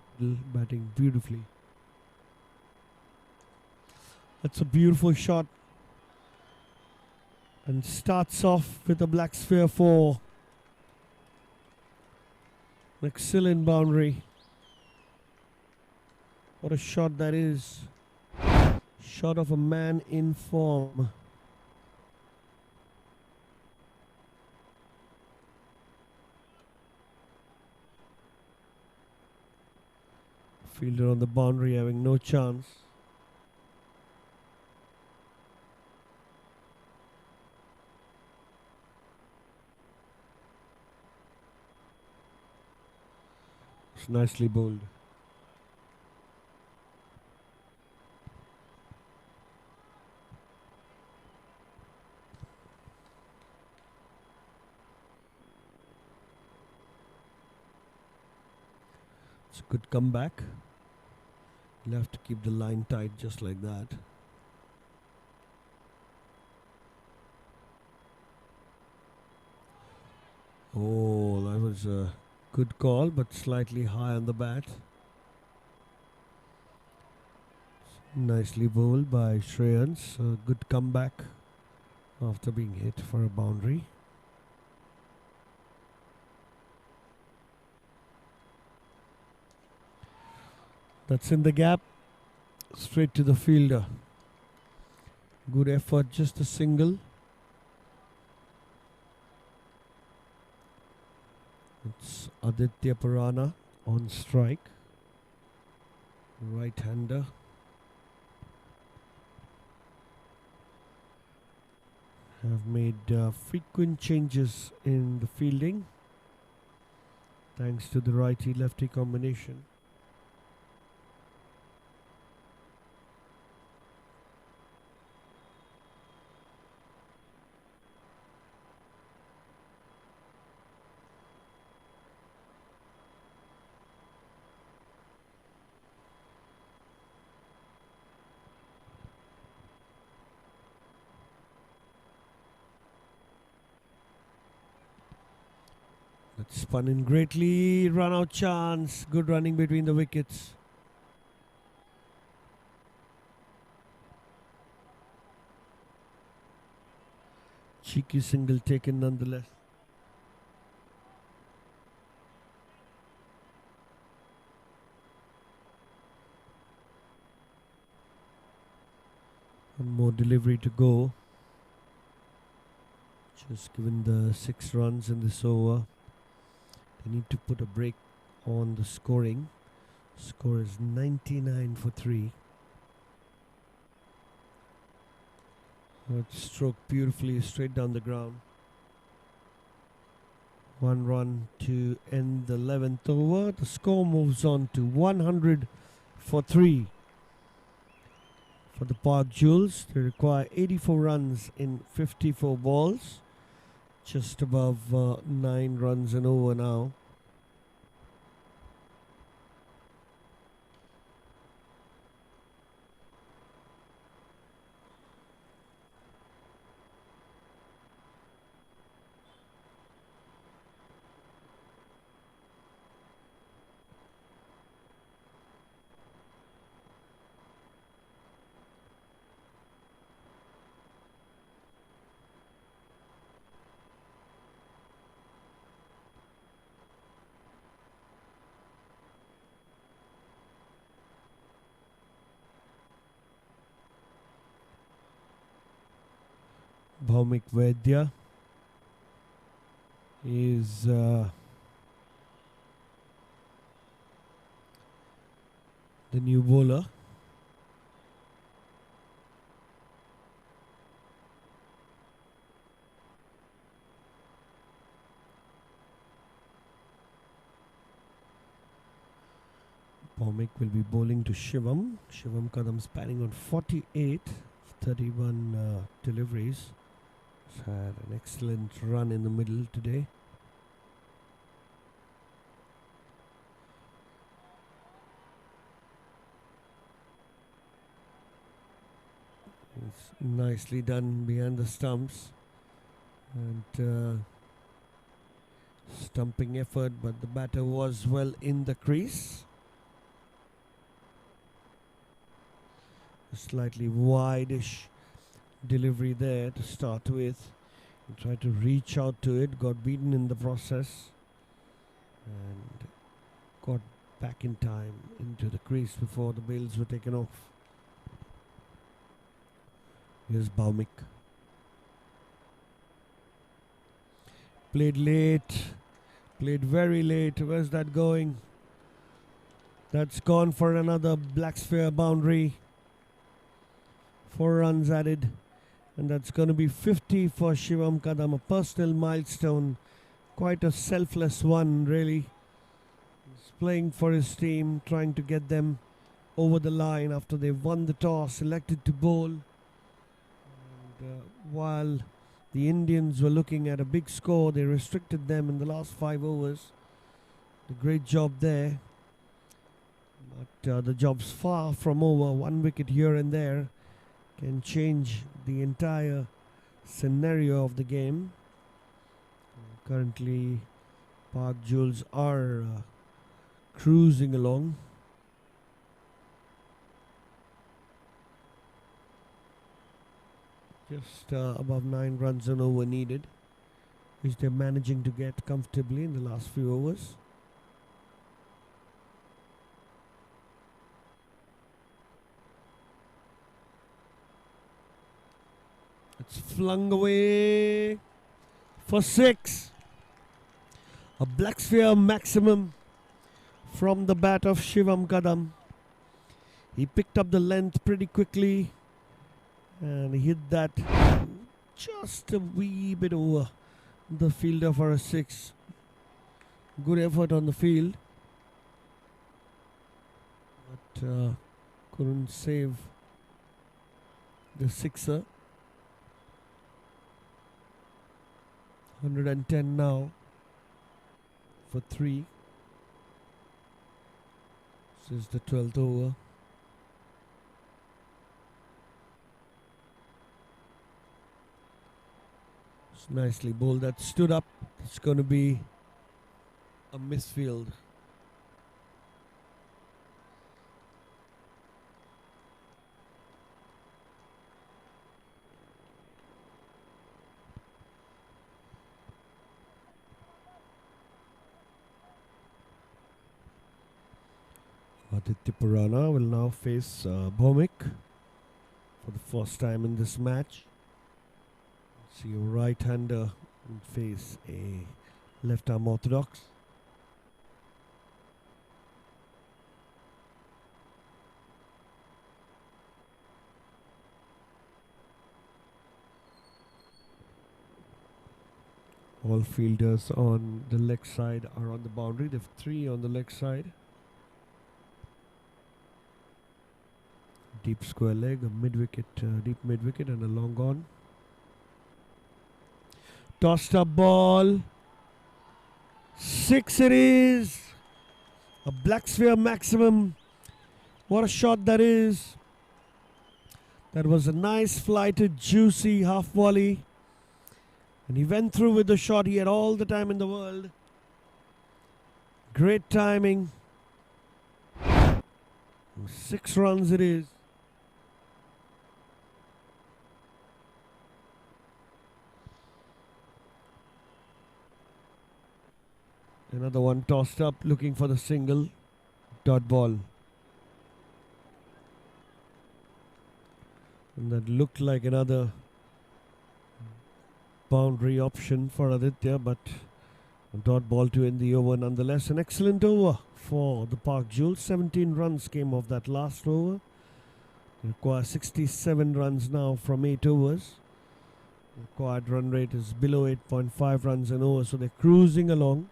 [SPEAKER 4] batting beautifully. That's a beautiful shot. And starts off with a black sphere 4. An excellent boundary. What a shot that is. Shot of a man in form. Fielder on the boundary having no chance. It's nicely bowled. It's a good comeback. You'll have to keep the line tight just like that. Oh, that was a good call, but slightly high on the bat. Nicely bowled by Shreyans. A good comeback after being hit for a boundary. That's in the gap. Straight to the fielder. Good effort, just a single. It's Aditya Purana on strike. Right-hander. Have made frequent changes in the fielding thanks to the righty-lefty combination. That's spun in greatly. Run out chance. Good running between the wickets. Cheeky single taken nonetheless. One more delivery to go. Just given the 6 runs in this over, they need to put a break on the scoring. Score is 99 for 3. That's stroked beautifully straight down the ground. 1 run to end the 11th over. The score moves on to 100 for 3. For the Park Jewels, they require 84 runs in 54 balls. Just above 9 runs and over now. Bhaumik Vaidya is the new bowler. Bhawmik will be bowling to Shivam. Shivam Kadam's batting on 48, 31 deliveries. He's had an excellent run in the middle today. It's nicely done behind the stumps. And stumping effort, but the batter was well in the crease. A slightly wide-ish delivery there to start with. He tried to reach out to it, got beaten in the process, and got back in time into the crease before the bails were taken off. Here's Bhawmik. Played late, played very late. Where's that going? That's gone for another black sphere boundary. 4 runs added, and that's going to be 50 for Shivam Kadam, a personal milestone. Quite a selfless one, really. He's playing for his team, trying to get them over the line after they won the toss, elected to bowl. And while the Indians were looking at a big score, they restricted them in the last 5 overs. A great job there. But the job's far from over. 1 wicket here and there can change the entire scenario of the game. Currently, Park Jewels are cruising along. Just above 9 runs an over needed, which they're managing to get comfortably in the last few overs. It's flung away for 6. A black sphere maximum from the bat of Shivam Kadam. He picked up the length pretty quickly and he hit that just a wee bit over the fielder for a 6. Good effort on the field, but couldn't save the 6er. 110 now for 3. This is the 12th over. It's nicely bowled. That stood up. It's going to be a misfield. Aditya Purana will now face Bhawmik for the first time in this match. See a right-hander face a left-arm orthodox. All fielders on the leg side are on the boundary. There are 3 on the leg side. Deep square leg, a mid-wicket, deep mid-wicket and a long on. Tossed up ball. 6 it is. A black sphere maximum. What a shot that is. That was a nice flighted, juicy half volley. And he went through with the shot. He had all the time in the world. Great timing. 6 runs it is. Another one tossed up, looking for the single. Dot ball. And that looked like another boundary option for Aditya, but A dot ball to end the over nonetheless. An excellent over for the Park Jewels. 17 runs came off that last over. They require 67 runs now from 8 overs. The required run rate is below 8.5 runs an over, so they're cruising along.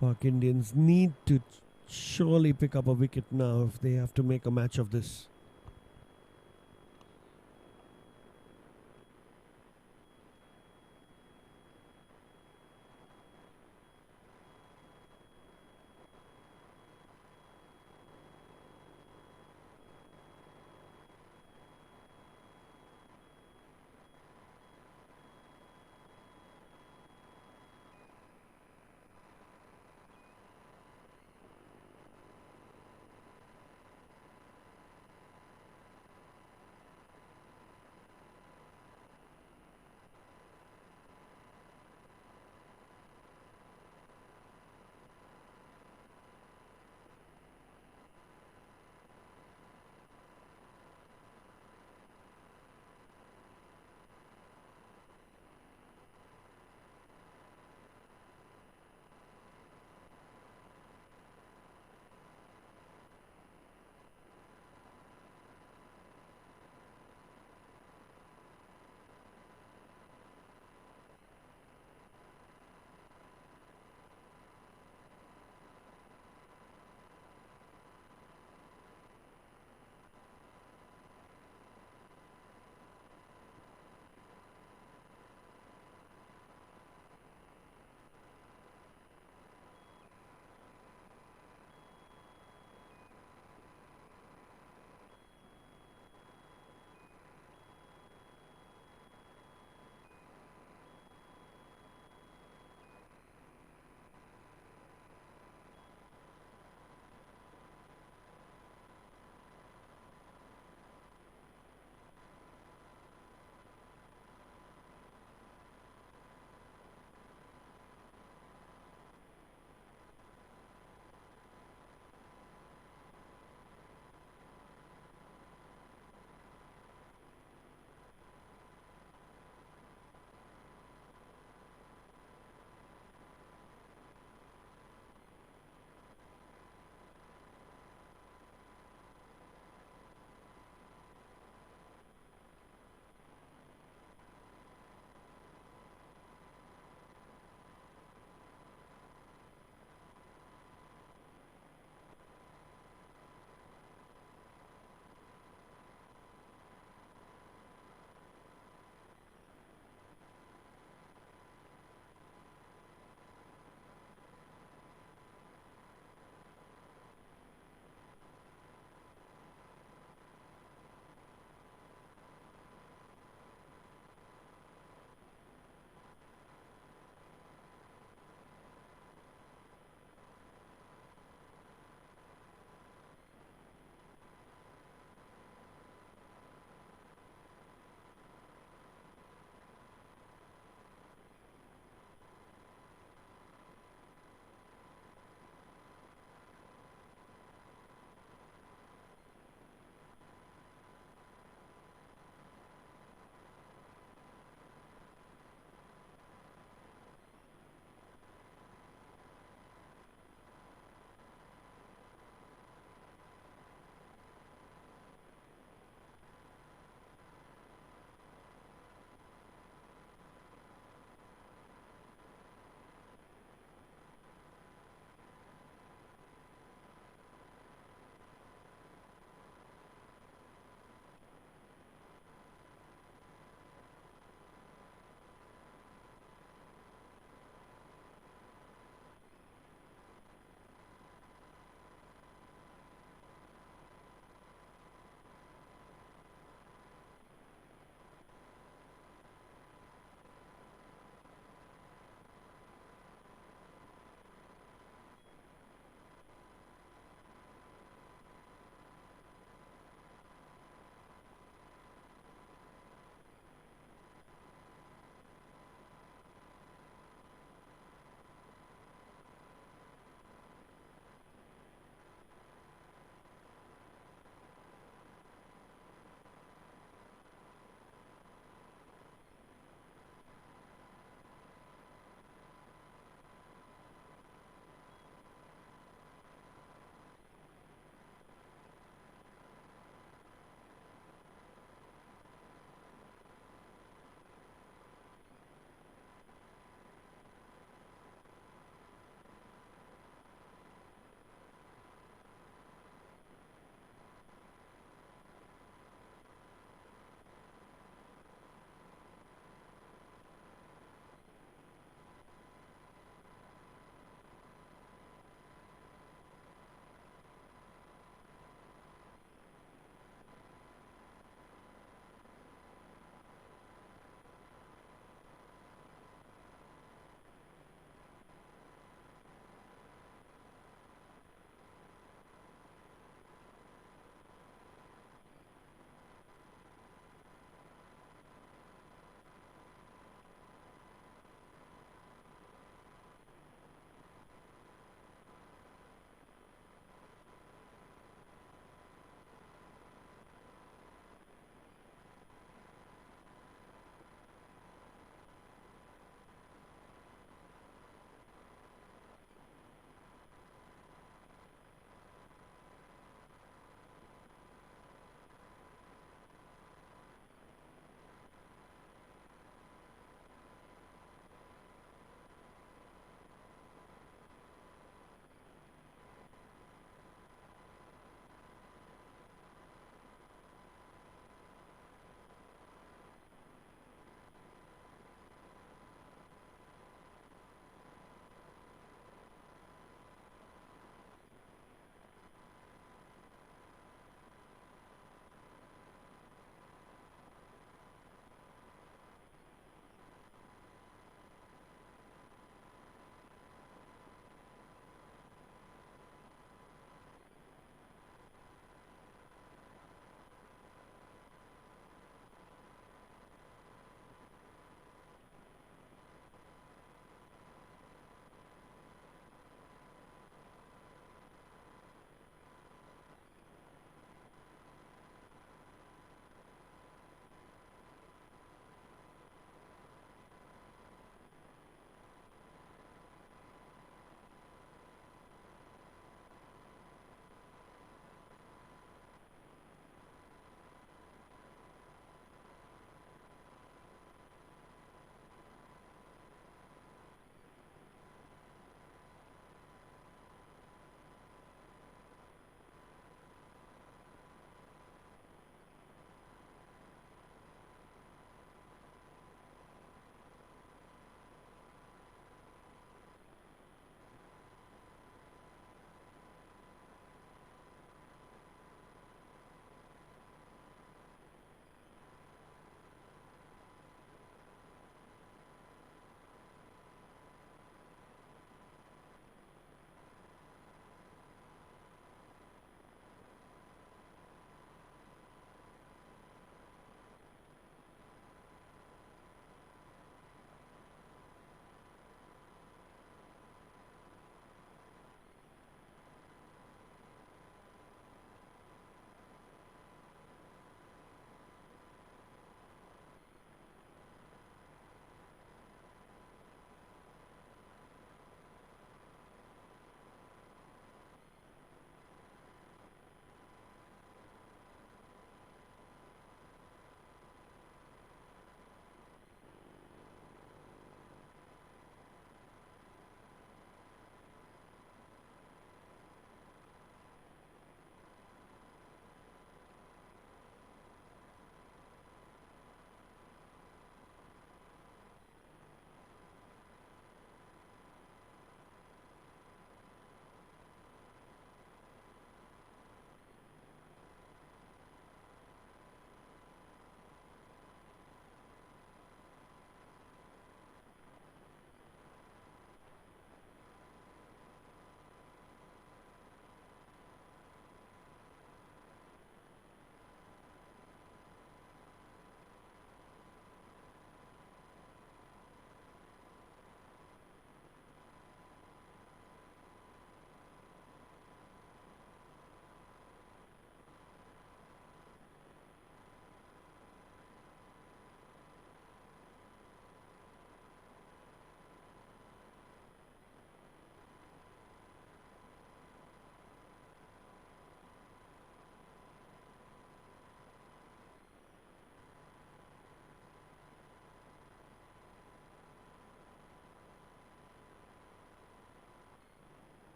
[SPEAKER 4] Park Indians need to surely pick up a wicket now if they have to make a match of this.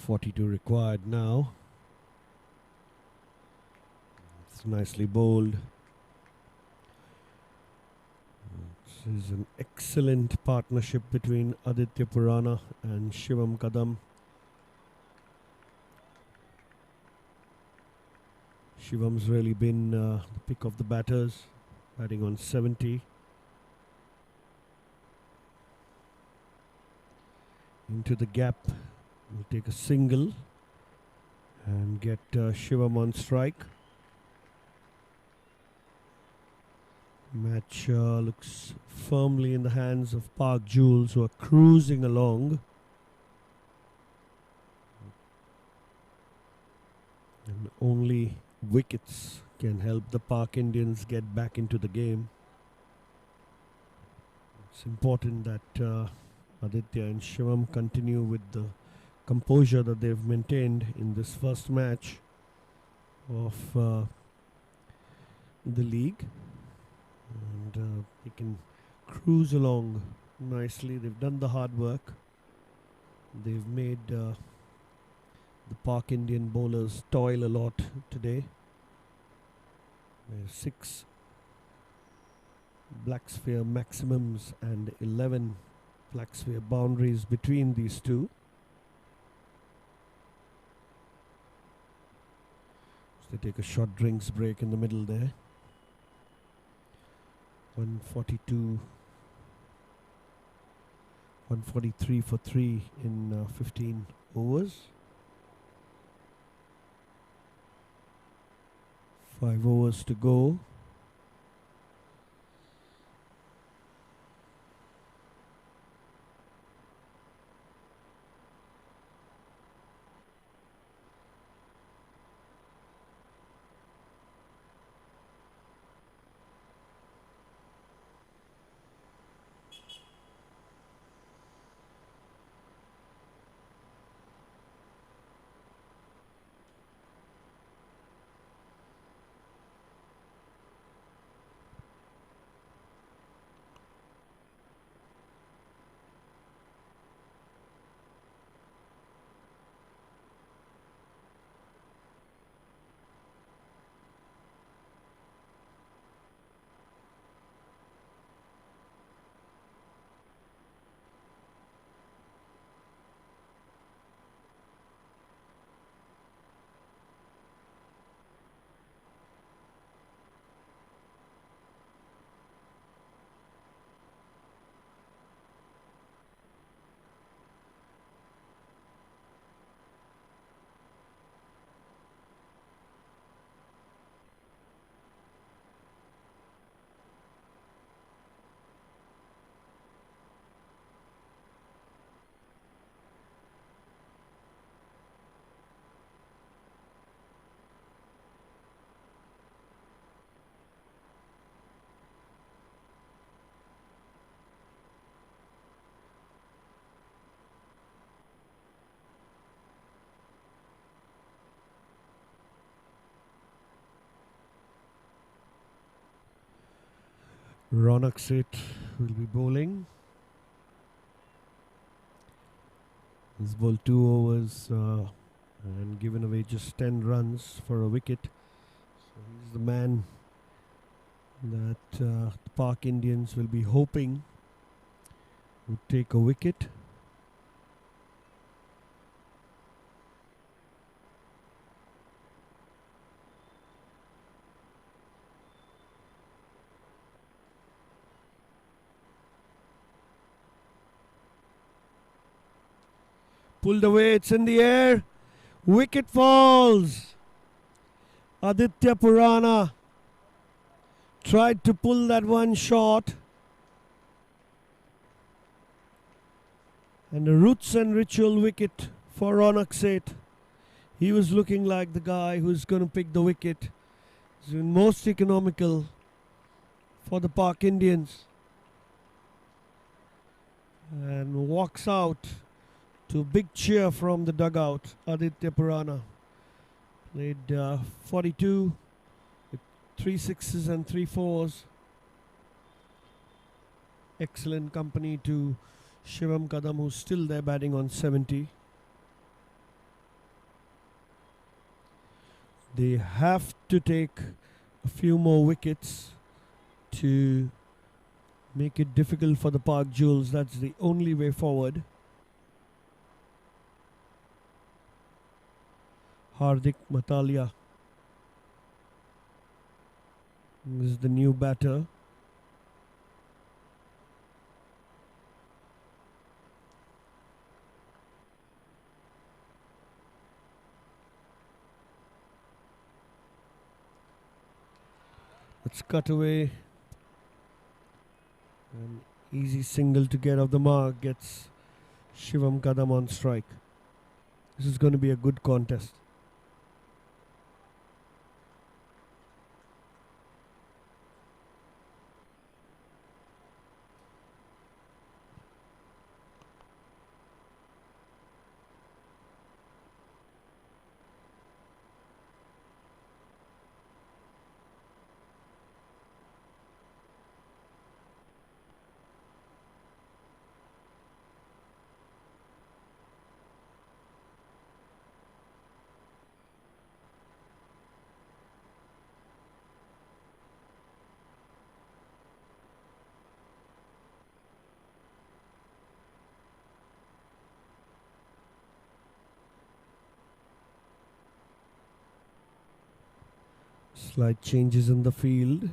[SPEAKER 4] 42 required now. It's nicely bowled. This is an excellent partnership between Aditya Purana and Shivam Kadam. Shivam's really been the pick of the batters, batting on 70. Into the gap, we'll take a single and get Shivam on strike. Match looks firmly in the hands of Park Jules, who are cruising along. And only wickets can help the Park Indians get back into the game. It's important that Aditya and Shivam continue with the composure that they've maintained in this first match of the league. And they can cruise along nicely. They've done the hard work. They've made the Park Indian bowlers toil a lot today. There's 6 black sphere maximums and 11 black sphere boundaries between these two. So they take a short drinks break in the middle there. 142, 143 for 3 in 15 overs. 5 overs to go. Ronak Seth will be bowling. He's bowled 2 overs and given away just 10 runs for a wicket. So he's the man that the Park Indians will be hoping would take a wicket. Pulled away, it's in the air. Wicket falls. Aditya Purana tried to pull that one shot. And a roots and ritual wicket for Ronak Seth. He was looking like the guy who's going to pick the wicket. He's been most economical for the Park Indians. And walks out to a big cheer from the dugout. Aditya Purana played 42 with 3 sixes and 3 fours. Excellent company to Shivam Kadam, who's still there batting on 70. They have to take a few more wickets to make it difficult for the Park Jewels. That's the only way forward. Hardik Matalia is the new batter. Let's cut away. An easy single to get off the mark gets Shivam Kadam on strike. This is going to be a good contest. Slight changes in the field.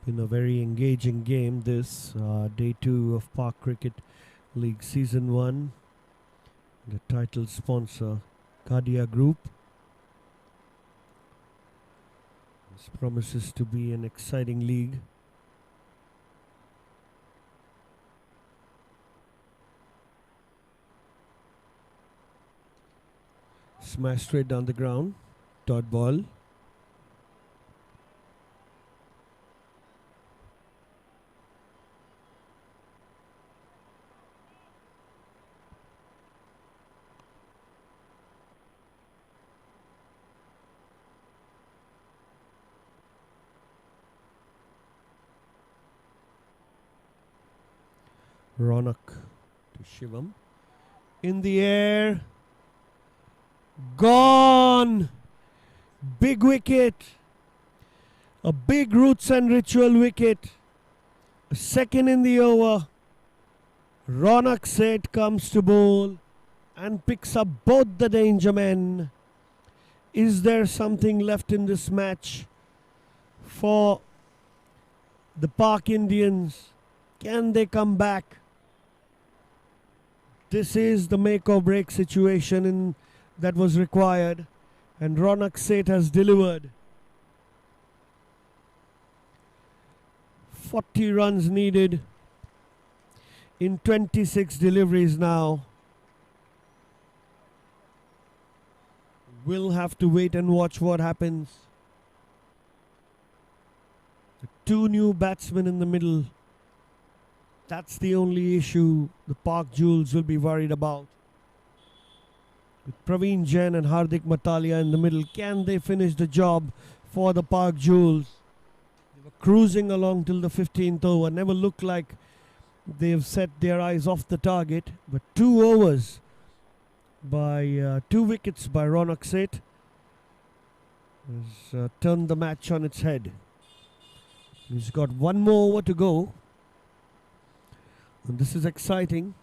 [SPEAKER 4] Been a very engaging game this day 2 of Park Cricket League Season 1. The title sponsor Gadiya Group. This promises to be an exciting league. Smash straight down the ground. Dot ball. Ronak to Shivam. In the air. Gone. Big wicket. A big roots and ritual wicket. A second in the over. Ronak Seth comes to bowl and picks up both the danger men. Is there something left in this match for the Park Indians? Can they come back? This is the make or break situation that was required, and Ronak Seth has delivered. 40 runs needed in 26 deliveries now. We'll have to wait and watch what happens. The 2 new batsmen in the middle. That's the only issue the Park Jewels will be worried about. With Praveen Jain and Hardik Matalia in the middle, can they finish the job for the Park Jewels? They were cruising along till the 15th over. Never looked like they've set their eyes off the target. But 2 overs by 2 wickets by Ronak Seth has turned the match on its head. He's got 1 more over to go. And this is exciting.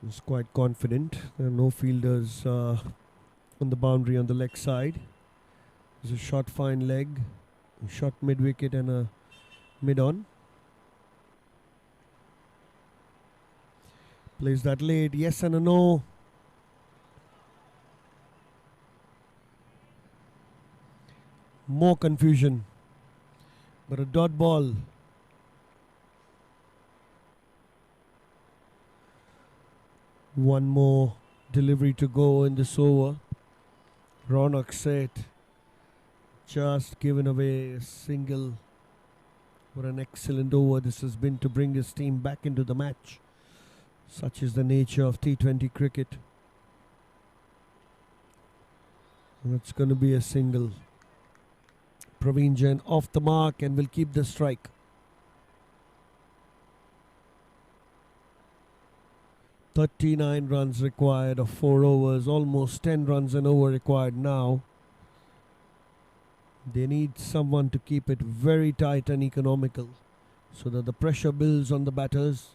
[SPEAKER 4] He's quite confident. There are no fielders on the boundary on the leg side. There's a shot fine leg, a shot mid wicket and a mid on. Plays that late, yes and a no. More confusion, but a dot ball. One more delivery to go in this over. Ronak Seth just given away a single. What an excellent over this has been to bring his team back into the match. Such is the nature of T20 cricket. And it's going to be a single. Praveen Jain off the mark and will keep the strike. 39 runs required of 4 overs, almost 10 runs an over required now. They need someone to keep it very tight and economical so that the pressure builds on the batters.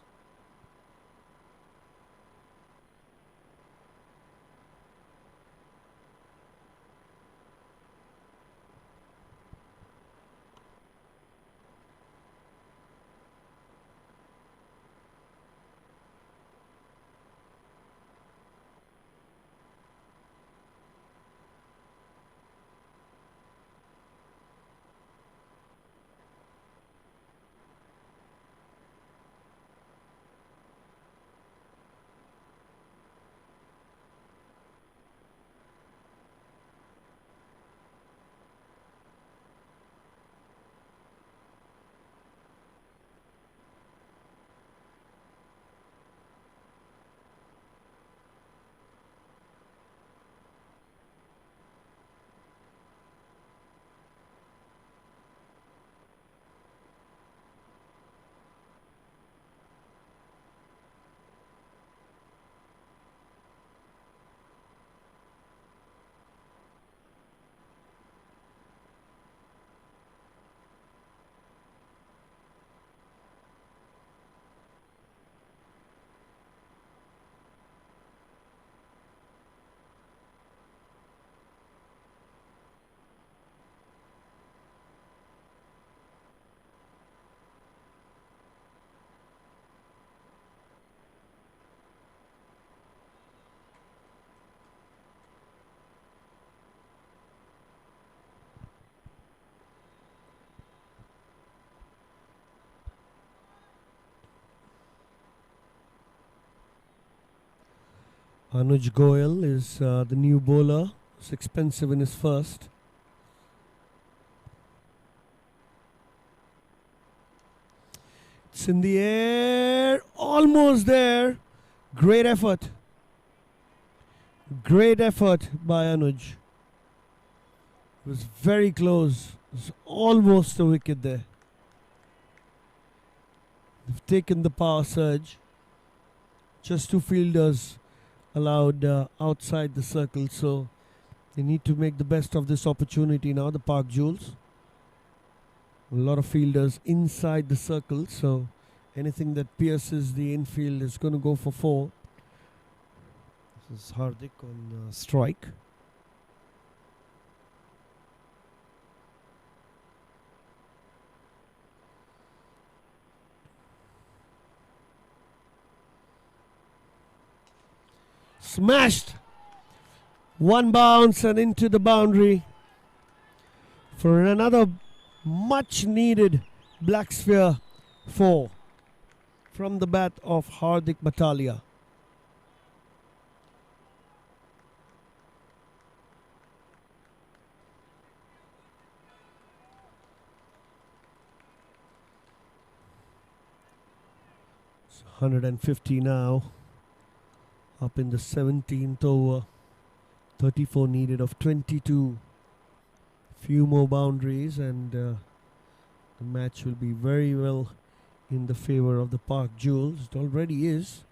[SPEAKER 4] Anuj Goyal is the new bowler. It's expensive in his first. It's in the air, almost there. Great effort. Great effort by Anuj. It was very close. It was almost a wicket there. They've taken the power surge. Just 2 fielders allowed outside the circle, so they need to make the best of this opportunity now, the Park Jewels. A lot of fielders inside the circle, so anything that pierces the infield is going to go for 4. This is Hardik on strike. Smashed! One bounce and into the boundary for another much needed black sphere 4 from the bat of Hardik Batalia. It's 150 now. Up in the 17th over. 34 needed of 22. Few more boundaries and the match will be very well in the favor of the Park Jewels. It already is.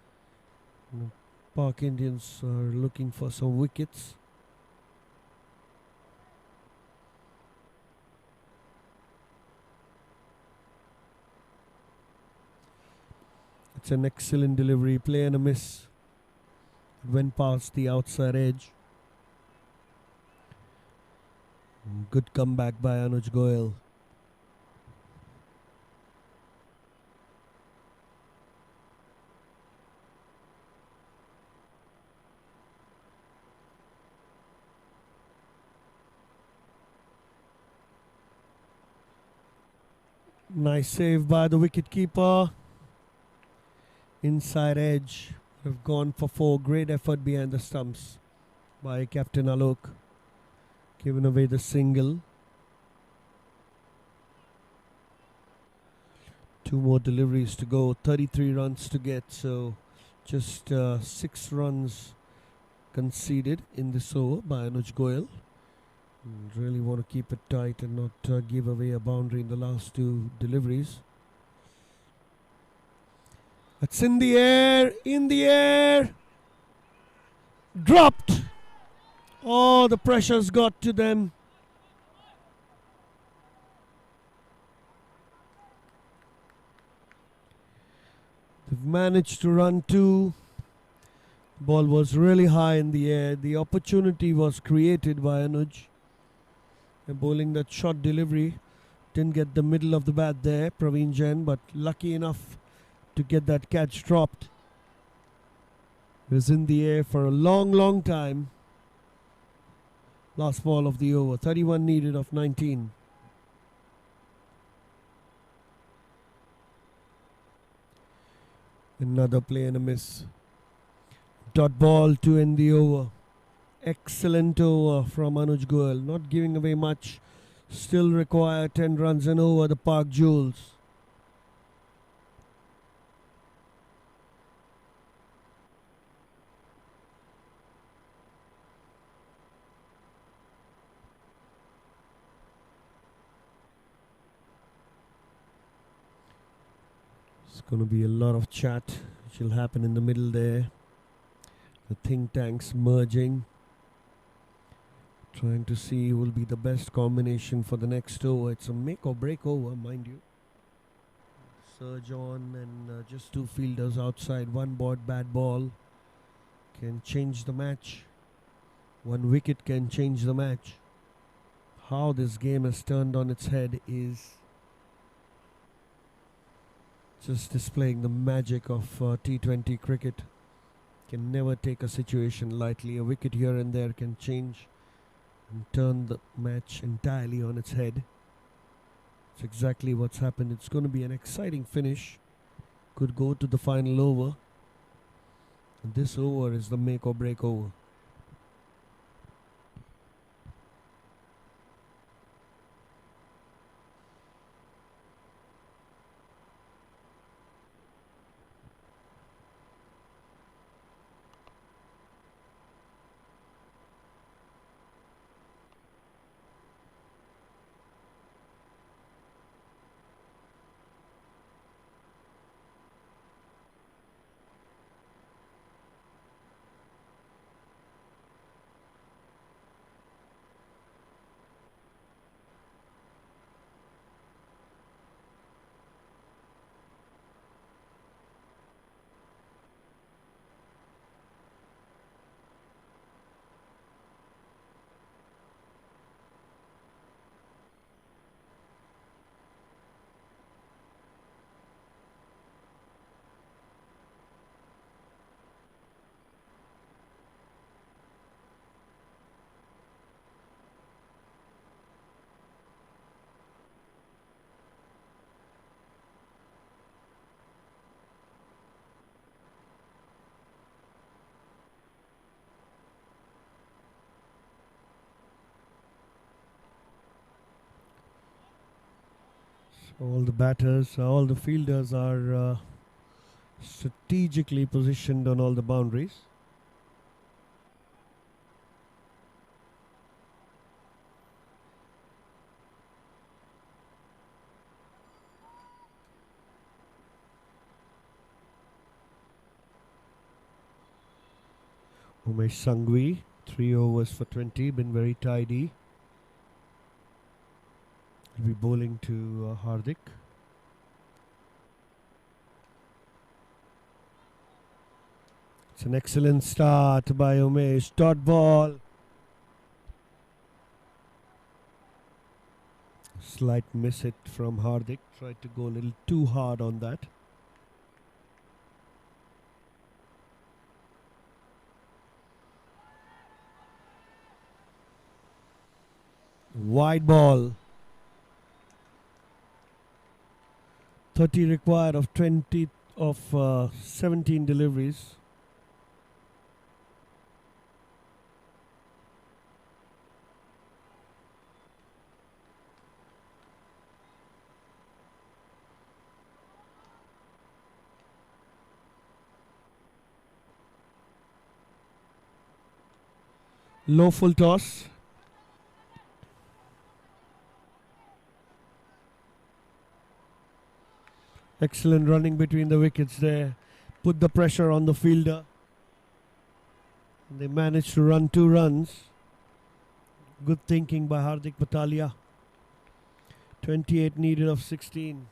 [SPEAKER 4] Park Indians are looking for some wickets. It's an excellent delivery. Play and a miss. It went past the outside edge. Good comeback by Anuj Goyal. Nice save by the wicketkeeper. Inside edge. Have gone for 4. Great effort behind the stumps by Captain Alok. Given away the single. 2 more deliveries to go. 33 runs to get. So just 6 runs conceded in this over by Anuj Goyal. And really want to keep it tight and not give away a boundary in the last 2 deliveries. It's in the air, dropped. Oh, the pressure's got to them. They've managed to run 2. Ball was really high in the air. The opportunity was created by Anuj. They're bowling that short delivery. Didn't get the middle of the bat there, Praveen Jain, but lucky enough to get that catch dropped. It was in the air for a long time. Last ball of the over. 31 needed of 19. Another play and a miss. Dot ball to end the over. Excellent over from Anuj Goyal. Not giving away much. Still require 10 runs and over the Park Jewels. It's going to be a lot of chat which will happen in the middle there. The think tanks merging. Trying to see who will be the best combination for the next over. It's a make or break over, mind you. Surge on and just 2 fielders outside. 1 board, bad ball can change the match. 1 wicket can change the match. How this game has turned on its head is just displaying the magic of T20 cricket. Can never take a situation lightly. A wicket here and there can change and turn the match entirely on its head. It's exactly what's happened. It's going to be an exciting finish. Could go to the final over. And this over is the make or break over. All the batters, all the fielders are strategically positioned on all the boundaries. Umesh Sangvi, 3 overs for 20, been very tidy. He'll be bowling to Hardik. It's an excellent start by Umesh. Dot ball. Slight miss hit from Hardik. Tried to go a little too hard on that. Wide ball. 30 required of 17 deliveries. Low full toss. Excellent running between the wickets there. Put the pressure on the fielder. They managed to run 2 runs. Good thinking by Hardik Batalia. 28 needed of 16.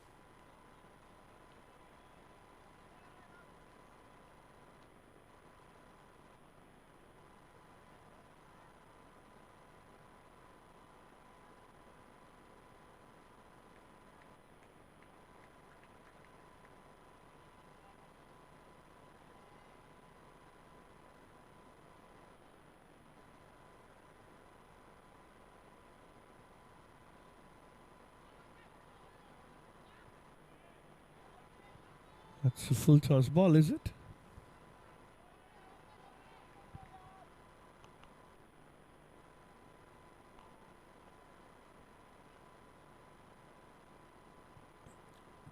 [SPEAKER 4] That's a full toss ball, is it?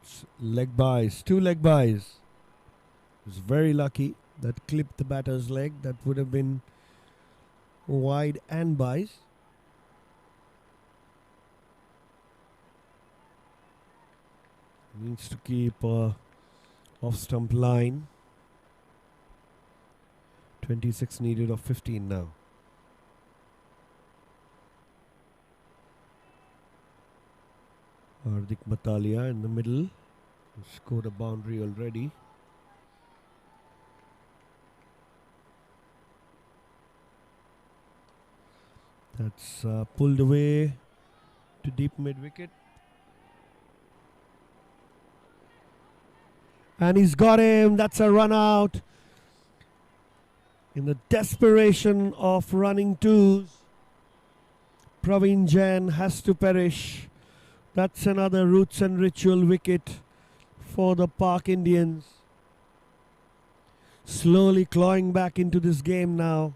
[SPEAKER 4] It's leg buys, 2 leg buys. He was very lucky that clipped the batter's leg. That would have been wide and buys. Needs to keep off stump line. 26 needed of 15 now. Hardik Batalia in the middle. Scored a boundary already. That's pulled away to deep mid wicket. And he's got him. That's a run out. In the desperation of running 2s, Praveen Jain has to perish. That's another roots and ritual wicket for the Park Indians. Slowly clawing back into this game now.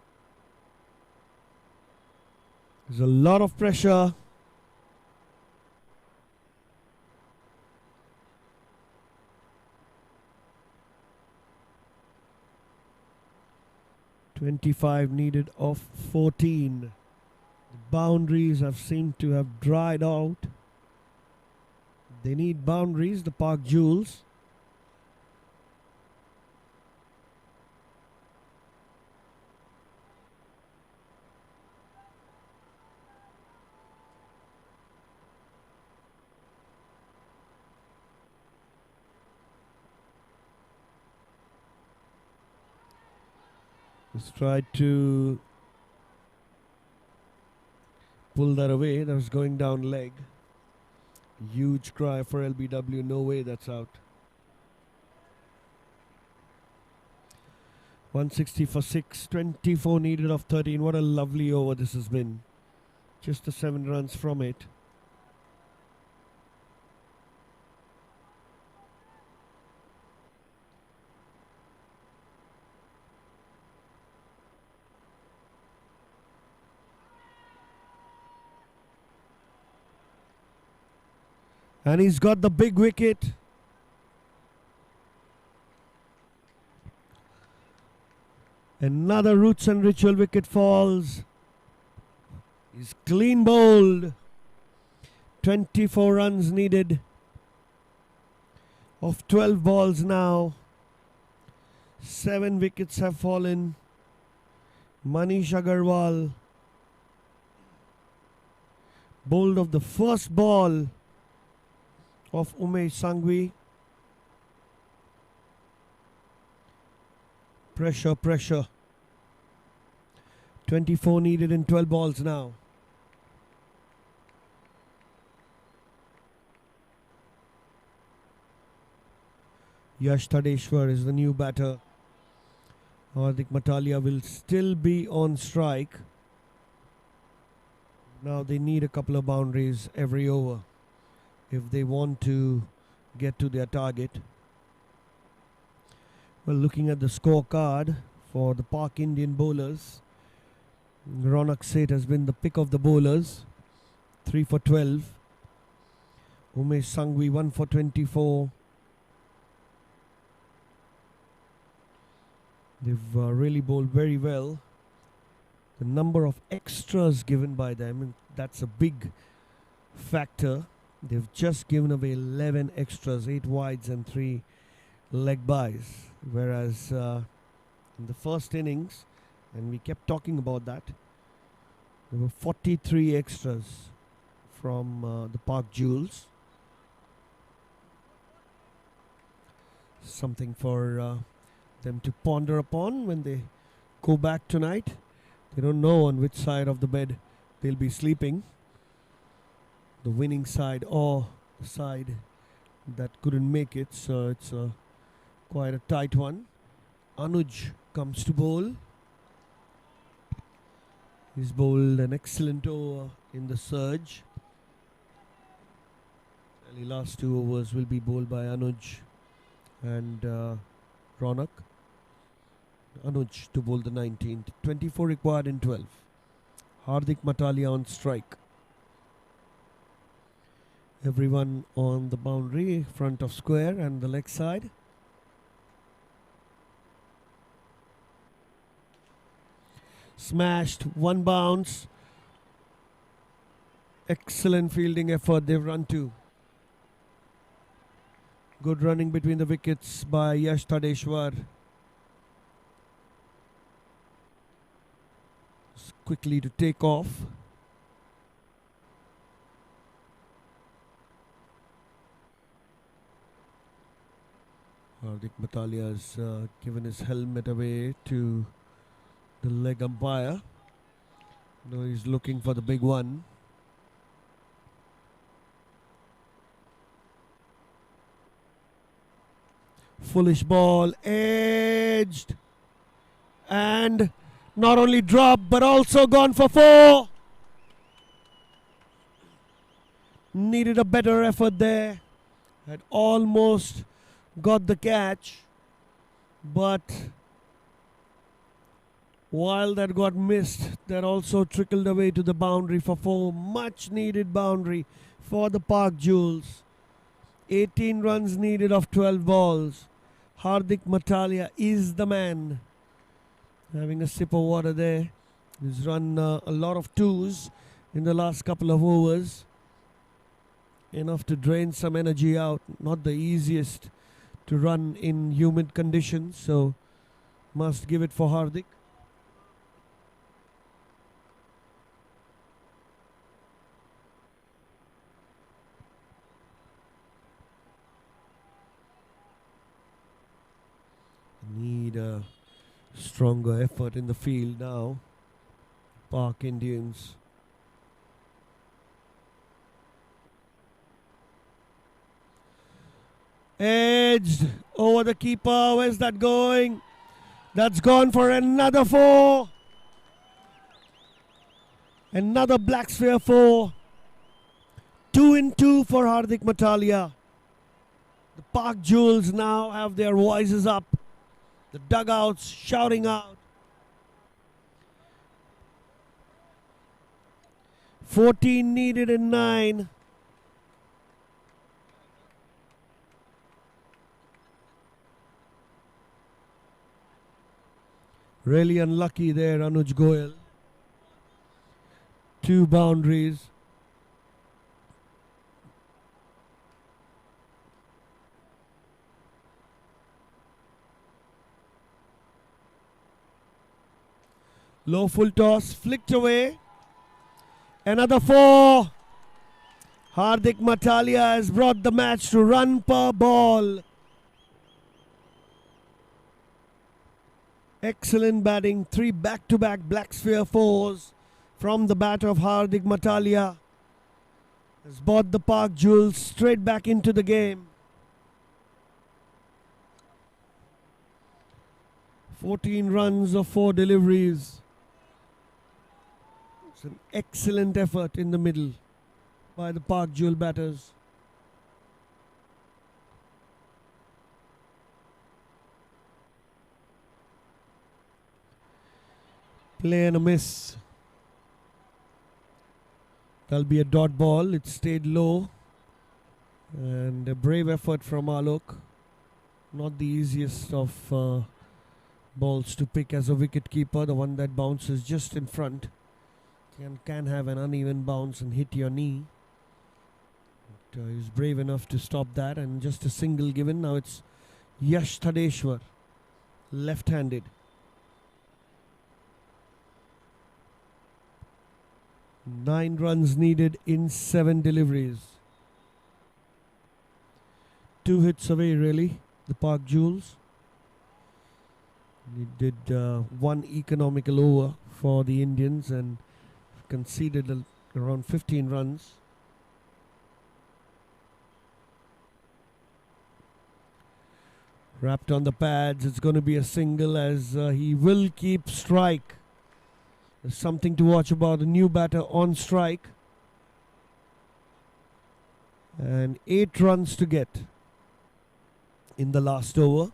[SPEAKER 4] There's a lot of pressure. .25 needed of 14. The boundaries have seemed to have dried out. They need boundaries, the Park Jewels. Let's try to pull that away. That was going down leg. Huge cry for LBW. No way that's out. 160 for 6. 24 needed of 13. What a lovely over this has been. Just the 7 runs from it. And he's got the big wicket. Another roots and ritual wicket falls. He's clean bowled. 24 runs needed. Of 12 balls now. 7 wickets have fallen. Manish Agarwal bowled of the first ball of Umesh Sanghvi. Pressure, pressure. 24 needed in 12 balls now. Yash Tadeshwar is the new batter. Hardik Batalia will still be on strike. Now they need a couple of boundaries every over if they want to get to their target. Well, looking at the scorecard for the Park Indian bowlers, Ronak Seth has been the pick of the bowlers. 3 for 12. Umesh Sanghvi 1 for 24. They've really bowled very well. the number of extras given by them, and that's a big factor. They've just given away 11 extras, 8 wides and 3 leg byes, whereas in the first innings, and we kept talking about that, there were 43 extras from the Park Jewels. Something for them to ponder upon when they go back tonight. They don't know on which side of the bed they'll be sleeping, the winning side or the side that couldn't make it, so it's quite a tight one. Anuj comes to bowl. He's bowled an excellent over in the surge. The last 2 overs will be bowled by Anuj and Ronak. Anuj to bowl the 19th. 24 required in 12. Hardik Matalia on strike. Everyone on the boundary, front of square and the leg side. Smashed, 1 bounce. Excellent fielding effort they've run to. Good running between the wickets by Yash Tadeshwar. Quickly to take off. Hardik Matalia has given his helmet away to the leg umpire. Now he's looking for the big one. Foolish ball, edged, and not only dropped but also gone for 4. Needed a better effort there. Had almost got the catch, but while that got missed, that also trickled away to the boundary for 4. Much needed boundary for the Park Jewels. 18 runs needed of 12 balls. Hardik Matalia is the man. Having a sip of water there. He's run a lot of 2s in the last couple of overs. Enough to drain some energy out. Not the easiest to run in humid conditions, so must give it for Hardik. Need a stronger effort in the field now. Park Indians. Edged over the keeper. Where's that going? That's gone for another 4. Another black sphere 4. 2 in 2 for Hardik Matalia. The Park Jewels now have their voices up. The dugouts shouting out. 14 needed in 9. Really unlucky there, Anuj Goyal. 2 boundaries. Low full toss, flicked away. Another 4. Hardik Matalia has brought the match to run per ball. Excellent batting. 3 back-to-back black sphere 4s from the bat of Hardik Matalia. Has brought the Park Jewels straight back into the game. 14 runs of 4 deliveries. It's an excellent effort in the middle by the Park Jewel batters. Play and a miss. That'll be a dot ball. It stayed low. And a brave effort from Alok. Not the easiest of balls to pick as a wicket keeper. The one that bounces just in front can have an uneven bounce and hit your knee. But, he's brave enough to stop that, and just a single given. Now it's Yash Thadeshwar, left-handed. 9 runs needed in 7 deliveries. 2 hits away, really, the Park Jewels. He did 1 economical over for the Indians and conceded around 15 runs. Wrapped on the pads, it's going to be a single, as he will keep strike. There's something to watch about the new batter on strike. And 8 runs to get in the last over.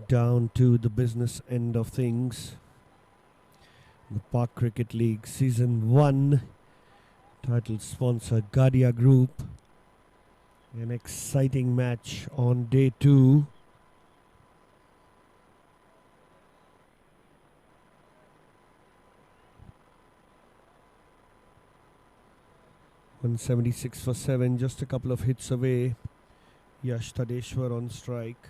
[SPEAKER 4] Down to the business end of things. The Park Cricket League Season 1, title sponsor Gadiya Group. An exciting match on day 2. .176 for 7, just a couple of hits away. Yash Thadeshwar on strike.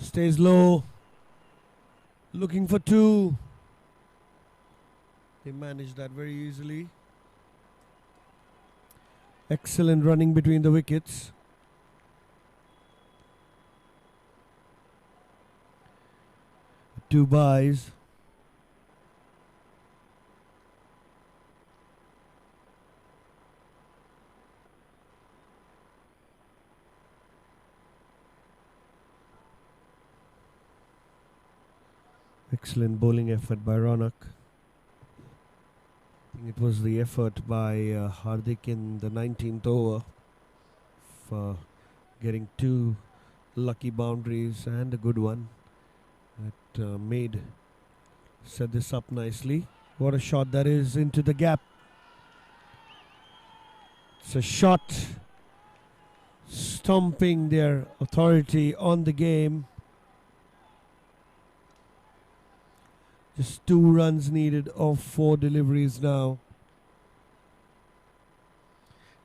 [SPEAKER 4] Stays low, looking for 2. They managed that very easily. Excellent running between the wickets. Two byes. Excellent bowling effort by Ronak. I think it was the effort by Hardik in the 19th over for getting 2 lucky boundaries and a good one. That set this up nicely. What a shot that is into the gap. It's a shot stomping their authority on the game. Just 2 runs needed of 4 deliveries now.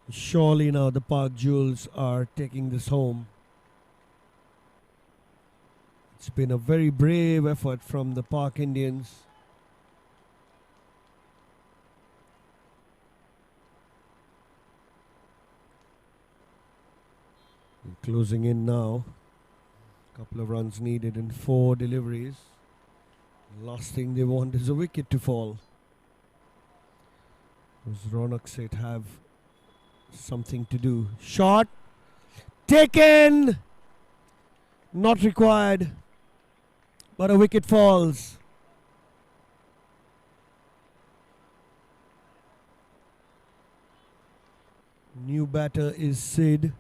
[SPEAKER 4] Surely now the Park Jewels are taking this home. It's been a very brave effort from the Park Indians. And closing in now. Couple of runs needed in 4 deliveries. Last thing they want is a wicket to fall. Does Ronak Seth have something to do? Shot taken, not required, but a wicket falls. New batter is Sid.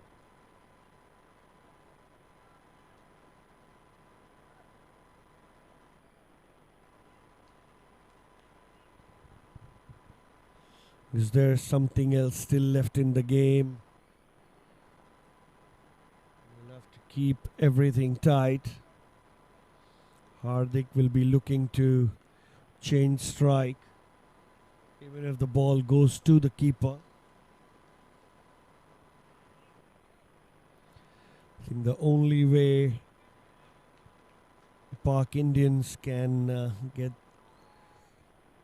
[SPEAKER 4] Is there something else still left in the game? We'll have to keep everything tight. Hardik will be looking to change strike, even if the ball goes to the keeper. I think the only way Park Indians can get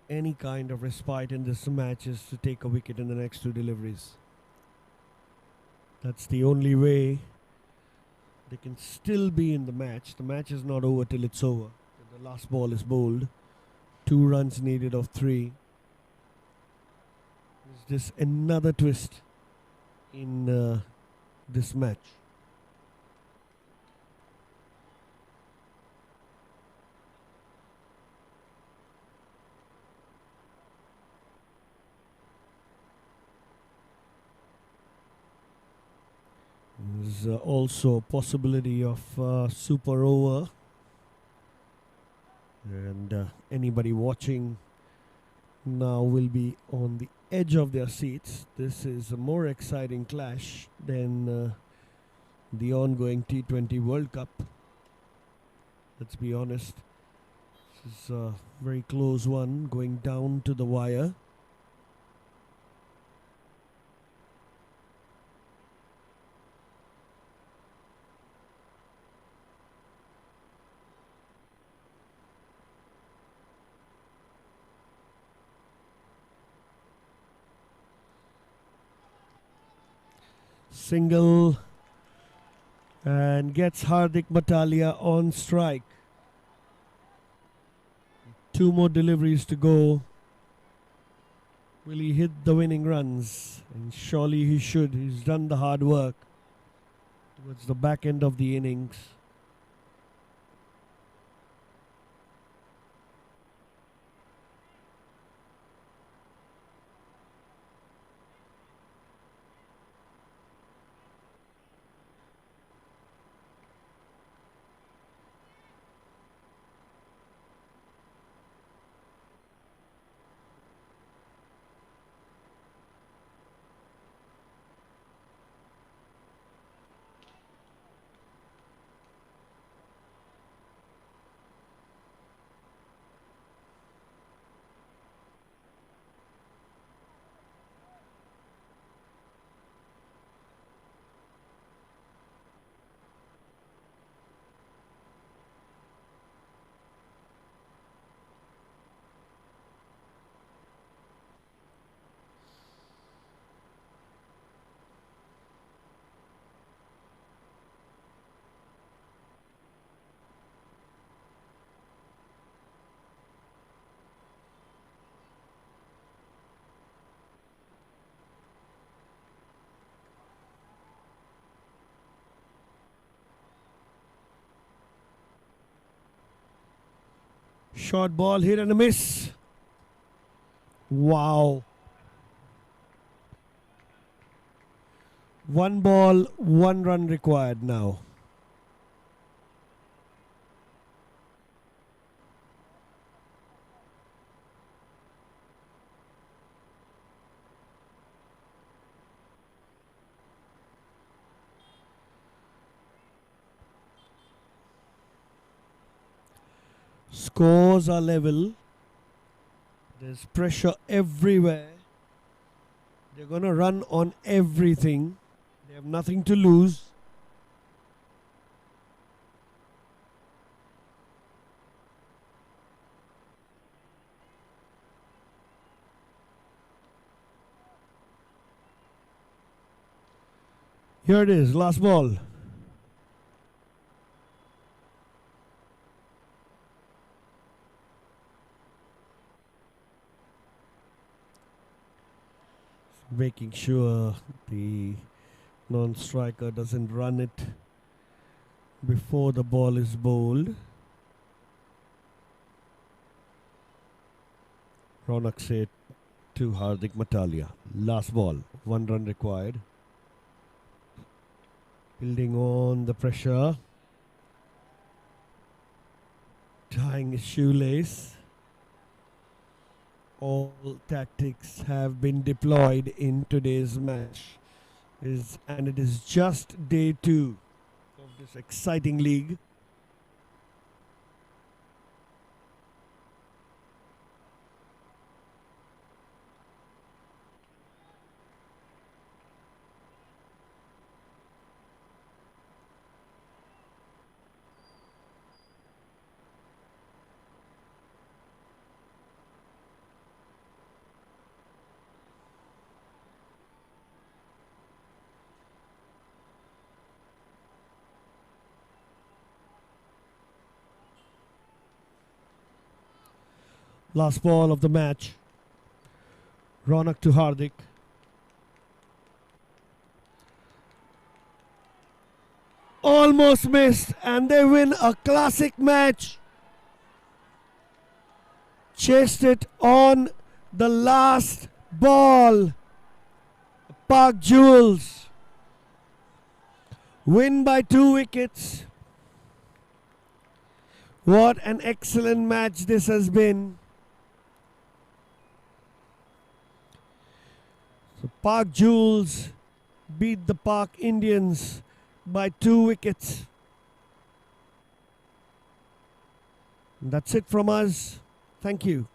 [SPEAKER 4] any kind of respite in this match is to take a wicket in the next 2 deliveries. That's the only way they can still be in the match. The match is not over till it's over. The last ball is bowled. 2 runs needed of 3. Is this another twist in this match? There's also a possibility of super over, and anybody watching now will be on the edge of their seats. This is a more exciting clash than the ongoing T20 World Cup. Let's be honest. This is a very close one, going down to the wire. Single, and gets Hardik Matalia on strike. 2 more deliveries to go. Will he hit the winning runs? And surely he should. He's done the hard work towards the back end of the innings. Short ball, hit and a miss. Wow. 1 ball, 1 run required now. scores are level. There's pressure everywhere. They're going to run on everything. They have nothing to lose. Here it is, last ball. Making sure the non-striker doesn't run it before the ball is bowled. Ronak said to Hardik Matalia, last ball, 1 run required. Building on the pressure. Tying his shoelace. All tactics have been deployed in today's match. And it is just day 2 of this exciting league. Last ball of the match. Ronak to Hardik. Almost missed, and they win a classic match. Chased it on the last ball. Park Jewels win by 2 wickets. What an excellent match this has been. So Park Jewels beat the Park Indians by 2 wickets. That's it from us. Thank you.